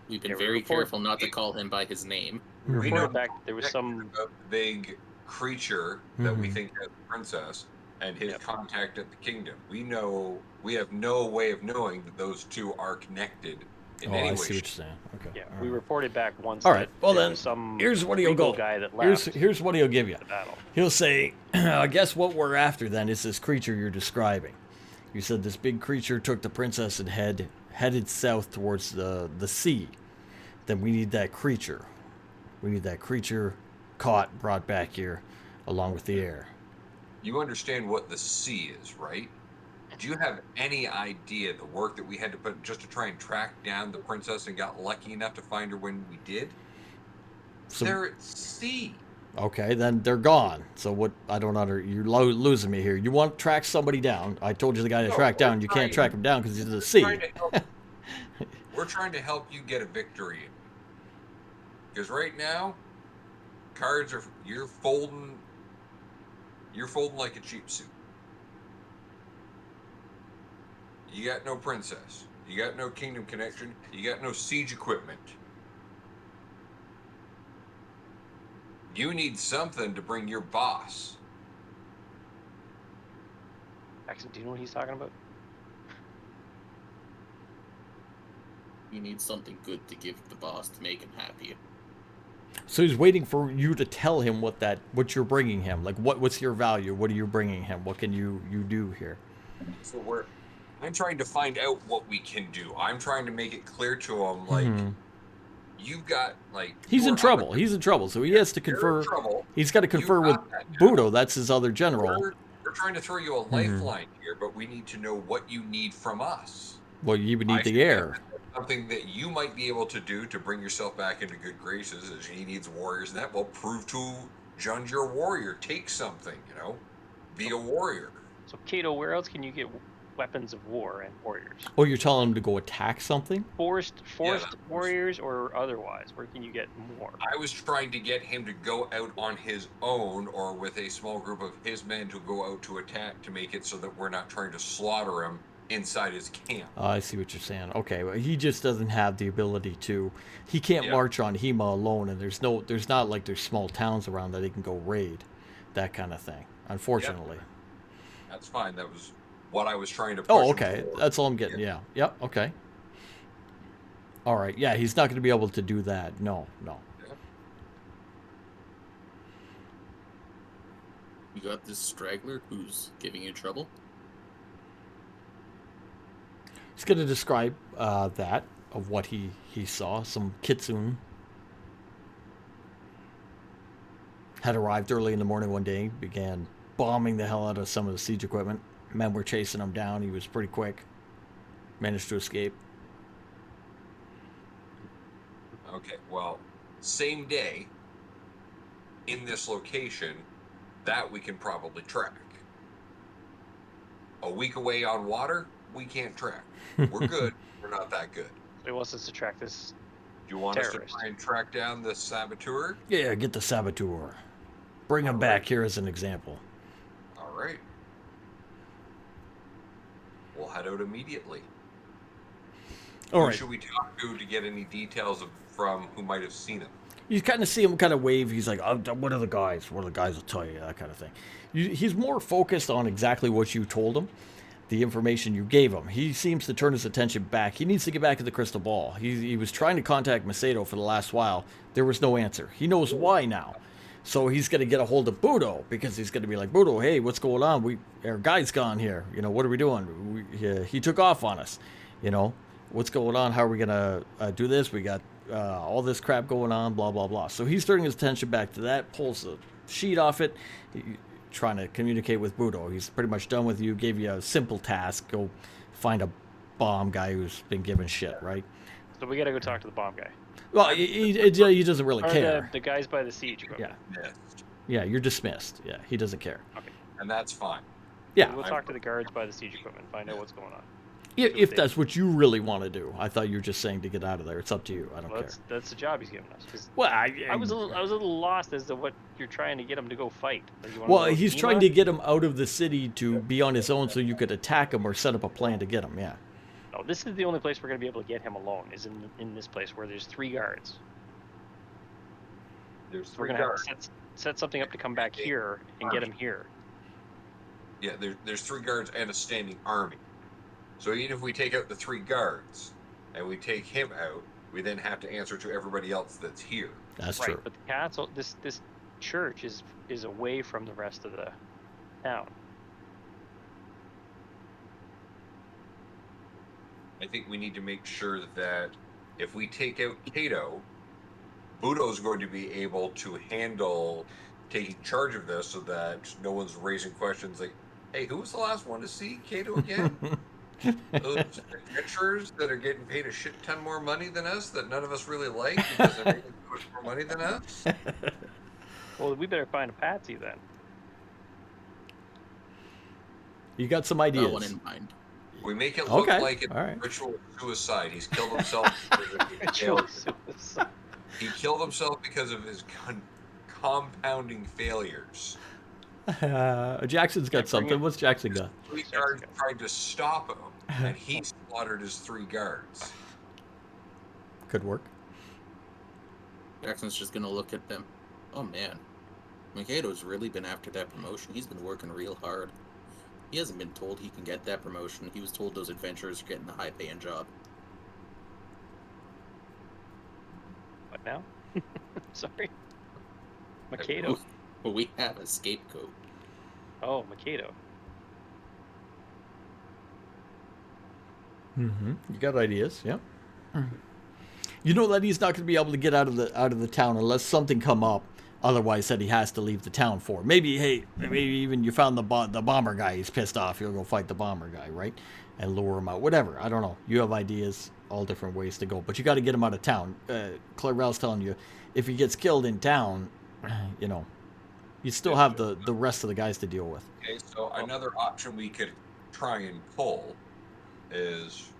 We've been Yeah, we very report- careful not to call him by his name. We We know reported back there was some. a big creature that we Mhm. think has a princess and his Yep. contact at the kingdom. We have no way of knowing that those two are connected in Oh, any I way. see what you're saying. Okay. Yeah, all we right. reported back once. All right, that well there then, was some here's what he'll regal go. guy that left Here's what he'll give you. the battle. He'll say, I guess what we're after then is this creature you're describing. You said this big creature took the princess and headed south towards the sea. Then we need that creature. We need that creature caught, brought back here, along with the air. You understand what the sea is, right? Do you have any idea the work that we had to put just to try and track down the princess and got lucky enough to find her when we did? So, They're at sea. okay, then they're gone. So what? I don't you're losing me here. You want to track somebody down? I told you the guy to No, track we're down. You can't trying- track him down because he's in the We're sea. trying to help- We're trying to help you get a victory. Because right now, cards are you're folding like a cheap suit. You got no princess. You got no kingdom connection. You got no siege equipment. You need something to bring your boss. Actually, do you know what he's talking about? You need something good to give the boss to make him happy. So he's waiting for you to tell him what you're bringing him. Like what's your value? What are you bringing him? What can you do here? So I'm trying to find out what we can do. I'm trying to make it clear to him, like, Mhm. you've got, like... He's you're in up trouble. at- He's in trouble. So he has to you're in confer. trouble. He's got to confer with got that now. Budo. That's his other general. We're trying to throw you a lifeline here, but we need to know what you need from us. Well, you would I need the suggest air. Something that you might be able to do to bring yourself back into good graces, as he needs warriors, and that will prove to Jund you're a warrior. Take something, be a warrior. So, Kato, where else can you get weapons of war and warriors? Oh, you're telling him to go attack something? Forced that was- warriors or otherwise? Where can you get more? I was trying to get him to go out on his own or with a small group of his men to go out to attack to make it so that we're not trying to slaughter him inside his camp. I see what you're saying. Okay, well, he just doesn't have the ability to. He can't Yeah. march on Hema alone, and there's not like there's small towns around that he can go raid, that kind of thing. Unfortunately. That's fine. That was what I was trying to push Oh, him okay. toward. That's all I'm getting. Yeah. Yep. Okay. All right. Yeah, he's not going to be able to do that. No. You got this straggler who's giving you trouble. He's going to describe that of what he saw. Some kitsune had arrived early in the morning one day, began bombing the hell out of some of the siege equipment. Men were chasing him down. He was pretty quick. Managed to escape. Okay, well, same day, in this location, that we can probably track. A week away on water, we can't track. We're good. We're not that good. He wants us to track this. Do you want Terrorist. us to try and track down the saboteur? Yeah, get the saboteur. Bring him All back right. here as an example. All right. We'll head out immediately. All Who right. should we talk to get any details from who might have seen him? You kind of see him kind of wave. He's like, oh, what are the guys? What are the guys will tell you? That kind of thing. He's more focused on exactly what you told him, the information you gave him. He seems to turn his attention back. He needs to get back to the crystal ball. He was trying to contact Macedo for the last while. There was no answer. He knows why now. So he's going to get a hold of Budo because he's going to be like, Budo, hey, what's going on? Our guy's gone here. What are we doing? He took off on us. What's going on? How are we going to do this? We got all this crap going on, blah, blah, blah. So he's turning his attention back to that, pulls the sheet off it, trying to communicate with Budo. He's pretty much done with you, gave you a simple task. Go find a bomb guy who's been given shit, right? So we gotta go talk to the bomb guy. Well, he doesn't really Or care. the guys by the siege equipment. Yes. Yeah, you're dismissed. Yeah, he doesn't care. And that's fine. Yeah, We'll talk to the guards by the siege equipment, find out what's going on. if that's what you really want to do. I thought you were just saying to get out of there. It's up to you. I don't Well, care. that's the job he's giving us. 'Cause Well, I was a little lost as to what you're trying to get him to go fight. Like, you wanna well, go he's Hema? trying to get him out of the city to be on his own so you could attack him or set up a plan to get him. Yeah. No, this is the only place we're gonna be able to get him alone. Is in this place where there's 3 guards. There's We're three gonna have guards. to set something up to come back here and get him here. Yeah, there's 3 guards and a standing army. So even if we take out the 3 guards, and we take him out, we then have to answer to everybody else that's here. That's Right, true. but the castle, this church is away from the rest of the town. I think we need to make sure that if we take out Cato, Budo's going to be able to handle taking charge of this so that no one's raising questions like, hey, who was the last one to see Cato again? Those adventurers that are getting paid a shit ton more money than us that none of us really like because they're making so much more money than us? Well, we better find a patsy then. You got some Got one ideas. in mind. We make it look Okay, like it's all right. ritual suicide. He's killed himself. He killed himself because of his compounding failures. Jackson's got Yeah, bring something. it. What's Jackson got? 3 guards tried to stop him, and he slaughtered his 3 guards. Could work. Jackson's just gonna look at them. Oh man, Mikado's really been after that promotion. He's been working real hard. He hasn't been told he can get that promotion. He was told those adventurers are getting a high-paying job. What now? Sorry. Mikado. But we have a scapegoat. Oh, Mikado. Mm-hmm. You got ideas, yeah. You know that he's not going to be able to get out of the town unless something come up. Otherwise, that he has to leave the town for. Maybe even you found the bomber guy. He's pissed off. You'll go fight the bomber guy, right? And lure him out. Whatever. I don't know. You have ideas, all different ways to go. But you got to get him out of town. Clarel's telling you, if he gets killed in town, you know, you still have the rest of the guys to deal with. Okay, so another option we could try and pull is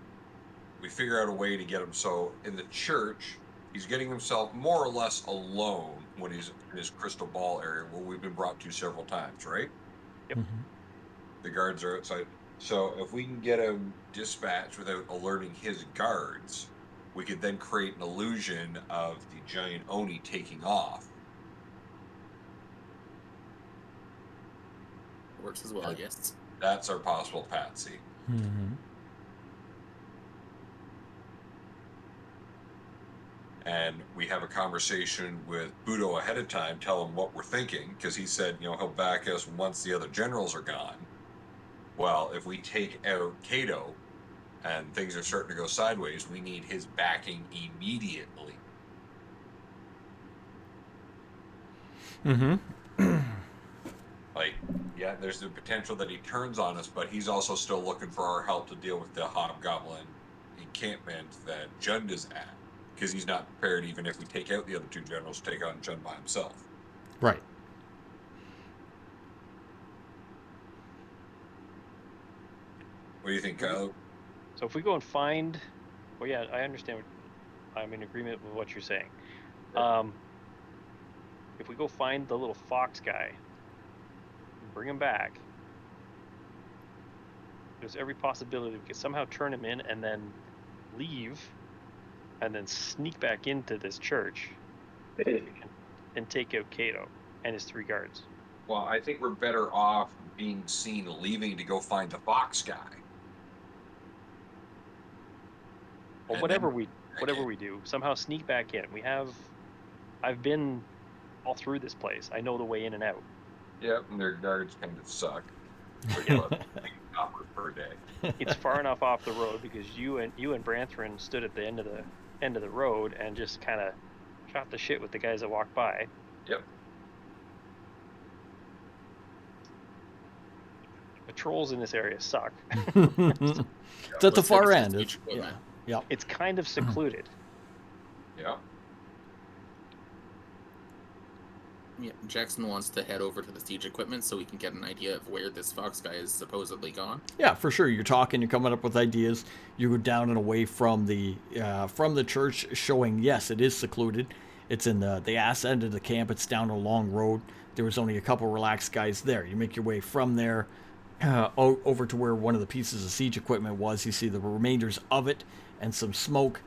we figure out a way to get him so in the church he's getting himself more or less alone when he's in his crystal ball area where we've been brought to several times, right? Yep. Mm-hmm. The guards are outside. So if we can get him dispatched without alerting his guards, we could then create an illusion of the giant Oni taking off. Works as well, yes. That's our possible patsy. Mm-hmm. And we have a conversation with Budo ahead of time, tell him what we're thinking, because he said, you know, he'll back us once the other generals are gone. Well, if we take out Cato and things are starting to go sideways, we need his backing immediately. Mm-hmm. Like, yeah, there's the potential that he turns on us, but he's also still looking for our help to deal with the hobgoblin encampment that Jund is at. Because he's not prepared, even if we take out the other 2 generals, to take on Jund by himself. Right. What do you think, Kyle? So if we go and find, well, yeah, I understand. I'm in agreement with what you're saying. If we go find the little fox guy, bring him back, there's every possibility we could somehow turn him in and then leave, and then sneak back into this church and take out Cato and his 3 guards. Well, I think we're better off being seen leaving to go find the fox guy. Well, And whatever then- we do, somehow sneak back in. I've been all through this place. I know the way in and out. Yep, and their guards kind of suck. $8 per day. It's far enough off the road because you and Branthrin stood at the end of the road and just kind of shot the shit with the guys that walked by. Yep. Patrols in this area suck. It's at the Let's far take end. the It's, siege yeah. equipment. Yeah. It's kind of secluded. Yeah. Yeah, Jackson wants to head over to the siege equipment so we can get an idea of where this fox guy is supposedly gone. Yeah, for sure. You're talking, you're coming up with ideas. You go down and away from the church, showing, yes, it is secluded. It's in the ass end of the camp. It's down a long road. There was only a couple relaxed guys there. You make your way from there over to where one of the pieces of siege equipment was. You see the remainders of it and some smoke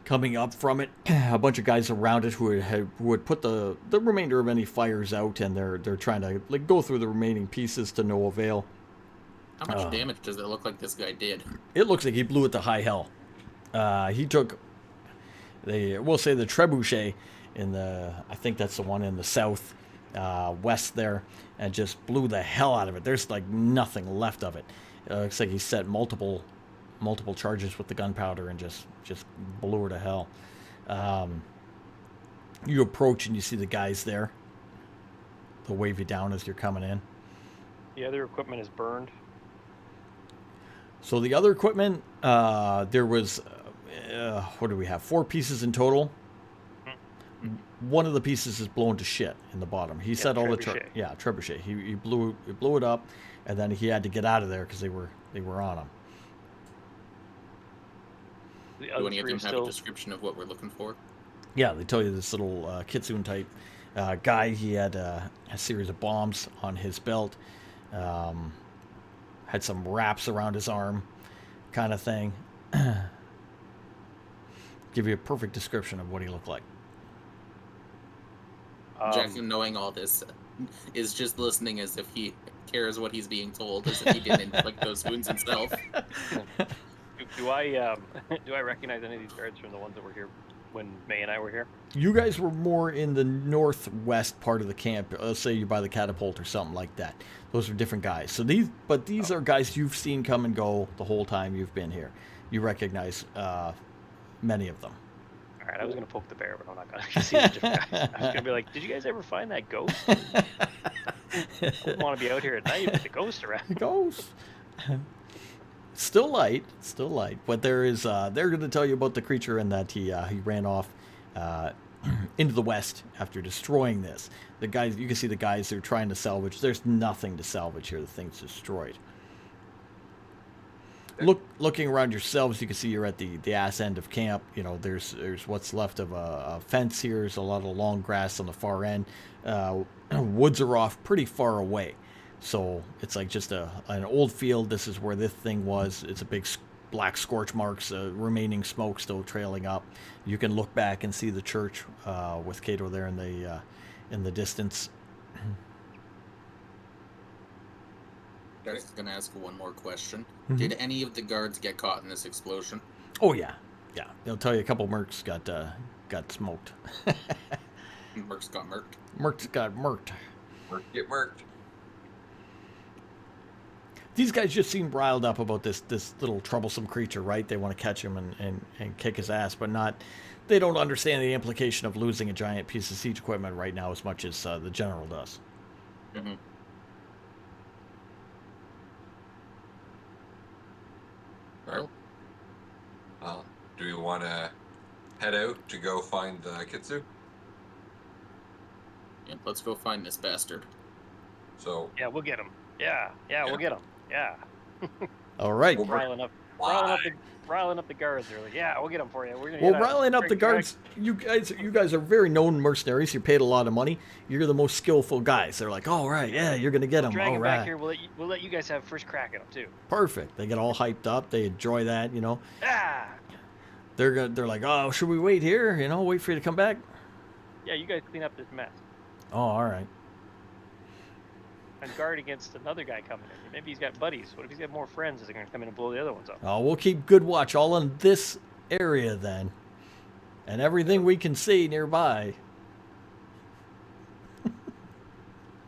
coming up from it. A bunch of guys around it who had put the remainder of any fires out, and they're trying to like go through the remaining pieces to no avail. How much damage does it look like this guy did? It looks like he blew it to high hell. He took we'll say the trebuchet in the, I think that's the one in the south west there, and just blew the hell out of it. There's like nothing left of it. Looks like he set multiple charges with the gunpowder and just blew her to hell. You approach and you see the guys there. They'll wave you down as you're coming in. The other equipment is burned. So the other equipment, there was, what do we have? 4 pieces in total. One of the pieces is blown to shit in the bottom. He said all trebuchet. trebuchet. He blew it up, and then he had to get out of there because they were on him. The Do other any of three them are have still a description of what we're looking for? Yeah, they tell you this little Kitsune type guy. He had a series of bombs on his belt. Had some wraps around his arm, kind of thing. Give you a perfect description of what he looked like. Jackson, knowing all this, is just listening as if he cares what he's being told, as if he didn't inflict those wounds himself. Do I recognize any of these guards from the ones that were here when May and I were here? You guys were more in the northwest part of the camp. Let's say you're by the catapult or something like that. Those are different guys. So these are guys you've seen come and go the whole time you've been here. You recognize many of them. All right, I was gonna poke the bear, but I'm not gonna see the different guys. I was gonna be like, "Did you guys ever find that ghost? I wouldn't want to be out here at night with the ghost around." Ghost. Still light, but they're going to tell you about the creature and that he ran off into the west after destroying this. The guys, you can see the guys they're trying to salvage. There's nothing to salvage here. The thing's destroyed. Looking around yourselves, you can see you're at the ass end of camp. You know, there's what's left of a fence here. There's a lot of long grass on the far end. Woods are off pretty far away. So it's like just an old field. This is where this thing was. It's a big black scorch marks, remaining smoke still trailing up. You can look back and see the church with Cato there in the distance. I was going to ask one more question. Mhm. Did any of the guards get caught in this explosion? Oh yeah. They'll tell you a couple mercs got smoked. Mercs got murked? Mercs got murked. Get murked. These guys just seem riled up about this little troublesome creature, right? They want to catch him and kick his ass, but they don't understand the implication of losing a giant piece of siege equipment right now as much as the general does. Mm-hmm. Well, do we want to head out to go find Kitsu? Yeah, let's go find this bastard. So Yeah, we'll get him. Yeah, we'll get him. Yeah. All right. Well, riling up the guards. They're like, "Yeah, we'll get them for you. We're gonna Well, get out. riling up the guards, you guys are very known mercenaries. You're paid a lot of money. You're the most skillful guys. They're like, all right, yeah, you're gonna get them. Drag All him back right, here. We'll let you guys have first crack at them too. perfect. They get all hyped up. They enjoy that. You know, Ah, they're like, oh, should we wait here? You know, wait for you to come back. yeah, you guys clean up this mess Oh, all right. and guard against another guy coming in. Maybe he's got buddies. What if he's got more friends? Is he gonna come in and blow the other ones up? Oh, we'll keep good watch all in this area then, and everything we can see nearby.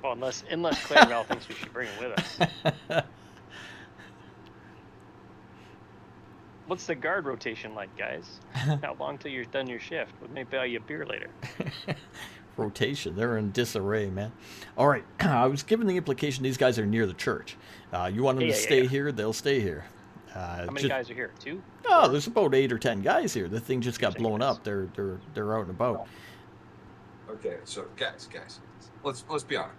Well, unless Claire Val thinks we should bring him with us. What's the guard rotation like, guys? How long till you're done your shift? We may buy you a beer later. Rotation. They're in disarray, man. All right. I was given the implication these guys are near the church. You want them to stay here? They'll stay here. How many guys are here? 2? Oh, there's about 8 or 10 guys here. The thing just got blown up. They're out and about. okay, so guys, let's be honest.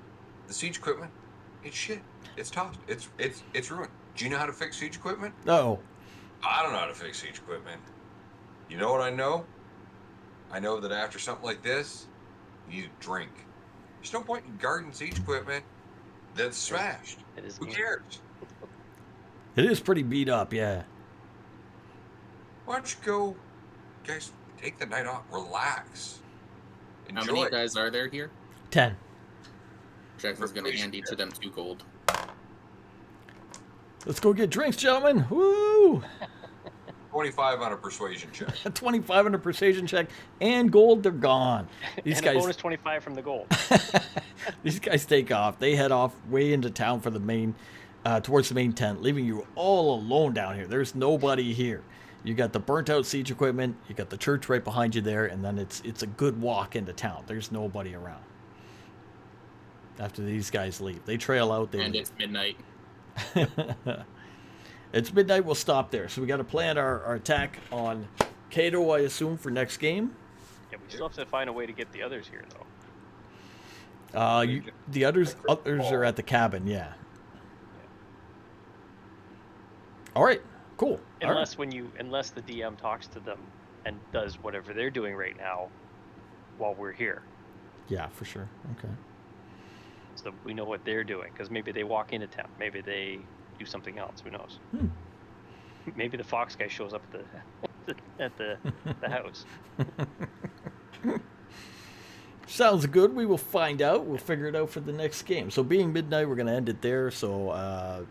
The siege equipment, it's shit. It's tossed. It's ruined. Do you know how to fix siege equipment? No. I don't know how to fix siege equipment. You know what I know? I know that after something like this, you drink. There's no point in guarding siege equipment that's smashed. It is. Who cares? It is pretty beat up, yeah. Why don't you go, guys, take the night off, relax, How enjoy. many guys are there here? 10. Jackson's going to hand each of them 2 gold. Let's go get drinks, gentlemen. Woo! 25 on a persuasion check. 25 on a persuasion check and gold, they're gone. These and guys, a bonus 25 from the gold. these guys take off. They head off way into town for the main, towards the main tent, leaving you all alone down here. There's nobody here. You got the burnt out siege equipment. You got the church right behind you there, and then it's a good walk into town. There's nobody around. After these guys leave, they trail out. They And leave. it's midnight. It's midnight. We'll stop there. So we got to plan our attack on Cato, I assume, for next game. Yeah, we still have to find a way to get the others here, though. The others are at the cabin. Yeah. All right. Cool. All right. Unless the DM talks to them and does whatever they're doing right now while we're here. Yeah, for sure. Okay. So we know what they're doing, because maybe they walk into town. Maybe they do something else. Who knows? Maybe the fox guy shows up at the house. Sounds good. We will find out. We'll figure it out for the next game. So being midnight, we're going to end it there. So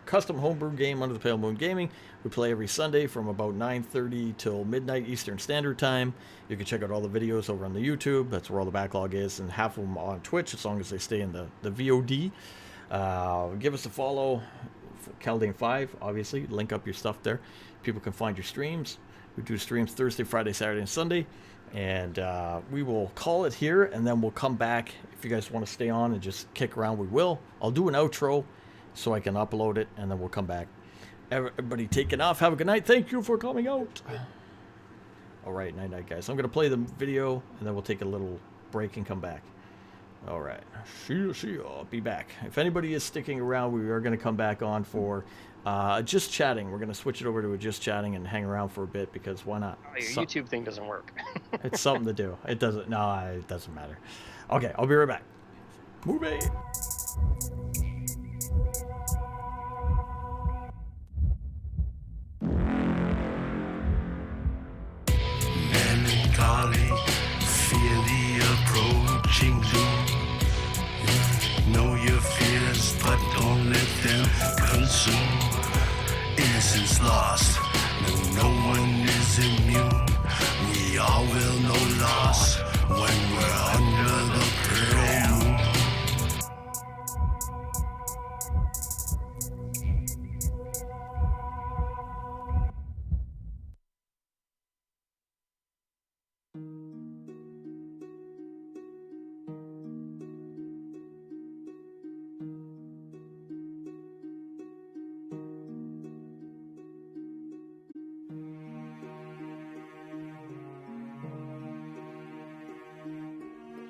custom homebrew game Under the Pale Moon Gaming. We play every Sunday from about 9:30 till midnight Eastern Standard Time. You can check out all the videos over on the YouTube. That's where all the backlog is, and half of them on Twitch as long as they stay in the VOD. Give us a follow for Caldane5, obviously. Link up your stuff there. People can find your streams. We do streams Thursday, Friday, Saturday, and Sunday. And we will call it here, and then we'll come back. If you guys want to stay on and just kick around, we will. I'll do an outro so I can upload it, and then we'll come back. Everybody taking off. Have a good night. Thank you for coming out. All right, night-night, guys. I'm going to play the video, and then we'll take a little break and come back. All right. See you. I'll be back. If anybody is sticking around, we are going to come back on for just chatting. We're going to switch it over to a just chatting and hang around for a bit, because why not? Oh, your YouTube thing doesn't work. It's something to do. It doesn't. No, it doesn't matter. Okay, I'll be right back. Movie. Melancholy, fear the approaching doom.